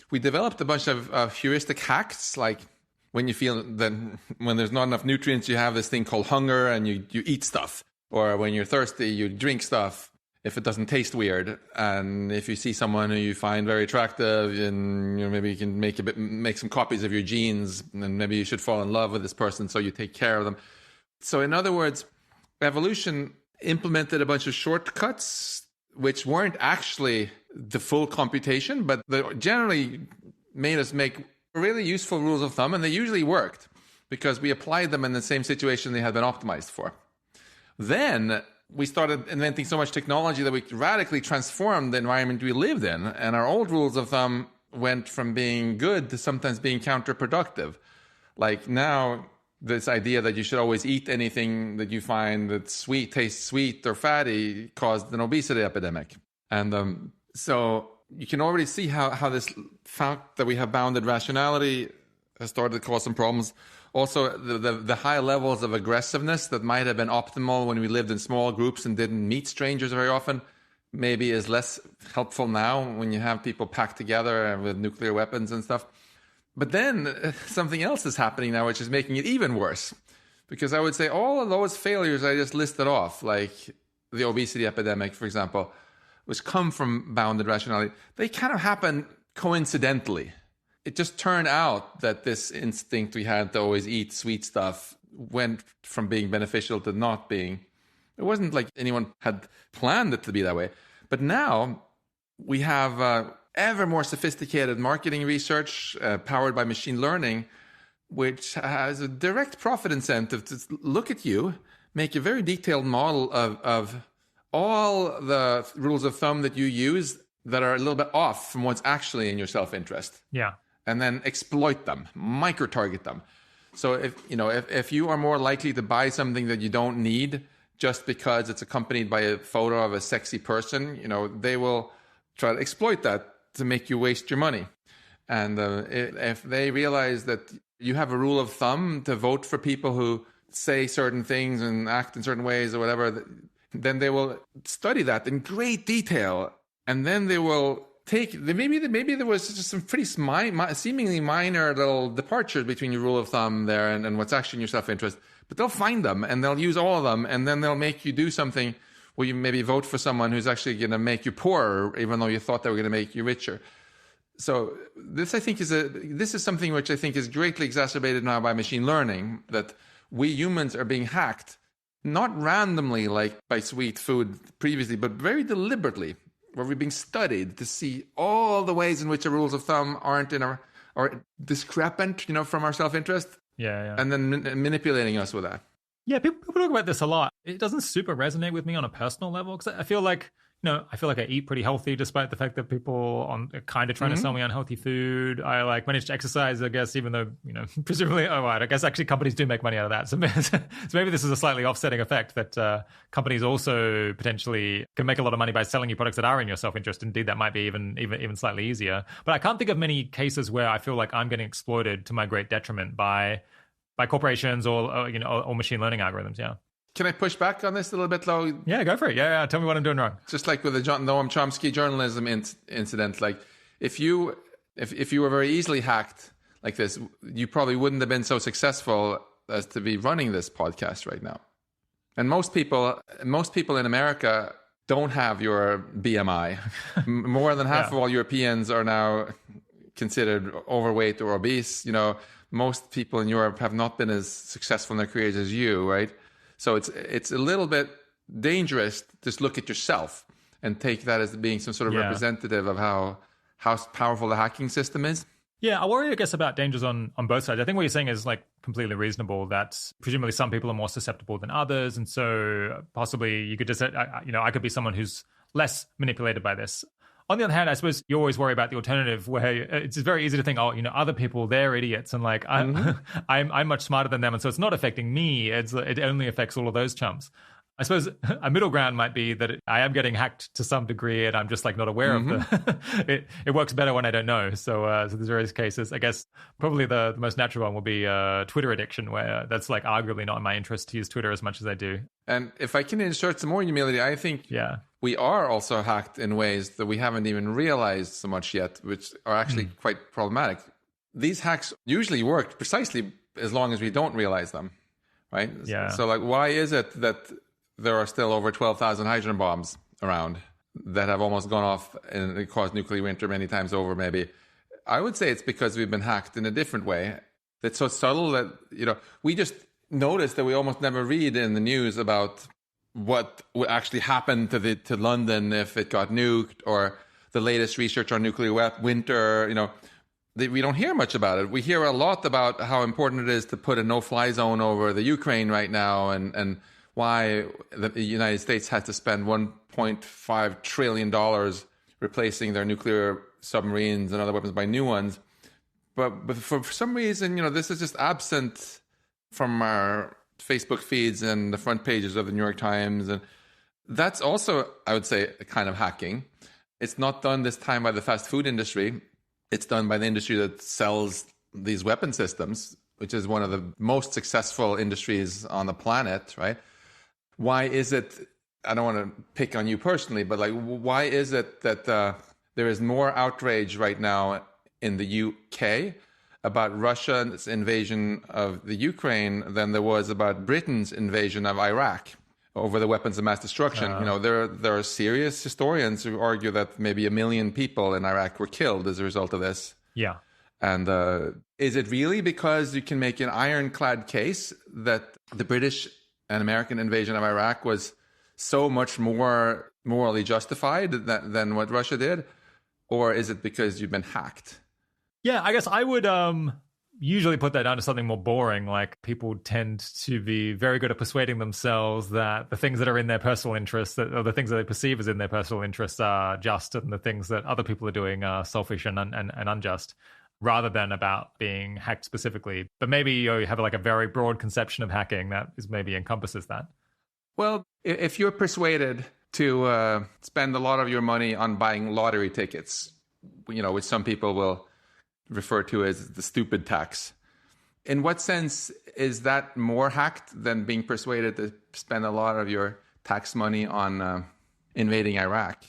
we developed a bunch of heuristic hacks, like when you feel that when there's not enough nutrients, you have this thing called hunger and you eat stuff. Or when you're thirsty, you drink stuff if it doesn't taste weird. And if you see someone who you find very attractive, and maybe you can make some copies of your genes, and maybe you should fall in love with this person, so you take care of them. So in other words, evolution implemented a bunch of shortcuts which weren't actually the full computation, but they generally made us make really useful rules of thumb, and they usually worked because we applied them in the same situation they had been optimized for. Then we started inventing so much technology that we radically transformed the environment we lived in, and our old rules of thumb went from being good to sometimes being counterproductive. Like now, this idea that you should always eat anything that you find that tastes sweet or fatty caused an obesity epidemic. And so you can already see how this fact that we have bounded rationality has started to cause some problems. Also, the high levels of aggressiveness that might have been optimal when we lived in small groups and didn't meet strangers very often maybe is less helpful now when you have people packed together with nuclear weapons and stuff. But then something else is happening now, which is making it even worse. Because I would say all of those failures I just listed off, like the obesity epidemic, for example, which come from bounded rationality, they kind of happen coincidentally. It just turned out that this instinct we had to always eat sweet stuff went from being beneficial to not being. It wasn't like anyone had planned it to be that way. But now we have ever more sophisticated marketing research powered by machine learning, which has a direct profit incentive to look at you, make a very detailed model of all the rules of thumb that you use that are a little bit off from what's actually in your self-interest. Yeah. And then exploit them, micro-target them. So if you are more likely to buy something that you don't need just because it's accompanied by a photo of a sexy person, they will try to exploit that to make you waste your money. And if they realize that you have a rule of thumb to vote for people who say certain things and act in certain ways or whatever, then they will study that in great detail. And then they will maybe there was just some pretty seemingly minor little departures between your rule of thumb there and what's actually in your self-interest. But they'll find them and they'll use all of them, and then they'll make you do something where you maybe vote for someone who's actually going to make you poorer, even though you thought they were going to make you richer. So this, I think, is something which I think is greatly exacerbated now by machine learning, that we humans are being hacked, not randomly like by sweet food previously, but very deliberately, where we're being studied to see all the ways in which our rules of thumb aren't or discrepant, from our self-interest. Yeah. And then manipulating us with that. Yeah, people talk about this a lot. It doesn't super resonate with me on a personal level because I feel like I eat pretty healthy despite the fact that people are kind of trying to sell me unhealthy food. I manage to exercise, I guess, even though, presumably, I guess actually companies do make money out of that. So maybe this is a slightly offsetting effect that companies also potentially can make a lot of money by selling you products that are in your self-interest. Indeed, that might be even slightly easier. But I can't think of many cases where I feel like I'm getting exploited to my great detriment by corporations or machine learning algorithms. Yeah. Can I push back on this a little bit, though? Yeah, go for it. Yeah. Tell me what I'm doing wrong. Just like with the Noam Chomsky journalism incident, like if you were very easily hacked like this, you probably wouldn't have been so successful as to be running this podcast right now. And most people in America don't have your BMI. More than half of all Europeans are now considered overweight or obese. Most people in Europe have not been as successful in their careers as you, right? So it's a little bit dangerous to just look at yourself and take that as being some sort of representative of how powerful the hacking system is. Yeah, I worry, I guess, about dangers on both sides. I think what you're saying is like completely reasonable, that presumably some people are more susceptible than others. And so possibly you could just, I could be someone who's less manipulated by this. On the other hand, I suppose you always worry about the alternative, where it's very easy to think, other people, they're idiots. And like, I'm much smarter than them. And so it's not affecting me. It only affects all of those chumps. I suppose a middle ground might be that I am getting hacked to some degree, and I'm just like not aware of it works better when I don't know. So there's various cases. I guess probably the most natural one will be Twitter addiction, where that's like arguably not in my interest to use Twitter as much as I do. And if I can insert some more humility, I think we are also hacked in ways that we haven't even realized so much yet, which are actually quite problematic. These hacks usually work precisely as long as we don't realize them, right? Yeah. So like, why is it that there are still over 12,000 hydrogen bombs around that have almost gone off and caused nuclear winter many times over, maybe? I would say it's because we've been hacked in a different way. That's so subtle that, we just notice that we almost never read in the news about what would actually happen to London if it got nuked, or the latest research on nuclear winter. We don't hear much about it. We hear a lot about how important it is to put a no-fly zone over the Ukraine right now, and why the United States had to spend $1.5 trillion replacing their nuclear submarines and other weapons by new ones. But for some reason, this is just absent from our Facebook feeds and the front pages of the New York Times. And that's also, I would say, a kind of hacking. It's not done this time by the fast food industry. It's done by the industry that sells these weapon systems, which is one of the most successful industries on the planet, right? Why is it, I don't want to pick on you personally, but like, why is it that there is more outrage right now in the UK about Russia's invasion of the Ukraine than there was about Britain's invasion of Iraq over the weapons of mass destruction? There are serious historians who argue that maybe 1 million people in Iraq were killed as a result of this. Yeah. And is it really because you can make an ironclad case that the British and American invasion of Iraq was so much more morally justified than what Russia did? Or is it because you've been hacked? Yeah, I guess I would usually put that down to something more boring. Like, people tend to be very good at persuading themselves that the things that are in their personal interests, or the things that they perceive as in their personal interests, are just, and the things that other people are doing are selfish and unjust, rather than about being hacked specifically. But maybe you have like a very broad conception of hacking that is maybe encompasses that. Well, if you're persuaded to spend a lot of your money on buying lottery tickets, which some people will refer to as the stupid tax, in what sense is that more hacked than being persuaded to spend a lot of your tax money on invading Iraq?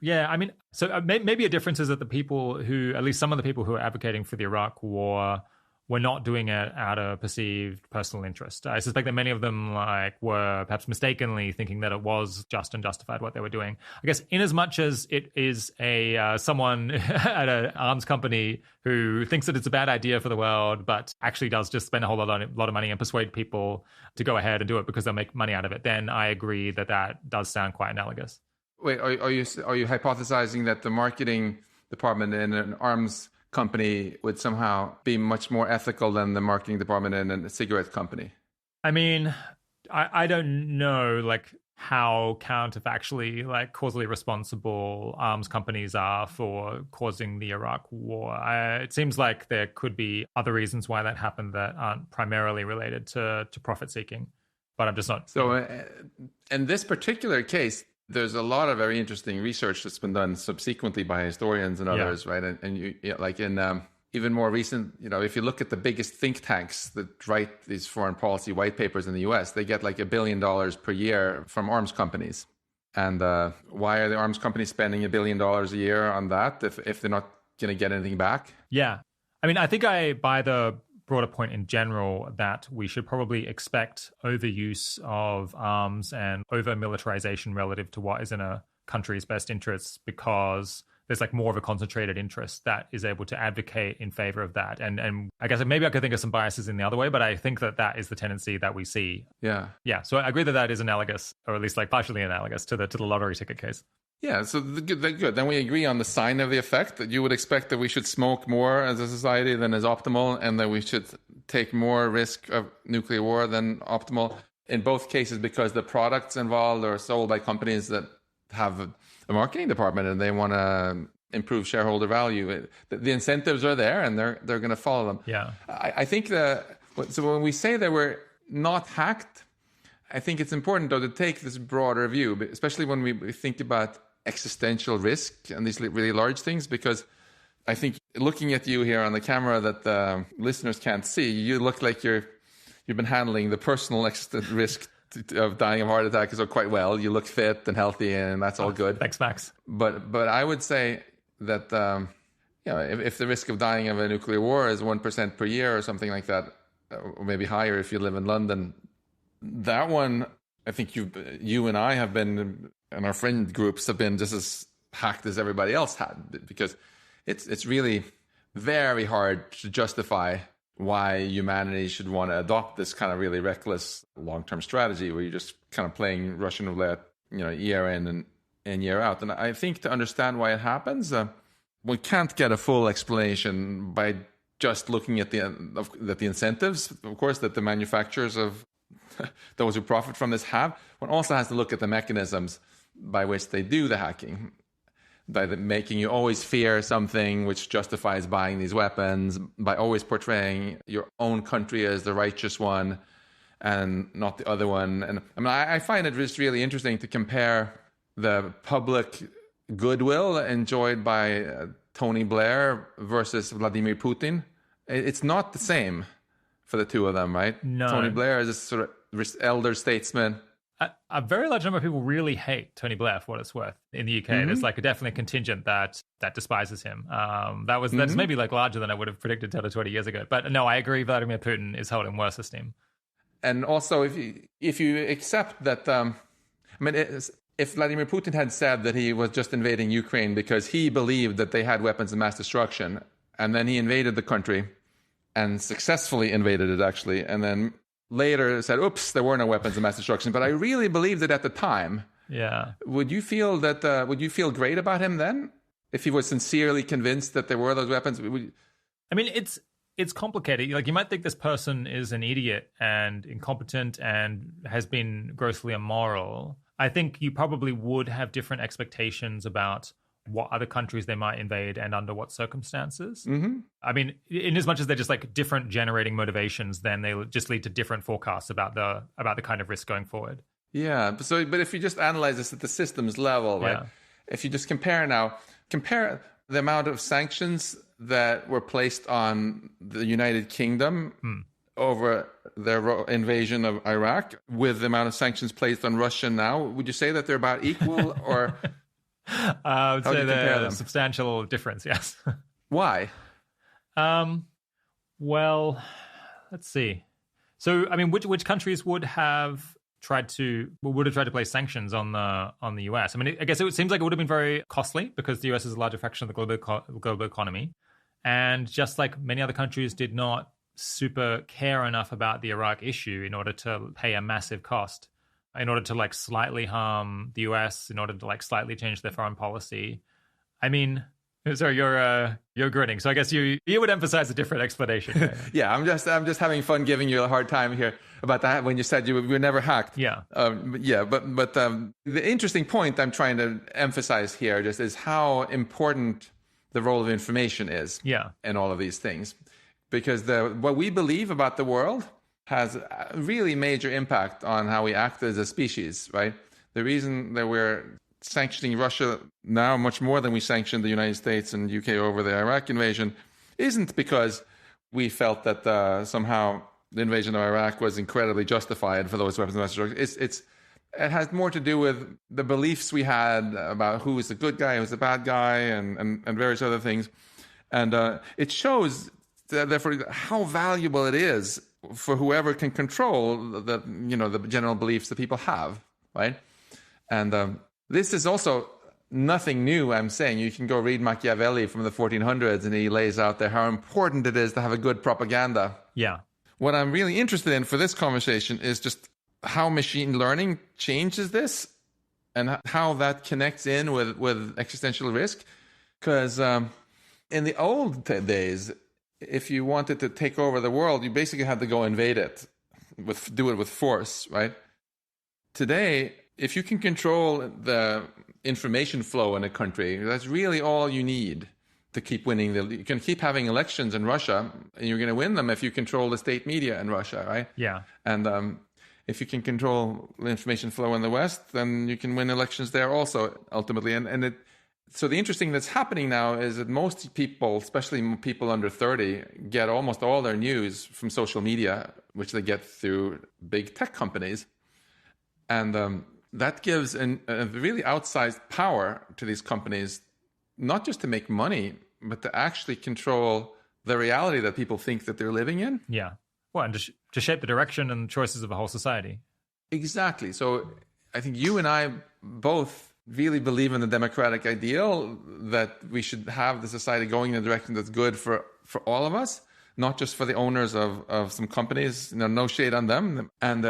Yeah, I mean, so maybe a difference is that at least some of the people who are advocating for the Iraq war were not doing it out of perceived personal interest. I suspect that many of them were perhaps mistakenly thinking that it was just and justified what they were doing. I guess in as much as it is someone at an arms company who thinks that it's a bad idea for the world, but actually does just spend a whole lot of money and persuade people to go ahead and do it because they'll make money out of it, then I agree that does sound quite analogous. Wait, are you hypothesizing that the marketing department in an arms company would somehow be much more ethical than the marketing department in a cigarette company? I mean, I don't know how counterfactually causally responsible arms companies are for causing the Iraq war. It seems like there could be other reasons why that happened that aren't primarily related to profit seeking, but I'm just not. So in this particular case, there's a lot of very interesting research that's been done subsequently by historians and others, right? And you like in even more recent, if you look at the biggest think tanks that write these foreign policy white papers in the US, they get like $1 billion per year from arms companies. And why are the arms companies spending $1 billion a year on that if they're not going to get anything back? Yeah. I mean, I think I buy the broader point in general that we should probably expect overuse of arms and over militarization relative to what is in a country's best interests, because there's like more of a concentrated interest that is able to advocate in favor of that. And I guess maybe I could think of some biases in the other way, but I think that is the tendency that we see. Yeah. Yeah. So I agree that is analogous, or at least like partially analogous to the lottery ticket case. Yeah, so good. Then we agree on the sign of the effect, that you would expect that we should smoke more as a society than is optimal, and that we should take more risk of nuclear war than optimal. In both cases, because the products involved are sold by companies that have a marketing department and they want to improve shareholder value. The incentives are there, and they're going to follow them. Yeah, I think so when we say that we're not hacked, I think it's important though to take this broader view, especially when we think about existential risk and these really large things, because I think looking at you here on the camera that the listeners can't see, you look like you've been handling the personal risk of dying of heart attack quite well. You look fit and healthy, and that's all good. Thanks, Max. But I would say that if the risk of dying of a nuclear war is 1% per year or something like that, or maybe higher if you live in London, that one, I think you and I have been, and our friend groups have been just as hacked as everybody else had, because it's really very hard to justify why humanity should want to adopt this kind of really reckless long-term strategy where you're just kind of playing Russian roulette, year in and year out. And I think to understand why it happens, we can't get a full explanation by just looking at the incentives, of course, that the manufacturers of those who profit from this have. One also has to look at the mechanisms by which they do the hacking, by making you always fear something which justifies buying these weapons, by always portraying your own country as the righteous one and not the other one. And I mean, I find it just really interesting to compare the public goodwill enjoyed by Tony Blair versus Vladimir Putin. It's not the same for the two of them, right? No. Tony Blair is a sort of elder statesman. A very large number of people really hate Tony Blair, for what it's worth, in the UK. Mm-hmm. There's like definitely a contingent that despises him. That's maybe like larger than I would have predicted 10 or 20 years ago. But no, I agree. Vladimir Putin is held in worse esteem. And also, if you accept that, if Vladimir Putin had said that he was just invading Ukraine because he believed that they had weapons of mass destruction, and then he invaded the country and successfully invaded it, actually, and then later said, oops, there were no weapons of mass destruction, but I really believed it at the time. Yeah. Would you feel great about him then? If he was sincerely convinced that there were those weapons? I mean, it's complicated. Like, you might think this person is an idiot and incompetent and has been grossly immoral. I think you probably would have different expectations about what other countries they might invade and under what circumstances. Mm-hmm. I mean, in as much as they're just like different generating motivations, then they just lead to different forecasts about the kind of risk going forward. Yeah. But if you just analyze this at the systems level, right? Yeah. If you just compare the amount of sanctions that were placed on the United Kingdom over their invasion of Iraq with the amount of sanctions placed on Russia now, would you say that they're about equal or? I would say there's a substantial difference, yes. Why? Well, let's see. So, I mean, which countries would have tried to place sanctions on the US? I mean, I guess it seems like it would have been very costly because the US is a larger fraction of the global economy, and just like many other countries, did not super care enough about the Iraq issue in order to pay a massive cost, in order to like slightly harm the US, in order to like slightly change their foreign policy. I mean, sorry, you're grinning. So I guess you would emphasize a different explanation. Yeah, I'm just having fun giving you a hard time here about that when you said you were never hacked. Yeah. But the interesting point I'm trying to emphasize here just is how important the role of information is. Yeah. In all of these things, because what we believe about the world has a really major impact on how we act as a species, right? The reason that we're sanctioning Russia now much more than we sanctioned the United States and UK over the Iraq invasion isn't because we felt that somehow the invasion of Iraq was incredibly justified for those weapons of mass destruction. It has more to do with the beliefs we had about who is the good guy, who's the bad guy, and various other things. And it shows, therefore, how valuable it is for whoever can control the general beliefs that people have, right? And this is also nothing new, I'm saying. You can go read Machiavelli from the 1400s, and he lays out there how important it is to have a good propaganda. Yeah. What I'm really interested in for this conversation is just how machine learning changes this and how that connects in with existential risk. Because in the old days, if you wanted to take over the world, you basically had to go invade it, do it with force, right? Today, if you can control the information flow in a country, that's really all you need to keep winning. You can keep having elections in Russia, and you're going to win them if you control the state media in Russia, right? Yeah. And if you can control the information flow in the West, then you can win elections there also, ultimately. So the interesting thing that's happening now is that most people, especially people under 30, get almost all their news from social media, which they get through big tech companies. And that gives a really outsized power to these companies, not just to make money, but to actually control the reality that people think that they're living in. Yeah. Well, and to shape the direction and choices of a whole society. Exactly. So I think you and I both really believe in the democratic ideal that we should have the society going in a direction that's good for all of us, not just for the owners of some companies, no shade on them. And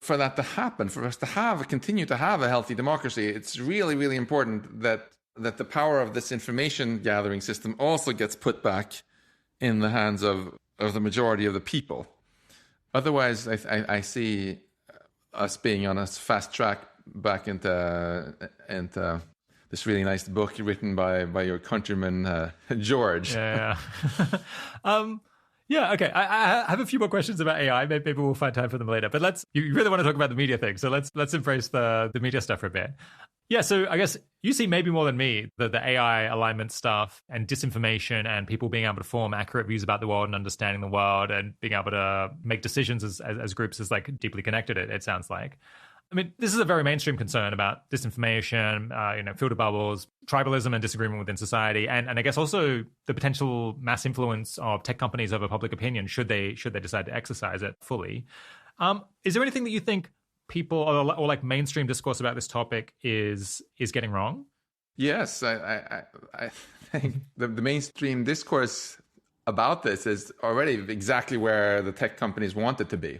for that to happen, for us to continue to have a healthy democracy, it's really, really important that the power of this information gathering system also gets put back in the hands of the majority of the people. Otherwise, I see us being on a fast track back into this really nice book written by your countryman, George. Yeah. Yeah, okay. I have a few more questions about AI. Maybe we'll find time for them later. But you really want to talk about the media thing. So let's embrace the media stuff for a bit. Yeah, so I guess you see maybe more than me the AI alignment stuff and disinformation and people being able to form accurate views about the world and understanding the world and being able to make decisions as groups is like deeply connected, it sounds like. I mean, this is a very mainstream concern about disinformation, filter bubbles, tribalism and disagreement within society, and I guess also the potential mass influence of tech companies over public opinion should they decide to exercise it fully. Is there anything that you think people or like mainstream discourse about this topic is getting wrong? Yes, I think the mainstream discourse about this is already exactly where the tech companies want it to be.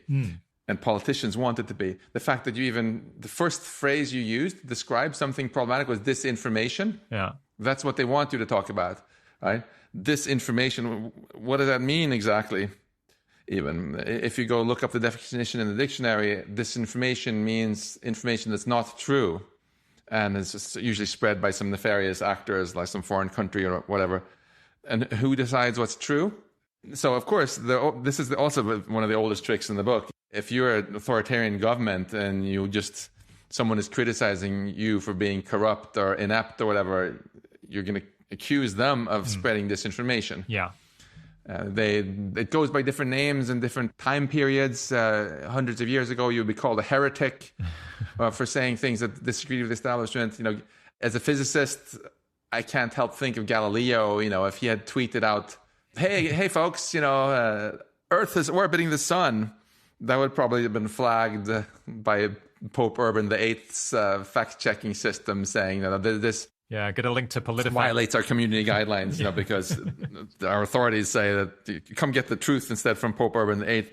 And politicians want it to be. The fact that the first phrase you used to describe something problematic was disinformation. Yeah. That's what they want you to talk about, right? Disinformation, what does that mean exactly? Even if you go look up the definition in the dictionary, disinformation means information that's not true. And it's usually spread by some nefarious actors, like some foreign country or whatever. And who decides what's true? So, of course, this is also one of the oldest tricks in the book. If you're an authoritarian government and someone is criticizing you for being corrupt or inept or whatever, you're going to accuse them of spreading disinformation. Yeah. It goes by different names and different time periods. Hundreds of years ago, you would be called a heretic for saying things that disagree with the establishment. As a physicist, I can't help think of Galileo. If he had tweeted out, "Hey, folks, Earth is orbiting the sun," that would probably have been flagged by Pope Urban VIII's fact-checking system, saying that this get a link to PolitiFact violates our community guidelines, because our authorities say that you come get the truth instead from Pope Urban VIII.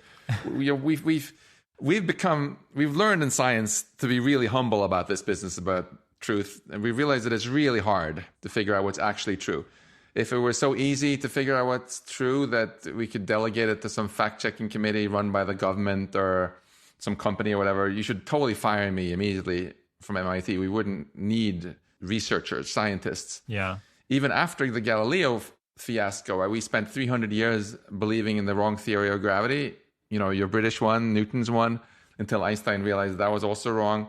We've learned in science to be really humble about this business about truth, and we realize that it's really hard to figure out what's actually true. If it were so easy to figure out what's true that we could delegate it to some fact-checking committee run by the government or some company or whatever, you should totally fire me immediately from MIT. We wouldn't need researchers, scientists. Yeah. Even after the Galileo fiasco, we spent 300 years believing in the wrong theory of gravity. Your British one, Newton's one, until Einstein realized that was also wrong.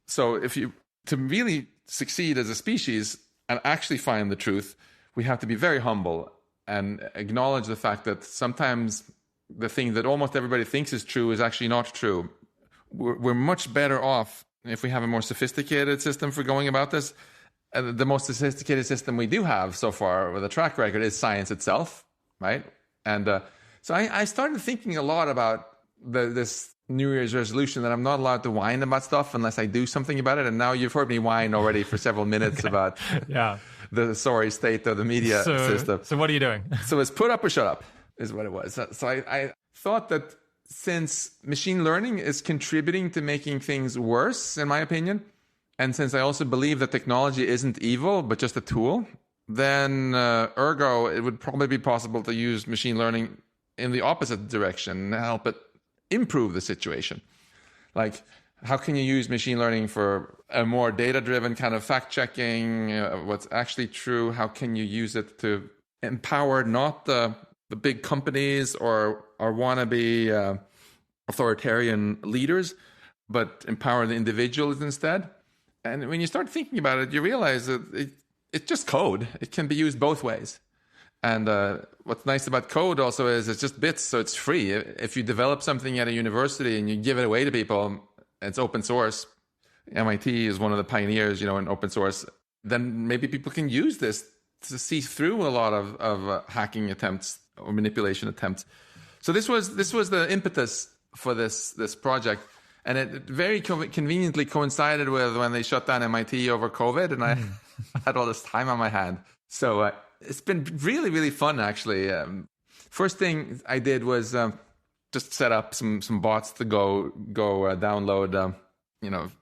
So to really succeed as a species and actually find the truth, we have to be very humble and acknowledge the fact that sometimes the thing that almost everybody thinks is true is actually not true. We're much better off if we have a more sophisticated system for going about this. The most sophisticated system we do have so far with a track record is science itself, right? And so I started thinking a lot about this New Year's resolution that I'm not allowed to whine about stuff unless I do something about it. And now you've heard me whine already for several minutes about the sorry state of the media system. So what are you doing? So it's put up or shut up is what it was. So I thought that since machine learning is contributing to making things worse, in my opinion, and since I also believe that technology isn't evil, but just a tool, then ergo, it would probably be possible to use machine learning in the opposite direction and help it improve the situation. Like, how can you use machine learning for a more data-driven kind of fact-checking, what's actually true? How can you use it to empower not the big companies or wannabe authoritarian leaders, but empower the individuals instead? And when you start thinking about it, you realize that it's just code. It can be used both ways. And what's nice about code also is it's just bits, so it's free. If you develop something at a university and you give it away to people, it's open source. MIT is one of the pioneers, in open source. Then maybe people can use this to see through a lot of hacking attempts or manipulation attempts. So this was the impetus for this project. And it very conveniently coincided with when they shut down MIT over COVID, and I had all this time on my hand. So it's been really, really fun, actually. First thing I did was just set up some bots to go download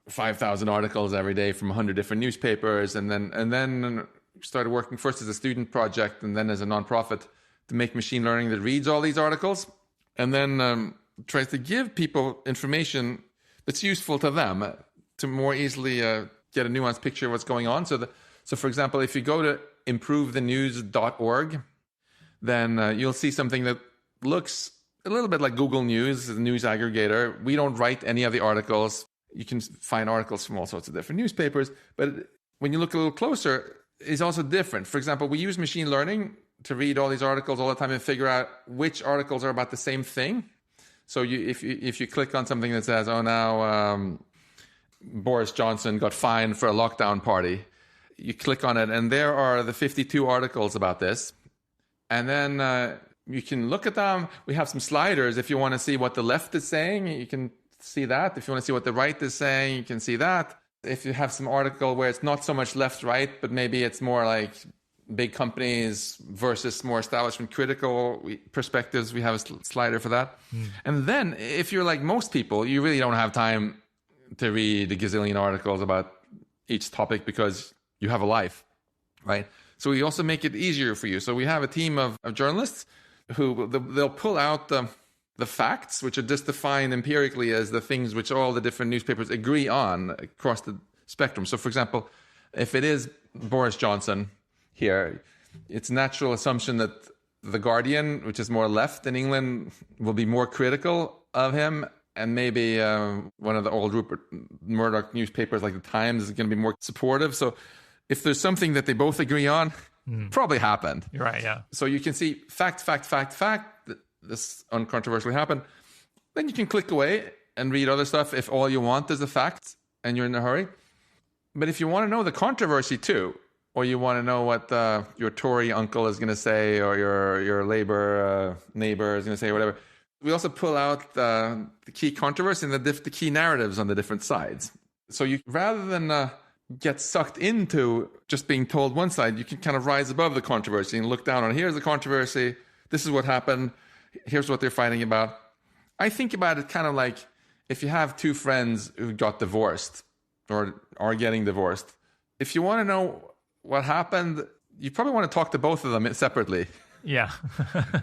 5,000 articles every day from 100 different newspapers, and then started working first as a student project and then as a nonprofit to make machine learning that reads all these articles, and then tries to give people information that's useful to them to more easily get a nuanced picture of what's going on. So for example, if you go to improvethenews.org, then you'll see something that looks a little bit like Google News, a news aggregator. We don't write any of the articles. You can find articles from all sorts of different newspapers. But when you look a little closer, it's also different. For example, we use machine learning to read all these articles all the time and figure out which articles are about the same thing. So if you click on something that says, oh, now Boris Johnson got fined for a lockdown party, you click on it, and there are the 52 articles about this. And then you can look at them. We have some sliders. If you want to see what the left is saying, you can see that. If you want to see what the right is saying, you can see that. If you have some article where it's not so much left-right, but maybe it's more like big companies versus more establishment critical perspectives, we have a slider for that. And then if you're like most people, you really don't have time to read a gazillion articles about each topic because you have a life, right? So we also make it easier for you. So we have a team of journalists who they'll pull out the facts, which are just defined empirically as the things which all the different newspapers agree on across the spectrum. So for example, if it is Boris Johnson here, it's a natural assumption that The Guardian, which is more left in England, will be more critical of him. And maybe one of the old Rupert Murdoch newspapers like The Times is going to be more supportive. So if there's something that they both agree on, probably happened. You're right, yeah. So you can see fact, this uncontroversially happened. Then you can click away and read other stuff if all you want is the facts and you're in a hurry. But if you want to know the controversy too, or you want to know what your Tory uncle is going to say, or your Labour neighbour is going to say, or whatever, we also pull out the key controversy and the key narratives on the different sides. So you, rather than get sucked into just being told one side, you can kind of rise above the controversy and look down on, here's the controversy, this is what happened, here's what they're fighting about. I think about it kind of like if you have two friends who got divorced or are getting divorced. If you want to know what happened, you probably want to talk to both of them separately. Yeah.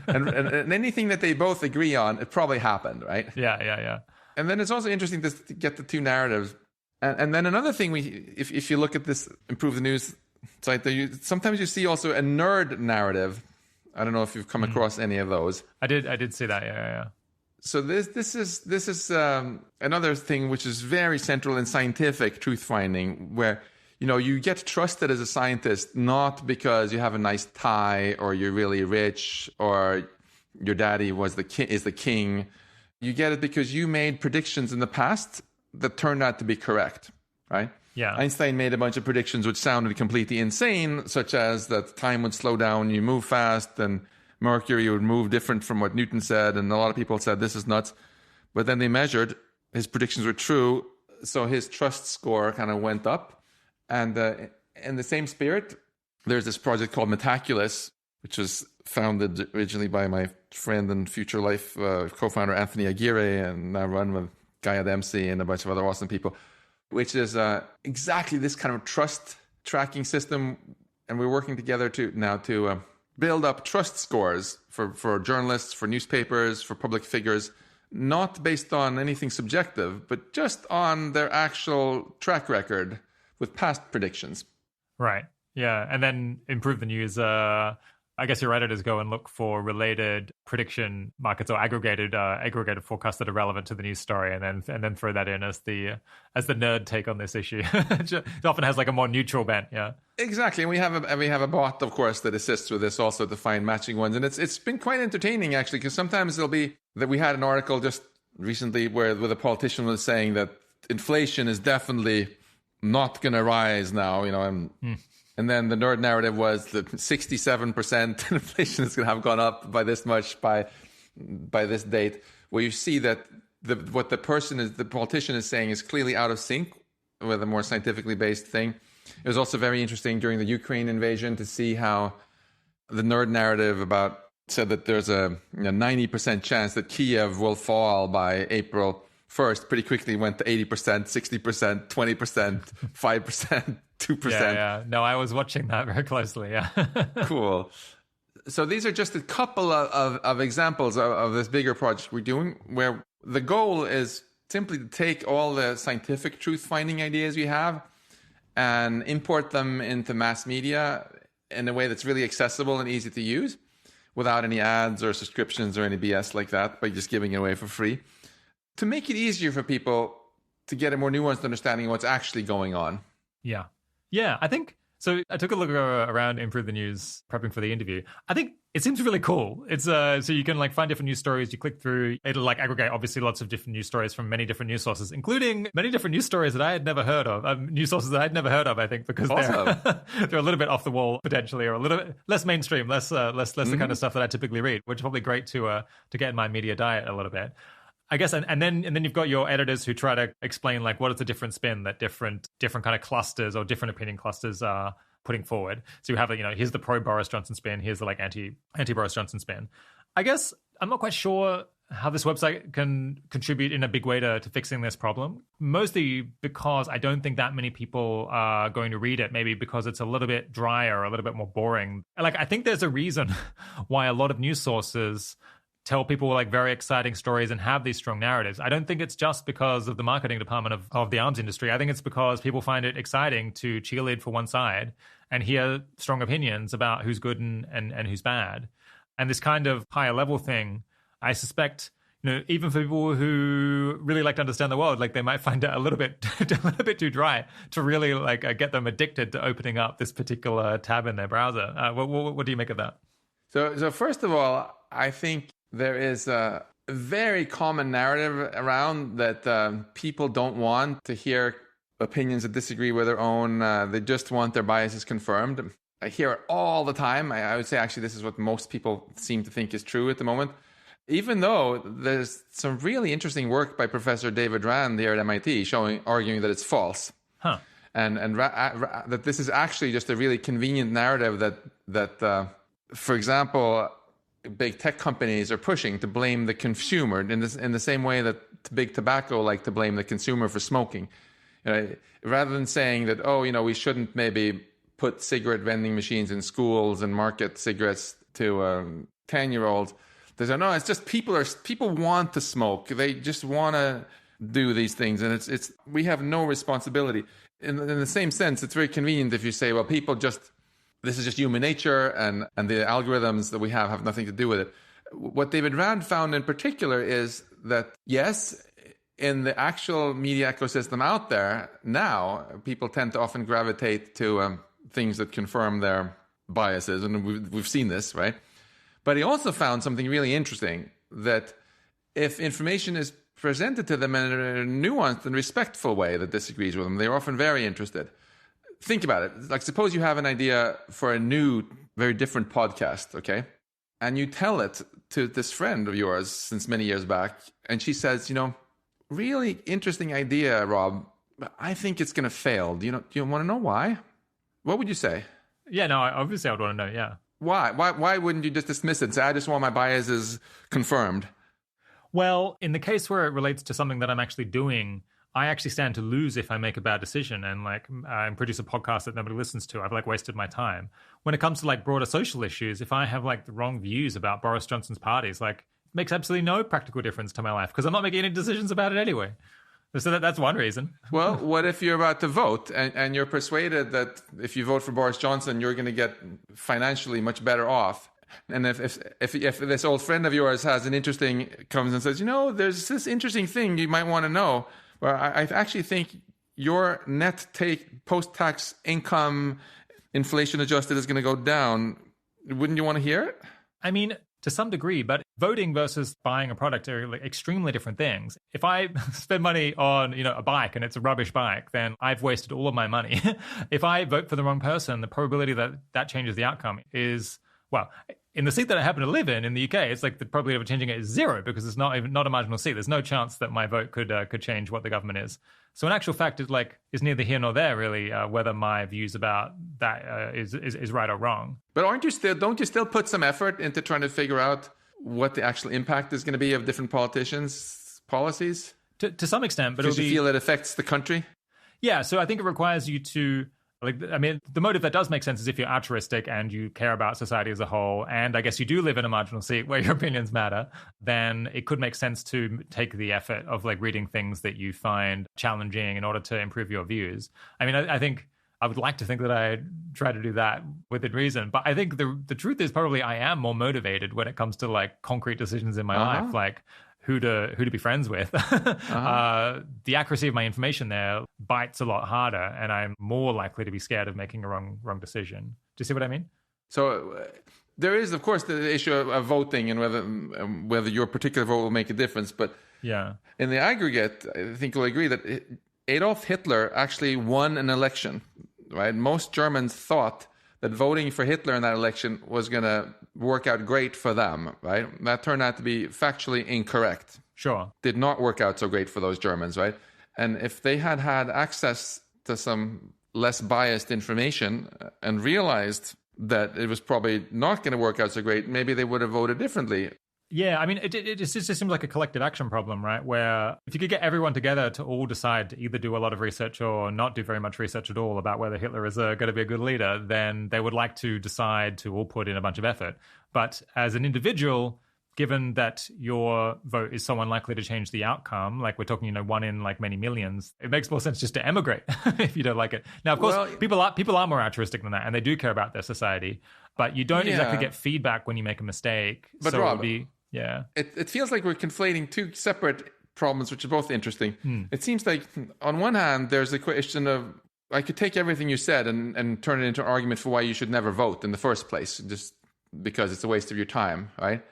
and anything that they both agree on, it probably happened, right? Yeah. And then it's also interesting to get the two narratives. And then another thing, if you look at this Improve the News site, sometimes you see also a nerd narrative. I don't know if you've come across any of those. I did see that, yeah. So this is another thing which is very central in scientific truth finding, where you get trusted as a scientist not because you have a nice tie or you're really rich or your daddy is the king. You get it because you made predictions in the past that turned out to be correct, right? Yeah. Einstein made a bunch of predictions which sounded completely insane, such as that time would slow down, you move fast, and Mercury would move different from what Newton said, and a lot of people said this is nuts. But then they measured, his predictions were true, so his trust score kind of went up. And in the same spirit, there's this project called Metaculus, which was founded originally by my friend and Future Life co-founder Anthony Aguirre, and now run with Gaia Dempsey and a bunch of other awesome people, which is exactly this kind of trust tracking system. And we're working together to build up trust scores for journalists, for newspapers, for public figures, not based on anything subjective, but just on their actual track record with past predictions. Right. Yeah. And then improve the news. I guess your editors go and look for related prediction markets or aggregated forecasts that are relevant to the news story, and then throw that in as the nerd take on this issue. It often has like a more neutral bent. Yeah. Exactly. And we have a bot, of course, that assists with this also to find matching ones. And it's been quite entertaining, actually, because sometimes it'll be that we had an article just recently where a politician was saying that inflation is definitely not going to rise now, and then the nerd narrative was that 67% inflation is going to have gone up by this much by this date, where you see that what the politician is saying is clearly out of sync with a more scientifically based thing. It was also very interesting during the Ukraine invasion to see how the nerd narrative said that there's a 90% chance that Kiev will fall by April 1st. Pretty quickly went to 80%, 60%, 20%, 5%, 2%. Yeah. No, I was watching that very closely. Yeah. Cool. So these are just a couple of examples of this bigger project we're doing, where the goal is simply to take all the scientific truth-finding ideas we have and import them into mass media in a way that's really accessible and easy to use without any ads or subscriptions or any BS like that, by just giving it away for free, to make it easier for people to get a more nuanced understanding of what's actually going on. Yeah. Yeah, I think so. I took a look around Improve the News, prepping for the interview. I think it seems really cool. It's so you can like find different news stories. You click through, it'll like aggregate obviously lots of different news stories from many different news sources, including many different news stories that I had never heard of. News sources that I'd never heard of, I think, because they're a little bit off the wall potentially, or a little bit less mainstream, less the kind of stuff that I typically read, which is probably great to get in my media diet a little bit, I guess. And then you've got your editors who try to explain like what is the different spin that different kind of clusters or different opinion clusters are putting forward. So you have here's the pro Boris Johnson spin, here's the like anti Boris Johnson spin. I guess I'm not quite sure how this website can contribute in a big way to fixing this problem, mostly because I don't think that many people are going to read it, maybe because it's a little bit drier, a little bit more boring. Like, I think there's a reason why a lot of news sources tell people like very exciting stories and have these strong narratives. I don't think it's just because of the marketing department of the arms industry. I think it's because people find it exciting to cheerlead for one side and hear strong opinions about who's good and who's bad. And this kind of higher level thing, I suspect, even for people who really like to understand the world, like they might find it a little bit too dry to really like get them addicted to opening up this particular tab in their browser. What do you make of that? So first of all, I think there is a very common narrative around that people don't want to hear opinions that disagree with their own. They just want their biases confirmed. I hear it all the time. I would say actually this is what most people seem to think is true at the moment, even though there's some really interesting work by Professor David Rand here at MIT arguing that it's false. Huh. And that this is actually just a really convenient narrative that for example, big tech companies are pushing to blame the consumer in the same way that big tobacco like to blame the consumer for smoking. Rather than saying that, we shouldn't maybe put cigarette vending machines in schools and market cigarettes to 10-year-olds. They say, no, it's just people want to smoke. They just want to do these things. And it's we have no responsibility. In the same sense, it's very convenient if you say, well, this is just human nature, and the algorithms that we have nothing to do with it. What David Rand found in particular is that, yes, in the actual media ecosystem out there now, people tend to often gravitate to things that confirm their biases, and we've seen this, right? But he also found something really interesting, that if information is presented to them in a nuanced and respectful way that disagrees with them, they're often very interested. Think about it. Like, suppose you have an idea for a new, very different podcast, okay? and you tell it to this friend of yours since many years back, and she says, really interesting idea, Rob, but I think it's going to fail. Do you want to know why? What would you say? Yeah, no, obviously I would want to know, yeah. Why? Why wouldn't you just dismiss it and say, I just want my biases confirmed? Well, in the case where it relates to something that I'm actually doing, I actually stand to lose if I make a bad decision and produce a podcast that nobody listens to. I've wasted my time. When it comes to broader social issues, if I have the wrong views about Boris Johnson's parties, it makes absolutely no practical difference to my life because I'm not making any decisions about it anyway. So that's one reason. Well, what if you're about to vote and you're persuaded that if you vote for Boris Johnson, you're going to get financially much better off? And if this old friend of yours comes and says, there's this interesting thing you might want to know. Well, I actually think your net post-tax income, inflation adjusted, is going to go down. Wouldn't you want to hear it? I mean, to some degree, but voting versus buying a product are extremely different things. If I spend money on, a bike and it's a rubbish bike, then I've wasted all of my money. If I vote for the wrong person, the probability that changes the outcome is, well, in the seat that I happen to live in the UK, it's the probability of changing it is zero because it's not a marginal seat. There's no chance that my vote could change what the government is. So in actual fact, it is neither here nor there really whether my views about that is right or wrong. But don't you still put some effort into trying to figure out what the actual impact is going to be of different politicians' policies? To some extent, but because you feel it affects the country. Yeah, so I think it requires you to. The motive that does make sense is if you're altruistic and you care about society as a whole, and I guess you do live in a marginal seat where your opinions matter, then it could make sense to take the effort of reading things that you find challenging in order to improve your views. I mean, I think I would like to think that I try to do that within reason, but I think the truth is probably I am more motivated when it comes to concrete decisions in my life, who to be friends with. The accuracy of my information there bites a lot harder, and I'm more likely to be scared of making a wrong decision. Do you see what I mean? So there is, of course, the issue of voting and whether your particular vote will make a difference. But yeah, in the aggregate, I think you'll agree that Adolf Hitler actually won an election, right? Most Germans thought that voting for Hitler in that election was going to work out great for them, right? That turned out to be factually incorrect. Sure. Did not work out so great for those Germans, right? And if they had access to some less biased information and realized that it was probably not going to work out so great, maybe they would have voted differently. Yeah, I mean, it just seems like a collective action problem, right? Where if you could get everyone together to all decide to either do a lot of research or not do very much research at all about whether Hitler is going to be a good leader, then they would like to decide to all put in a bunch of effort. But as an individual, given that your vote is so unlikely to change the outcome, we're talking, one in many millions, it makes more sense just to emigrate if you don't like it. Now, of course, people are more altruistic than that, and they do care about their society, but you don't exactly get feedback when you make a mistake. But so Rob, yeah. It feels like we're conflating two separate problems, which are both interesting. It seems like on one hand, there's a question of, I could take everything you said and turn it into an argument for why you should never vote in the first place, just because it's a waste of your time, right?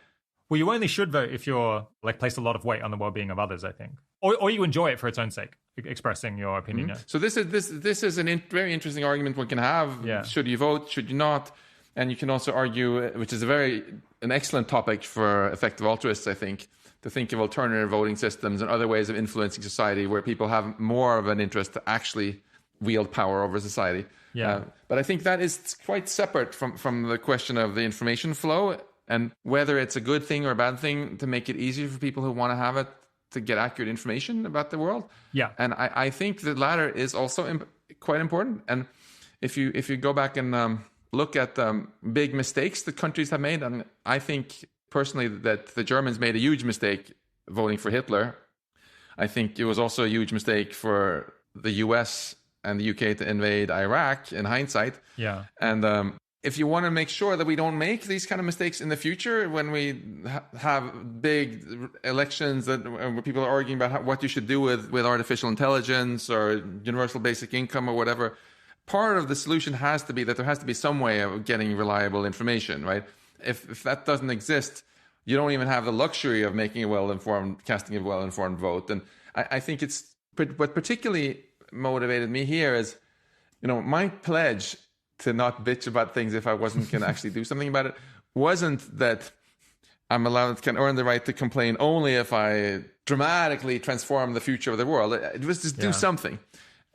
Well, you only should vote if you're place a lot of weight on the well-being of others, I think, or you enjoy it for its own sake, expressing your opinion. Mm-hmm. So this is a very interesting argument one can have. Yeah. Should you vote? Should you not? And you can also argue, which is an excellent topic for effective altruists, I think, to think of alternative voting systems and other ways of influencing society where people have more of an interest to actually wield power over society. Yeah. But I think that is quite separate from the question of the information flow and whether it's a good thing or a bad thing to make it easier for people who want to have it to get accurate information about the world. Yeah. And I think the latter is also quite important. And if you go back and look at big mistakes that countries have made, and I think personally that the Germans made a huge mistake voting for Hitler. I think it was also a huge mistake for the US and the UK to invade Iraq in hindsight. Yeah. And if you want to make sure that we don't make these kind of mistakes in the future when we have big elections where people are arguing about what you should do with artificial intelligence or universal basic income or whatever, part of the solution has to be that there has to be some way of getting reliable information, right? If that doesn't exist, you don't even have the luxury of casting a well-informed vote. And I think what particularly motivated me here is, my pledge to not bitch about things if I wasn't going to actually do something about it wasn't that I'm allowed, can earn the right to complain only if I dramatically transform the future of the world. It was just do something.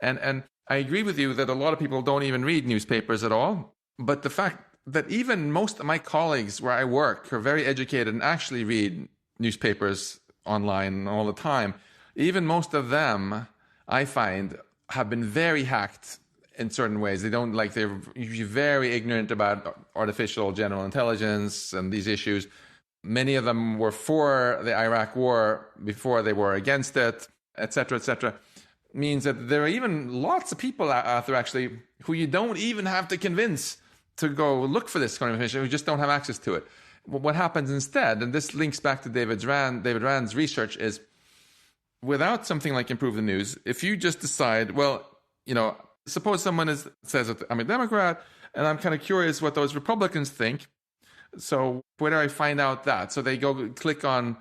And I agree with you that a lot of people don't even read newspapers at all. But the fact that even most of my colleagues where I work are very educated and actually read newspapers online all the time, even most of them, I find, have been very hacked in certain ways. They're usually very ignorant about artificial general intelligence and these issues. Many of them were for the Iraq war before they were against it, et cetera, means that there are even lots of people out there actually who you don't even have to convince to go look for this kind of information, who just don't have access to it. What happens instead, and this links back to David Rand's research, is without something like Improve the News, if you just decide, well, suppose someone says that I'm a Democrat and I'm kind of curious what those Republicans think. So where do I find out that? So they go click on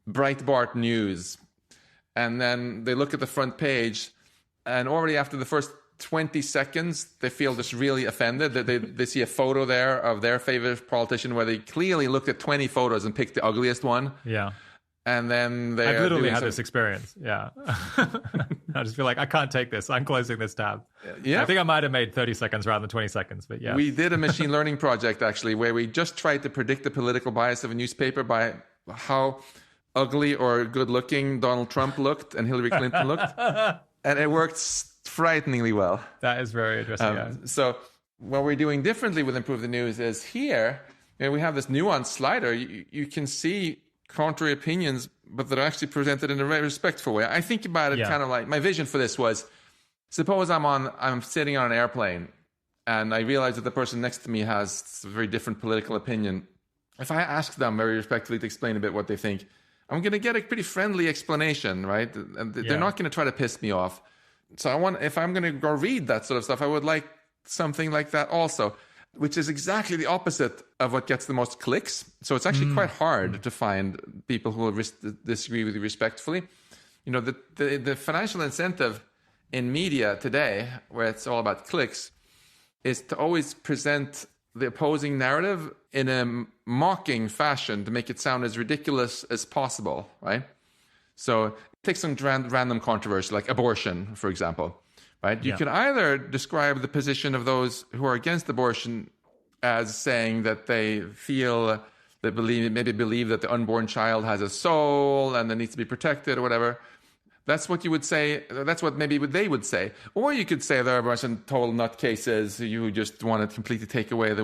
Breitbart News, and then they look at the front page, and already after the first 20 seconds, they feel just really offended that they see a photo there of their favorite politician where they clearly looked at 20 photos and picked the ugliest one. Yeah. And then I've literally had this experience. Yeah. I just feel like I can't take this. I'm closing this tab. Yeah. I think I might have made 30 seconds rather than 20 seconds, but yeah. We did a machine learning project actually where we just tried to predict the political bias of a newspaper by how ugly or good looking Donald Trump looked and Hillary Clinton looked. And it worked frighteningly well. That is very interesting. So what we're doing differently with Improve the News is here, we have this nuanced slider. You can see contrary opinions, but they're actually presented in a very respectful way. I think about it kind of like, my vision for this was, suppose I'm sitting on an airplane and I realize that the person next to me has a very different political opinion. If I ask them very respectfully to explain a bit what they think, I'm going to get a pretty friendly explanation, right? And they're not going to try to piss me off. So if I'm going to go read that sort of stuff, I would like something like that also, which is exactly the opposite of what gets the most clicks. So it's actually quite hard to find people who will disagree with you respectfully. The financial incentive in media today, where it's all about clicks, is to always present the opposing narrative in a mocking fashion to make it sound as ridiculous as possible, right? So take some random controversy like abortion, for example. Right? You can either describe the position of those who are against abortion as saying that they feel, maybe believe that the unborn child has a soul and that needs to be protected or whatever. That's what you would say. That's what maybe they would say. Or you could say there are a bunch of total nutcases who just want to completely take away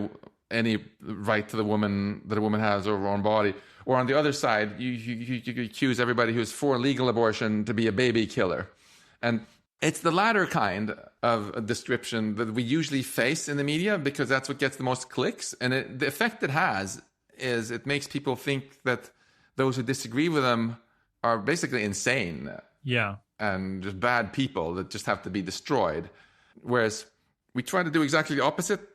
any right to the woman that a woman has over her own body. Or on the other side, you accuse everybody who's for legal abortion to be a baby killer. And it's the latter kind of description that we usually face in the media because that's what gets the most clicks. And the effect it has is it makes people think that those who disagree with them are basically insane. Yeah. And just bad people that just have to be destroyed. Whereas we try to do exactly the opposite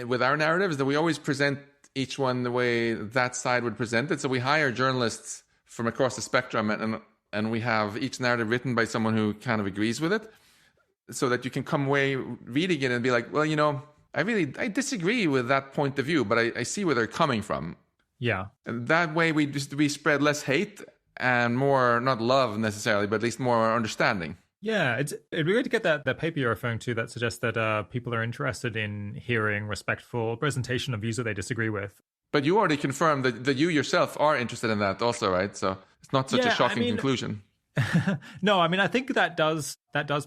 with our narratives, that we always present each one the way that side would present it. So we hire journalists from across the spectrum and we have each narrative written by someone who kind of agrees with it, so that you can come away reading it and be like, well, I disagree with that point of view, but I see where they're coming from. Yeah. And that way we spread less hate and more, not love necessarily, but at least more understanding. Yeah, it'd be great to get that paper you're referring to that suggests that people are interested in hearing respectful presentation of views that they disagree with. But you already confirmed that you yourself are interested in that also, right? So it's not such a shocking conclusion. No, I think that does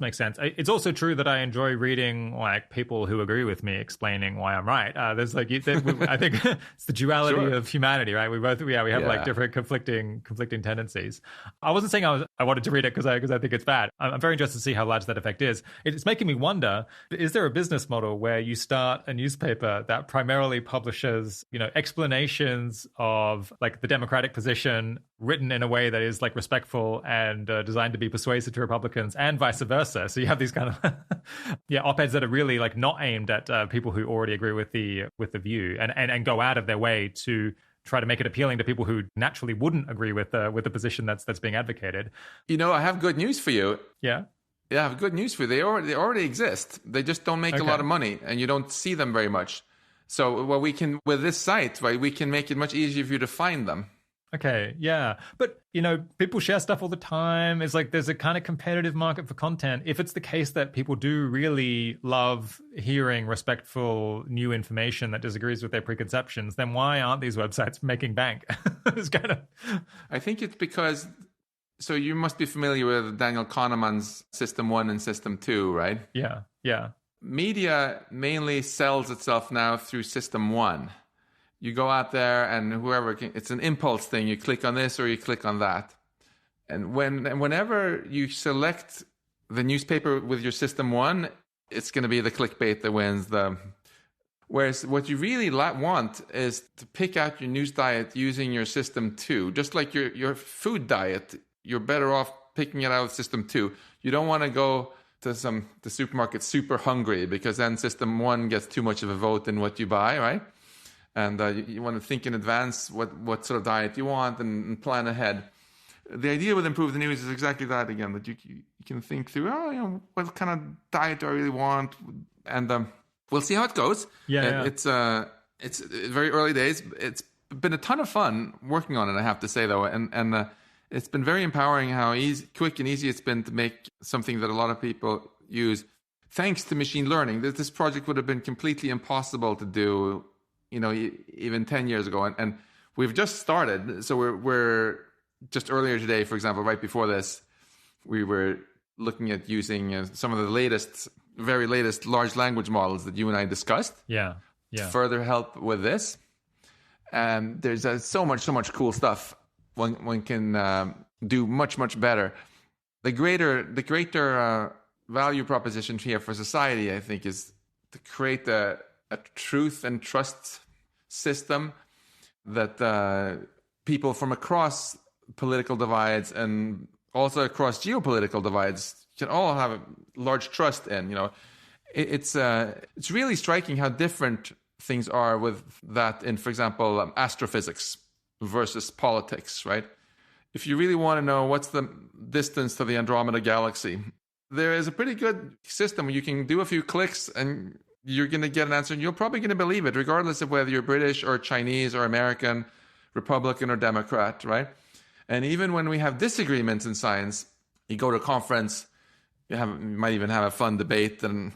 make sense. It's also true that I enjoy reading like people who agree with me explaining why I'm right. I think it's the duality of humanity, right? We have like different conflicting tendencies. I wasn't saying I wanted to read it because I think it's bad. I'm very interested to see how large that effect is. It's making me wonder: is there a business model where you start a newspaper that primarily publishes, explanations of like the Democratic position written in a way that is like respectful and designed to be persuasive to Republicans, and vice versa? So you have these kind of op-eds that are really like not aimed at people who already agree with the view, and go out of their way to try to make it appealing to people who naturally wouldn't agree with the position that's being advocated. I have good news for you. Yeah, I have good news for you. They already exist. They just don't make a lot of money, and you don't see them very much. So what we can with this site, right? We can make it much easier for you to find them. Okay, yeah. But, people share stuff all the time. It's like there's a kind of competitive market for content. If it's the case that people do really love hearing respectful new information that disagrees with their preconceptions, then why aren't these websites making bank? It's kind of... I think it's because, so you must be familiar with Daniel Kahneman's System 1 and System 2, right? Yeah, yeah. Media mainly sells itself now through System 1. You go out there and it's an impulse thing. You click on this or you click on that. And whenever you select the newspaper with your System 1, it's going to be the clickbait that wins. Whereas what you really want is to pick out your news diet using your System 2. Just like your food diet, you're better off picking it out of System 2. You don't want to go to the supermarket super hungry, because then System 1 gets too much of a vote in what you buy, right? And you want to think in advance what sort of diet you want and plan ahead. The idea with Improve the News is exactly that again, that you can think through, what kind of diet do I really want? And we'll see how it goes. Yeah. It's very early days. It's been a ton of fun working on it, I have to say, though. And it's been very empowering how quick and easy it's been to make something that a lot of people use. Thanks to machine learning, this project would have been completely impossible to do even 10 years ago. And we've just started. So we're just earlier today, for example, right before this, we were looking at using some of the very latest large language models that you and I discussed. Yeah. To further help with this. And there's so much cool stuff one can do much better. The greater value proposition here for society, I think, is to create a truth and trust system that people from across political divides and also across geopolitical divides can all have a large trust in. It's really striking how different things are with that in, for example, astrophysics versus politics, right? If you really want to know what's the distance to the Andromeda galaxy, there is a pretty good system where you can do a few clicks and you're going to get an answer, and you're probably going to believe it, regardless of whether you're British or Chinese or American, Republican or Democrat, right? And even when we have disagreements in science, you go to a conference, you might even have a fun debate and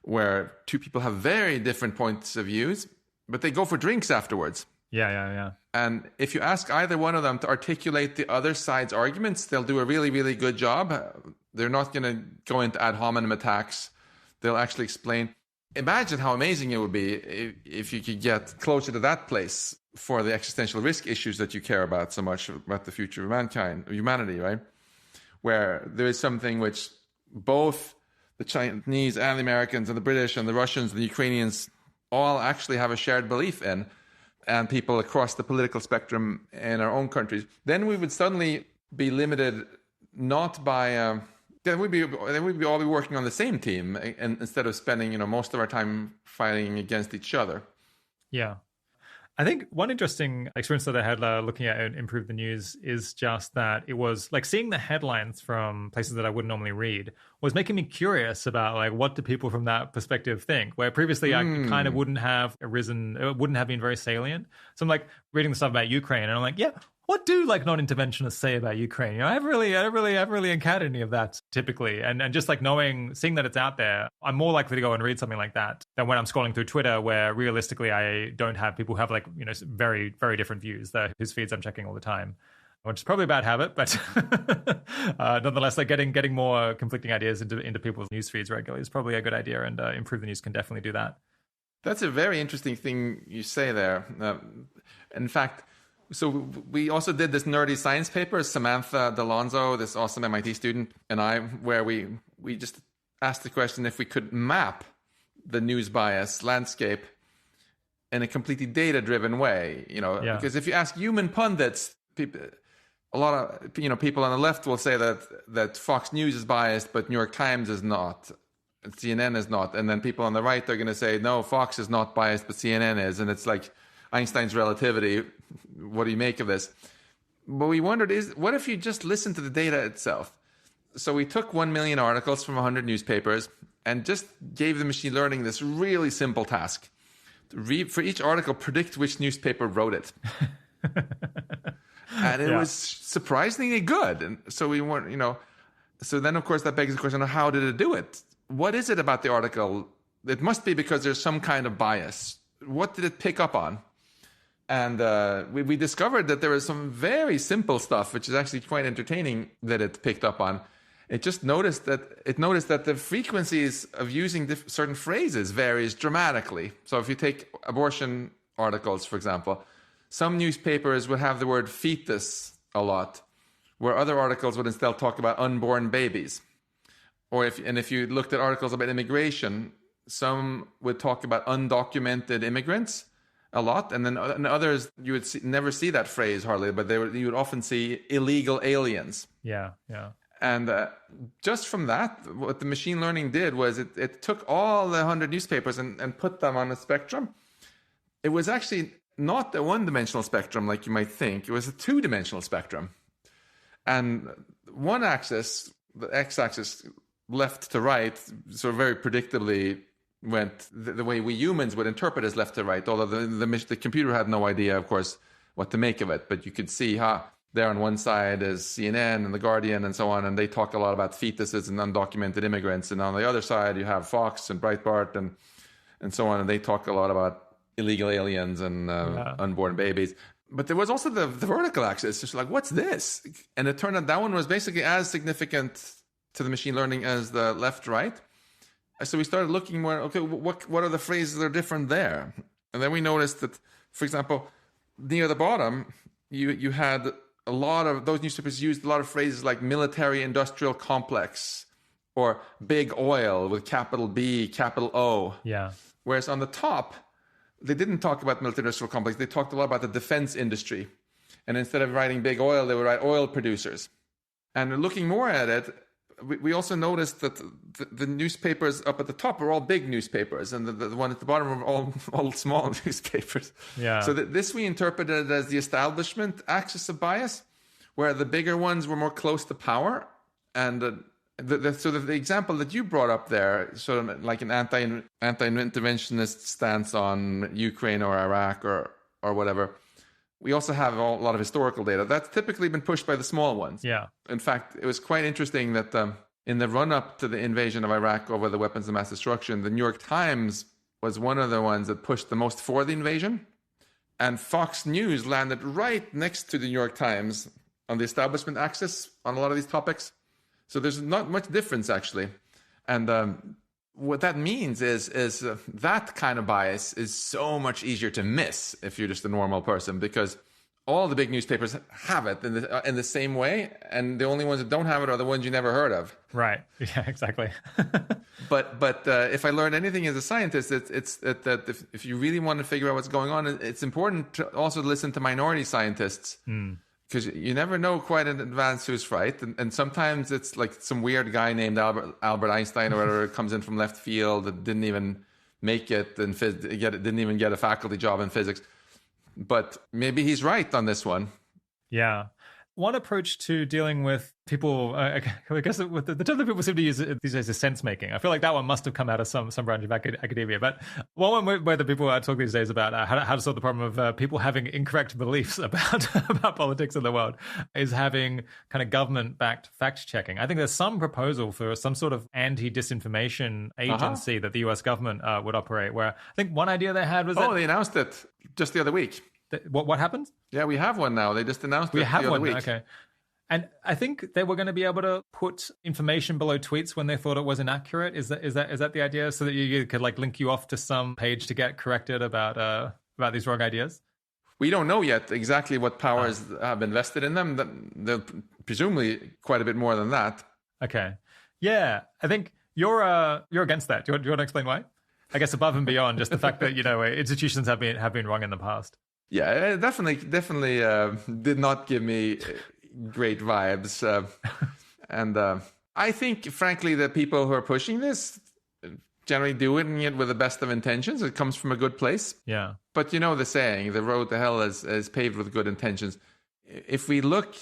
where two people have very different points of views, but they go for drinks afterwards. Yeah. And if you ask either one of them to articulate the other side's arguments, they'll do a really, really good job. They're not going to go into ad hominem attacks. They'll actually explain. Imagine how amazing it would be if you could get closer to that place for the existential risk issues that you care about so much, about the future of humanity, right? Where there is something which both the Chinese and the Americans and the British and the Russians and the Ukrainians all actually have a shared belief in, and people across the political spectrum in our own countries. Then we would suddenly be limited not by... Then we'd all be working on the same team, and instead of spending most of our time fighting against each other. Yeah. I think one interesting experience that I had looking at Improve the News is just that it was like seeing the headlines from places that I wouldn't normally read was making me curious about like what do people from that perspective think, where previously I kind of wouldn't have been very salient. So I'm like reading the stuff about Ukraine and I'm like, yeah, what do like non-interventionists say about Ukraine? I haven't really encountered any of that typically. And just like seeing that it's out there, I'm more likely to go and read something like that than when I'm scrolling through Twitter, where realistically I don't have people who have like, very, very different views whose feeds I'm checking all the time, which is probably a bad habit, but nonetheless, like getting more conflicting ideas into people's news feeds regularly is probably a good idea, and Improve the News can definitely do that. That's a very interesting thing you say there. In fact, so we also did this nerdy science paper, Samantha Delonzo, this awesome MIT student, and I, where we just asked the question if we could map the news bias landscape in a completely data-driven way, because if you ask human pundits, a lot of people on the left will say that Fox News is biased, but New York Times is not, and CNN is not, and then people on the right are going to say no, Fox is not biased, but CNN is, and it's like Einstein's relativity. What do you make of this? But we wondered, what if you just listen to the data itself? So we took 1 million articles from 100 newspapers and just gave the machine learning this really simple task. For each article, predict which newspaper wrote it. And it was surprisingly good. And so we weren't, so then of course that begs the question, how did it do it? What is it about the article? It must be because there's some kind of bias. What did it pick up on? And we discovered that there was some very simple stuff, which is actually quite entertaining, that it picked up on. It just noticed that the frequencies of using certain phrases varies dramatically. So if you take abortion articles, for example, some newspapers would have the word fetus a lot, where other articles would instead talk about unborn babies. Or if you looked at articles about immigration, some would talk about undocumented immigrants a lot, and then in others you would never see that phrase hardly, but you would often see illegal aliens. Yeah. And just from that, what the machine learning did was it took all the 100 newspapers and put them on a spectrum. It was actually not a one-dimensional spectrum like you might think. It was a two-dimensional spectrum. And one axis, the x-axis left to right, sort of very predictably went the way we humans would interpret as left to right, although the computer had no idea, of course, what to make of it. But you could see there on one side is CNN and The Guardian and so on, and they talk a lot about fetuses and undocumented immigrants. And on the other side, you have Fox and Breitbart and so on, and they talk a lot about illegal aliens and unborn babies. But there was also the vertical axis, just like, what's this? And it turned out that one was basically as significant to the machine learning as the left-right. So we started looking more, okay, what are the phrases that are different there? And then we noticed that, for example, near the bottom, you had a lot of, those newspapers used a lot of phrases like military-industrial complex or big oil with capital B, capital O. Yeah. Whereas on the top, they didn't talk about military-industrial complex. They talked a lot about the defense industry. And instead of writing big oil, they would write oil producers. And looking more at it, we also noticed that the newspapers up at the top are all big newspapers, and the one at the bottom are all small newspapers. Yeah. So this we interpreted as the establishment axis of bias, where the bigger ones were more close to power. And the example that you brought up there, sort of like an anti-interventionist stance on Ukraine or Iraq or whatever. We also have a lot of historical data. That's typically been pushed by the small ones. Yeah. In fact, it was quite interesting that in the run-up to the invasion of Iraq over the weapons of mass destruction, the New York Times was one of the ones that pushed the most for the invasion. And Fox News landed right next to the New York Times on the establishment axis on a lot of these topics. So there's not much difference, actually. And what that means is that kind of bias is so much easier to miss if you're just a normal person, because all the big newspapers have it in the same way, and the only ones that don't have it are the ones you never heard of. Right. Yeah, exactly. But if I learned anything as a scientist, it's that if you really want to figure out what's going on, it's important to also listen to minority scientists. Because you never know quite in advance who's right. And sometimes it's like some weird guy named Albert Einstein or whatever comes in from left field that didn't even make it and didn't even get a faculty job in physics. But maybe he's right on this one. Yeah. One approach to dealing with people, I guess with the term that people seem to use these days is sense making. I feel like that one must have come out of some branch of academia. But one where the people talk these days about how to solve the problem of people having incorrect beliefs about politics in the world is having kind of government-backed fact-checking. I think there's some proposal for some sort of anti-disinformation agency that the US government would operate, where I think one idea they had was they announced it just the other week. What happened? Yeah, we have one now. They just announced it the other week. Okay. And I think they were going to be able to put information below tweets when they thought it was inaccurate. Is that the idea? So that you could like link you off to some page to get corrected about these wrong ideas? We don't know yet exactly what powers have been vested in them. They're presumably quite a bit more than that. Okay. Yeah, I think you're against that. Do you want to explain why? I guess above and beyond just the fact that institutions have been wrong in the past. Yeah, it definitely did not give me great vibes. And I think, frankly, the people who are pushing this generally doing it with the best of intentions. It comes from a good place. Yeah. But you know the saying, the road to hell is paved with good intentions. If we look,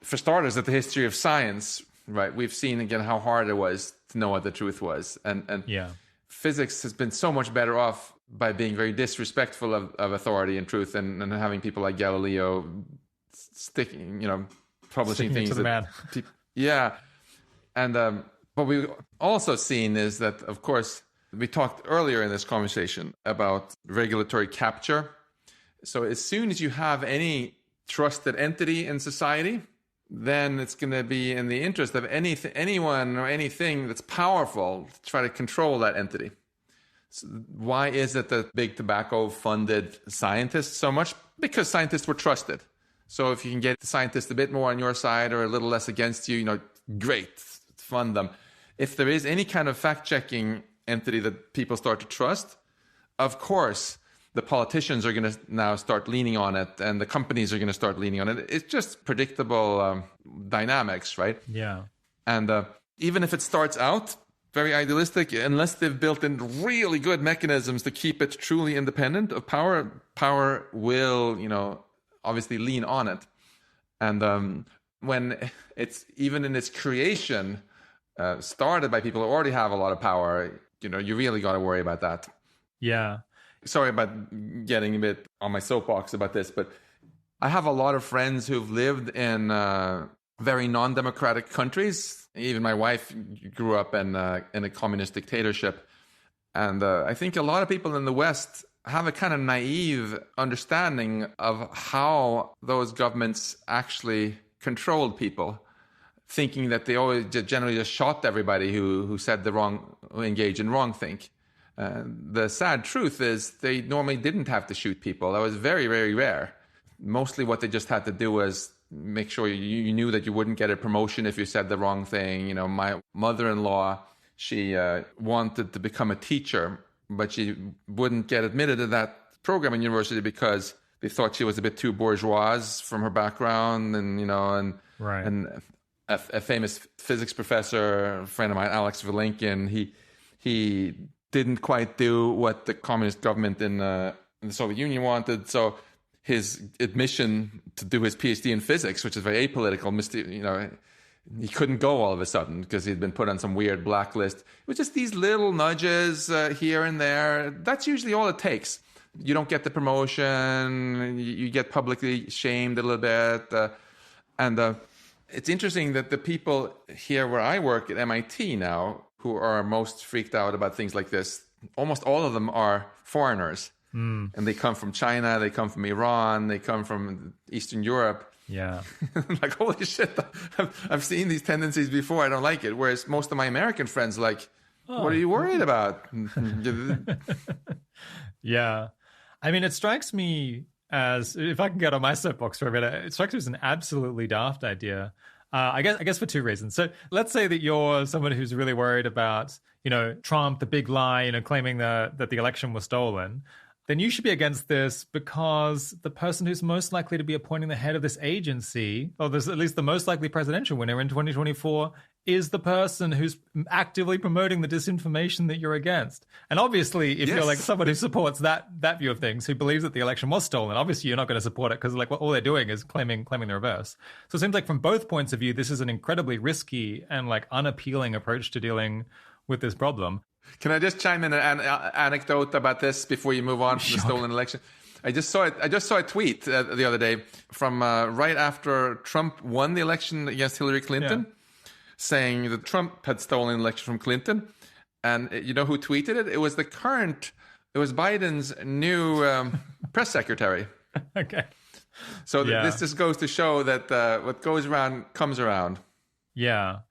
for starters, at the history of science, right, we've seen again how hard it was to know what the truth was. And yeah. Physics has been so much better off by being very disrespectful of authority and truth and having people like Galileo sticking, publishing Sticking it things. to the man. Yeah. And what we've also seen is that, of course, we talked earlier in this conversation about regulatory capture. So as soon as you have any trusted entity in society, then it's going to be in the interest of anyone or anything that's powerful to try to control that entity. So why is it that big tobacco funded scientists so much? Because scientists were trusted. So if you can get the scientists a bit more on your side or a little less against you, great, fund them. If there is any kind of fact-checking entity that people start to trust, of course, the politicians are going to now start leaning on it, and the companies are going to start leaning on it. It's just predictable dynamics, right? Yeah. And even if it starts out very idealistic, unless they've built in really good mechanisms to keep it truly independent of power, power will, obviously lean on it. And when it's even in its creation, started by people who already have a lot of power, you really got to worry about that. Yeah. Sorry about getting a bit on my soapbox about this, but I have a lot of friends who've lived in very non-democratic countries. Even my wife grew up in a communist dictatorship. And I think a lot of people in the West have a kind of naive understanding of how those governments actually controlled people, thinking that they always generally just shot everybody who said who engaged in wrongthink. The sad truth is they normally didn't have to shoot people. That was very, very rare. Mostly what they just had to do was make sure you knew that you wouldn't get a promotion if you said the wrong thing. My mother-in-law, she wanted to become a teacher, but she wouldn't get admitted to that program in university because they thought she was a bit too bourgeoise from her background, and right. And a famous physics professor, a friend of mine, Alex Vilenkin, he didn't quite do what the communist government in the Soviet Union wanted. So his admission to do his PhD in physics, which is very apolitical, he couldn't go all of a sudden because he'd been put on some weird blacklist. It was just these little nudges here and there. That's usually all it takes. You don't get the promotion, you get publicly shamed a little bit. And it's interesting that the people here where I work at MIT now, who are most freaked out about things like this, almost all of them are foreigners. And they come from China, they come from Iran, they come from Eastern Europe. Yeah. Like, holy shit, I've seen these tendencies before, I don't like it. Whereas most of my American friends what are you worried about? Yeah. I mean, it strikes me as, if I can get on my soapbox for a minute, it strikes me as an absolutely daft idea. I guess for two reasons. So let's say that you're someone who's really worried about, Trump, the big lie, claiming that the election was stolen. Then you should be against this because the person who's most likely to be appointing the head of this agency, or there's at least the most likely presidential winner in 2024, is the person who's actively promoting the disinformation that you're against. And obviously, if you're like someone who supports that view of things, who believes that the election was stolen, obviously you're not going to support it because all they're doing is claiming the reverse. So it seems like from both points of view, this is an incredibly risky and unappealing approach to dealing with this problem. Can I just chime in an anecdote about this before you move on from the stolen election? I just saw a tweet the other day from right after Trump won the election against Hillary Clinton, saying that Trump had stolen the election from Clinton. And you know who tweeted it? It was Biden's new press secretary. Okay. So this just goes to show that what goes around comes around. Yeah.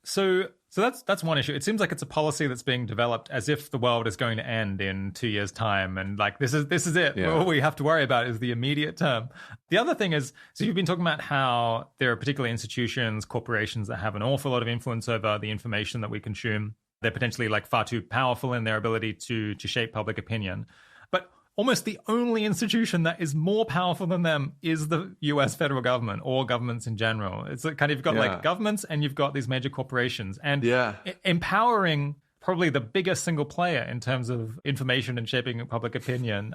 So that's one issue. It seems like it's a policy that's being developed as if the world is going to end in 2 years' time, and this is it. Yeah. All we have to worry about is the immediate term. The other thing is, so you've been talking about how there are particular institutions, corporations that have an awful lot of influence over the information that we consume. They're potentially far too powerful in their ability to shape public opinion. But almost the only institution that is more powerful than them is the US federal government, or governments in general. It's you've got governments and you've got these major corporations, and empowering probably the biggest single player in terms of information and shaping public opinion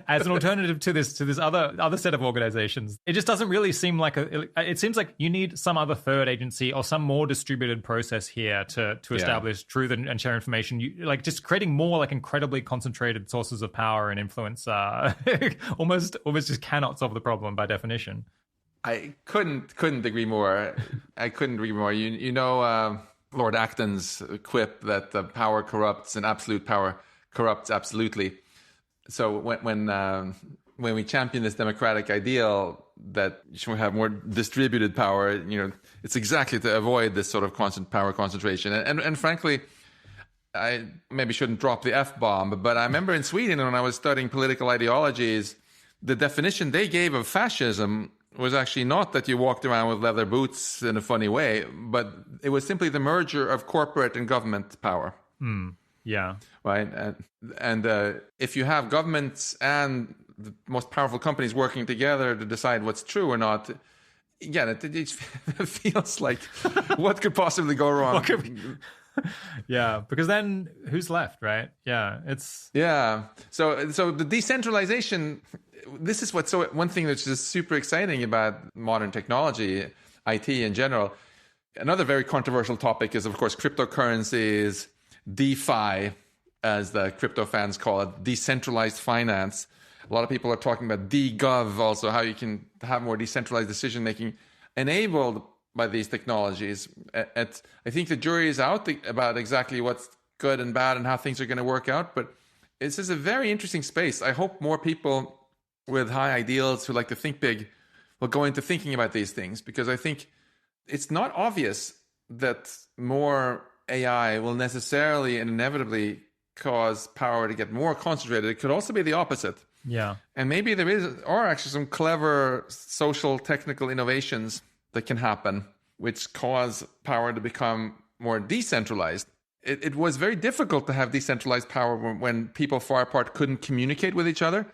as an alternative to this other set of organizations. It just doesn't really seem it seems like you need some other third agency or some more distributed process here to establish truth and share information. You just creating more incredibly concentrated sources of power and influence almost just cannot solve the problem by definition. I couldn't agree more. I couldn't agree more. You know Lord Acton's quip that power corrupts and absolute power corrupts absolutely. So when we champion this democratic ideal that you should have more distributed power, it's exactly to avoid this sort of constant power concentration. And frankly, I maybe shouldn't drop the F-bomb, but I remember in Sweden when I was studying political ideologies, the definition they gave of fascism was actually not that you walked around with leather boots in a funny way, but it was simply the merger of corporate and government power. Yeah. Right. And if you have governments and the most powerful companies working together to decide what's true or not, again, it feels like what could possibly go wrong? Yeah, because then who's left, right? Yeah, So the decentralization. This is one thing that's just super exciting about modern technology, IT in general. Another very controversial topic is, of course, cryptocurrencies, DeFi, as the crypto fans call it, decentralized finance. A lot of people are talking about DGov also, how you can have more decentralized decision making enabled by these technologies. I think the jury is out about exactly what's good and bad and how things are going to work out, but this is a very interesting space. I hope more people with high ideals who like to think big will go into thinking about these things, because I think it's not obvious that more AI will necessarily and inevitably cause power to get more concentrated. It could also be the opposite. Yeah. And maybe are actually some clever social technical innovations that can happen, which cause power to become more decentralized. It was very difficult to have decentralized power when people far apart couldn't communicate with each other,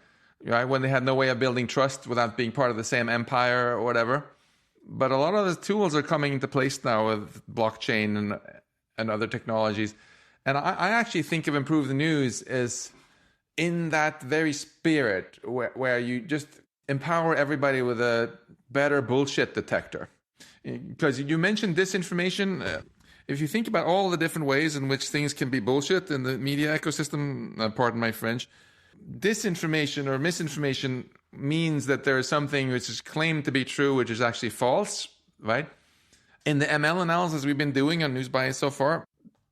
right? When they had no way of building trust without being part of the same empire or whatever. But a lot of the tools are coming into place now with blockchain and other technologies. And I actually think of Improve the News as in that very spirit where you just empower everybody with a better bullshit detector. Because you mentioned disinformation. If you think about all the different ways in which things can be bullshit in the media ecosystem, pardon my French, disinformation or misinformation means that there is something which is claimed to be true, which is actually false, right? In the ML analysis we've been doing on news bias so far,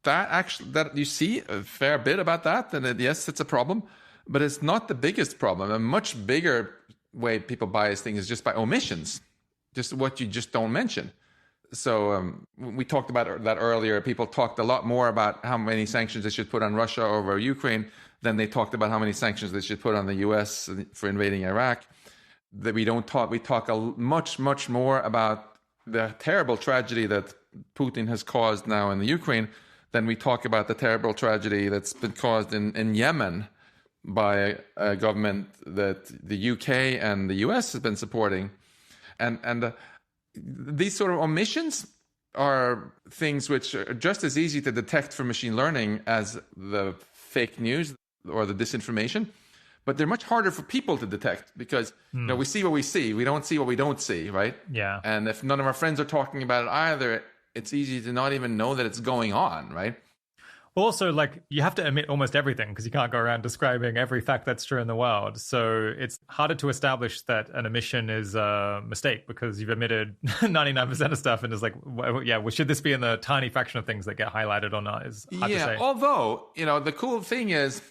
that you see a fair bit about that, and yes, it's a problem, but it's not the biggest problem. A much bigger way people bias things is just by omissions, just what you just don't mention. So we talked about that earlier. People talked a lot more about how many sanctions they should put on Russia over Ukraine than they talked about how many sanctions they should put on the US for invading Iraq. That we talk much more about the terrible tragedy that Putin has caused now in the Ukraine than we talk about the terrible tragedy that's been caused in Yemen by a government that the UK and the US has been supporting. And these sort of omissions are things which are just as easy to detect for machine learning as the fake news or the disinformation, but they're much harder for people to detect because we see what we see. We don't see what we don't see, right? Yeah. And if none of our friends are talking about it either, it's easy to not even know that it's going on, right? Well, also, you have to admit almost everything because you can't go around describing every fact that's true in the world. So it's harder to establish that an omission is a mistake because you've omitted 99% of stuff, and it's should this be in the tiny fraction of things that get highlighted or not is hard to say. Although, the cool thing is,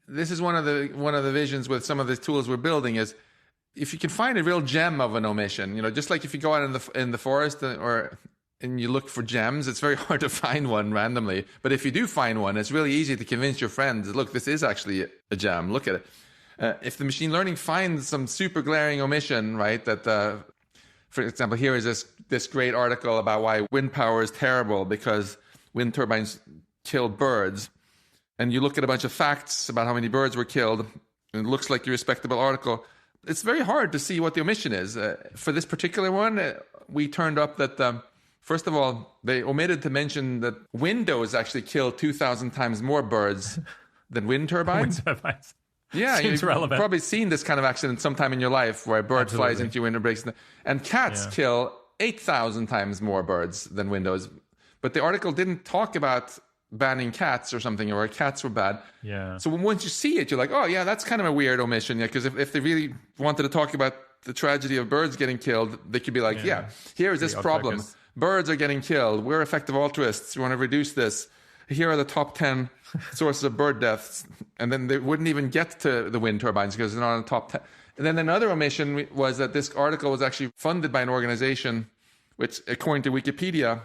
this is one of the visions with some of the tools we're building is if you can find a real gem of an omission, just like if you go out in the forest and you look for gems, it's very hard to find one randomly. But if you do find one, it's really easy to convince your friends, look, this is actually a gem. Look at it. If the machine learning finds some super glaring omission, right, that, for example, here is this great article about why wind power is terrible because wind turbines kill birds. And you look at a bunch of facts about how many birds were killed, and it looks like a respectable article. It's very hard to see what the omission is. For this particular one, we turned up that... First of all, they omitted to mention that windows actually kill 2,000 times more birds than wind turbines. Wind turbines. Yeah, Seems you've relevant. probably seen this kind of accident sometime in your life where a bird flies into your window, breaks. And cats kill 8,000 times more birds than windows. But the article didn't talk about banning cats or something, or cats were bad. Yeah. So once you see it, you're like, oh yeah, that's kind of a weird omission. Yeah, because if they really wanted to talk about the tragedy of birds getting killed, they could be like, here is this problem. Birds are getting killed. We're effective altruists. We want to reduce this. Here are the top 10 sources of bird deaths. And then they wouldn't even get to the wind turbines because they're not on the top 10. And then another omission was that this article was actually funded by an organization which, according to Wikipedia,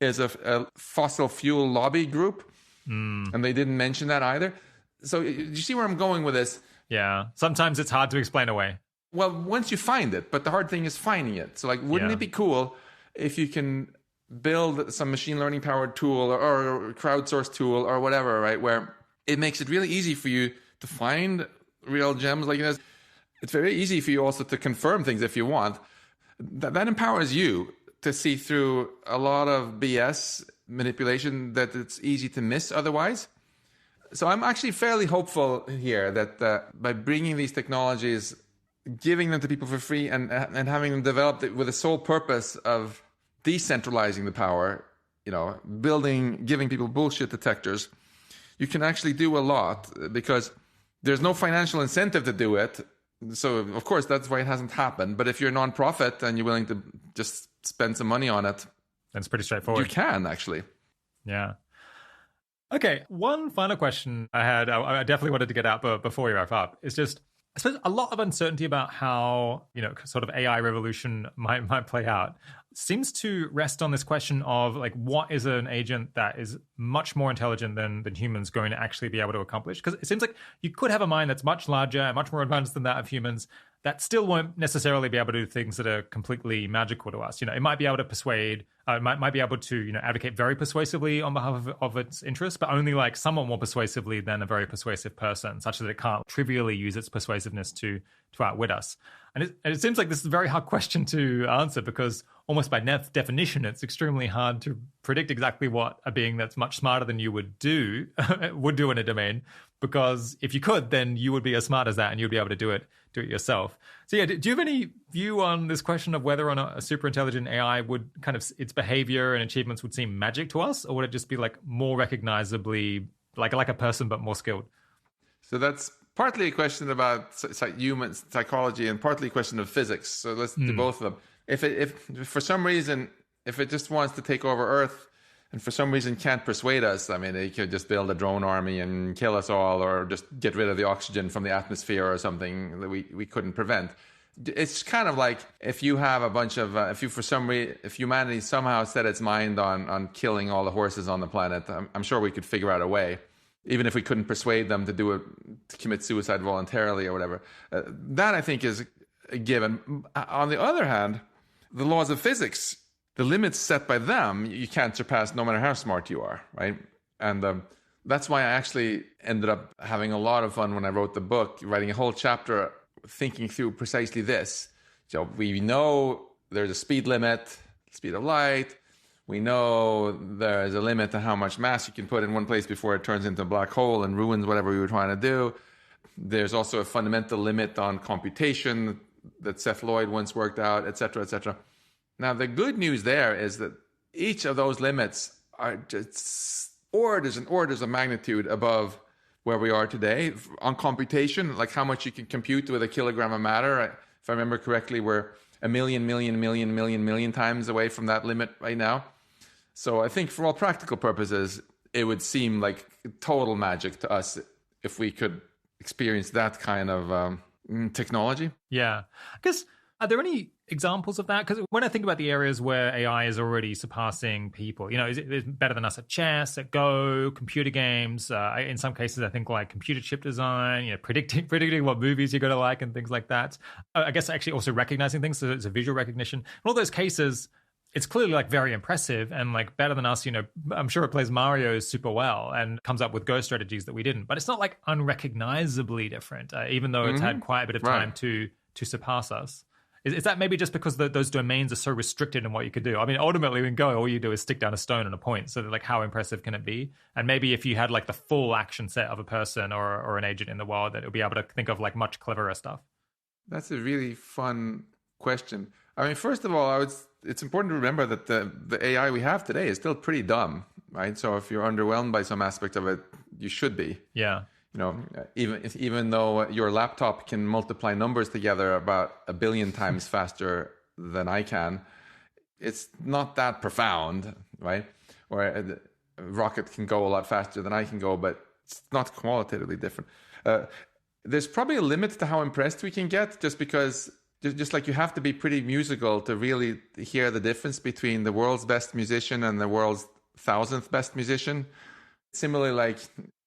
is a fossil fuel lobby group. And they didn't mention that either. So you see where I'm going with this? Yeah. Sometimes it's hard to explain away. Well, once you find it, but the hard thing is finding it. So, like, wouldn't it be cool if you can build some machine learning powered tool or crowdsourced tool or whatever, right? Where it makes it really easy for you to find real gems. Like, it's very easy for you also to confirm things if you want. That empowers you to see through a lot of BS manipulation that it's easy to miss otherwise. So I'm actually fairly hopeful here that by bringing these technologies, giving them to people for free and having them developed with the sole purpose of decentralizing the power, giving people bullshit detectors, you can actually do a lot because there's no financial incentive to do it. So, of course, that's why it hasn't happened. But if you're a nonprofit and you're willing to just spend some money on it, that's pretty straightforward. You can, actually. Yeah. Okay, one final question I had, I definitely wanted to get out before we wrap up, is just, I suppose, a lot of uncertainty about how, sort of AI revolution might play out seems to rest on this question of, like, what is an agent that is much more intelligent than humans going to actually be able to accomplish? Because it seems like you could have a mind that's much larger and much more advanced than that of humans that still won't necessarily be able to do things that are completely magical to us. It might be able to persuade, might be able to, advocate very persuasively on behalf of its interests, but only like somewhat more persuasively than a very persuasive person, such that it can't trivially use its persuasiveness to outwit us. And it seems like this is a very hard question to answer because almost by definition, it's extremely hard to predict exactly what a being that's much smarter than you would do in a domain. Because if you could, then you would be as smart as that and you'd be able to do it yourself. So yeah, do you have any view on this question of whether or not a super intelligent AI would kind of, its behavior and achievements would seem magic to us? Or would it just be like more recognizably like a person, but more skilled? So that's partly a question about human psychology and partly a question of physics. So let's do both of them. If for some reason, if it just wants to take over Earth and for some reason can't persuade us, I mean, they could just build a drone army and kill us all or just get rid of the oxygen from the atmosphere or something that we couldn't prevent. It's kind of like if you have a bunch of, if humanity somehow set its mind on killing all the horses on the planet, I'm sure we could figure out a way. Even if we couldn't persuade them to commit suicide voluntarily or whatever. That, I think, is a given. On the other hand, the laws of physics, the limits set by them, you can't surpass no matter how smart you are, right? And that's why I actually ended up having a lot of fun when I wrote the book, writing a whole chapter thinking through precisely this. So we know there's a speed limit, speed of light. We know there's a limit to how much mass you can put in one place before it turns into a black hole and ruins whatever we were trying to do. There's also a fundamental limit on computation that Seth Lloyd once worked out, et cetera, et cetera. Now, the good news there is that each of those limits are just orders and orders of magnitude above where we are today. On computation, like how much you can compute with a kilogram of matter, if I remember correctly, we're a million times away from that limit right now. So I think for all practical purposes, it would seem like total magic to us if we could experience that kind of technology. Yeah. I guess, are there any examples of that? Because when I think about the areas where AI is already surpassing people, is it better than us at chess, at Go, computer games? In some cases, I think like computer chip design, predicting what movies you're going to like and things like that. I guess actually also recognizing things, so it's a visual recognition. In all those cases, it's clearly like very impressive and like better than us. I'm sure it plays Mario super well and comes up with Go strategies that we didn't. But it's not like unrecognizably different, even though it's had quite a bit of time to surpass us. Is that maybe just because those domains are so restricted in what you could do? I mean, ultimately in Go, all you do is stick down a stone and a point. So like, how impressive can it be? And maybe if you had like the full action set of a person or an agent in the world, that it would be able to think of like much cleverer stuff. That's a really fun question. I mean, first of all, it's important to remember that the AI we have today is still pretty dumb, right? So if you're underwhelmed by some aspect of it, you should be. Yeah. Even though your laptop can multiply numbers together about 1 billion times faster than I can, it's not that profound, right? Or a rocket can go a lot faster than I can go, but it's not qualitatively different. There's probably a limit to how impressed we can get, just because, just like you have to be pretty musical to really hear the difference between the world's best musician and the world's 1,000th best musician. Similarly, like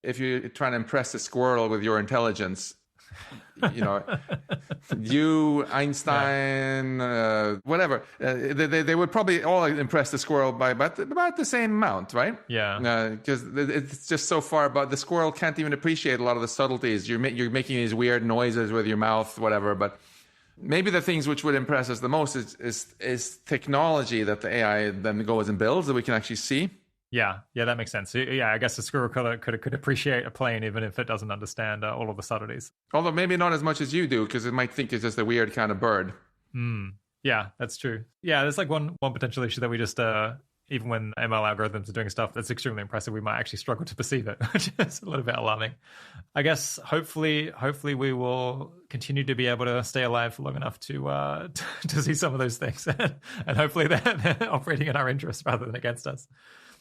if you're trying to impress a squirrel with your intelligence, you, Einstein, whatever, they would probably all impress the squirrel by about the same amount, right? Yeah. Because it's just so far, but the squirrel can't even appreciate a lot of the subtleties. You're making these weird noises with your mouth, whatever. But maybe the things which would impress us the most is technology that the AI then goes and builds that we can actually see. Yeah, that makes sense. Yeah, I guess the squirrel could appreciate a plane even if it doesn't understand all of the subtleties. Although maybe not as much as you do, because it might think it's just a weird kind of bird. Yeah, that's true. Yeah, there's like one potential issue that we just, even when ML algorithms are doing stuff that's extremely impressive, we might actually struggle to perceive it, which is a little bit alarming. I guess hopefully we will continue to be able to stay alive for long enough to see some of those things, and hopefully they're operating in our interest rather than against us.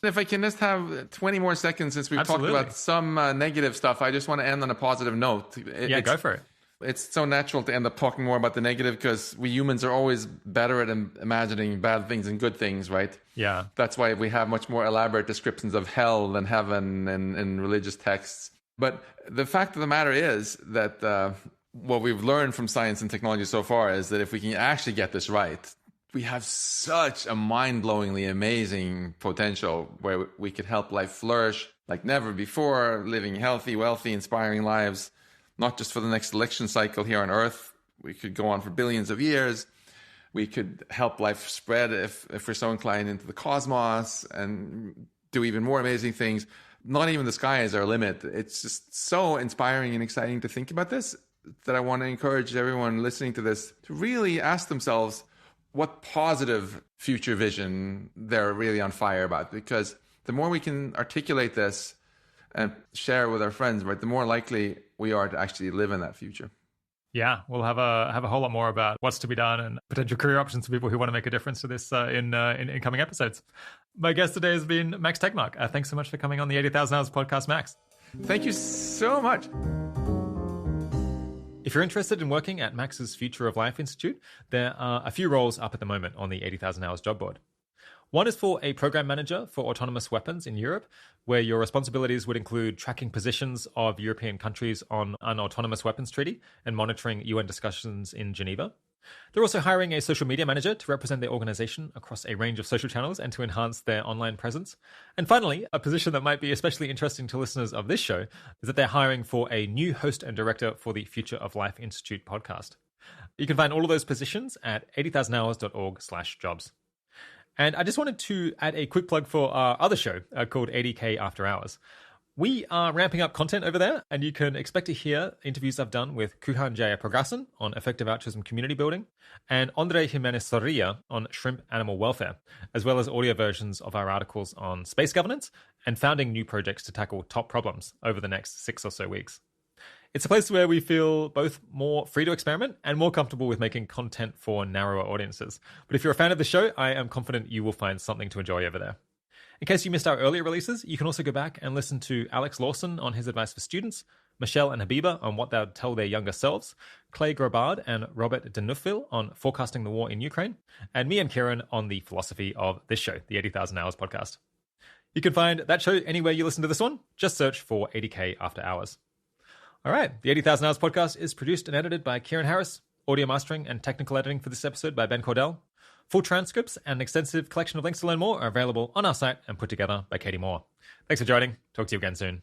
If I can just have 20 more seconds, since we've Absolutely. talked about some negative stuff, I just want to end on a positive note. Go for it. It's so natural to end up talking more about the negative, because we humans are always better at imagining bad things and good things, right? Yeah. That's why we have much more elaborate descriptions of hell than heaven in religious texts. But the fact of the matter is that what we've learned from science and technology so far is that if we can actually get this right, we have such a mind-blowingly amazing potential where we could help life flourish like never before, living healthy, wealthy, inspiring lives, not just for the next election cycle here on Earth. We could go on for billions of years. We could help life spread, if we're so inclined, into the cosmos and do even more amazing things. Not even the sky is our limit. It's just so inspiring and exciting to think about this that I want to encourage everyone listening to this to really ask themselves what positive future vision they're really on fire about. Because the more we can articulate this and share it with our friends, right, the more likely we are to actually live in that future. Yeah, we'll have a whole lot more about what's to be done and potential career options for people who want to make a difference to this in coming episodes. My guest today has been Max Tegmark. Thanks so much for coming on the 80,000 Hours podcast, Max. Thank you so much. If you're interested in working at Max's Future of Life Institute, there are a few roles up at the moment on the 80,000 Hours job board. One is for a program manager for autonomous weapons in Europe, where your responsibilities would include tracking positions of European countries on an autonomous weapons treaty and monitoring UN discussions in Geneva. They're also hiring a social media manager to represent their organization across a range of social channels and to enhance their online presence. And finally, a position that might be especially interesting to listeners of this show is that they're hiring for a new host and director for the Future of Life Institute podcast. You can find all of those positions at 80,000hours.org/jobs. And I just wanted to add a quick plug for our other show called 80K After Hours. We are ramping up content over there, and you can expect to hear interviews I've done with Kuhan Jayapragasan on effective altruism community building and Andre Jimenez Sorrilla on shrimp animal welfare, as well as audio versions of our articles on space governance and founding new projects to tackle top problems over the next 6 or so weeks. It's a place where we feel both more free to experiment and more comfortable with making content for narrower audiences. But if you're a fan of the show, I am confident you will find something to enjoy over there. In case you missed our earlier releases, you can also go back and listen to Alex Lawson on his advice for students, Michelle and Habiba on what they'll tell their younger selves, Clay Grobard and Robert de Neufville on forecasting the war in Ukraine, and me and Kieran on the philosophy of this show, the 80,000 Hours podcast. You can find that show anywhere you listen to this one. Just search for 80K After Hours. All right, the 80,000 Hours podcast is produced and edited by Kieran Harris, audio mastering and technical editing for this episode by Ben Cordell. Full transcripts and an extensive collection of links to learn more are available on our site and put together by Katie Moore. Thanks for joining. Talk to you again soon.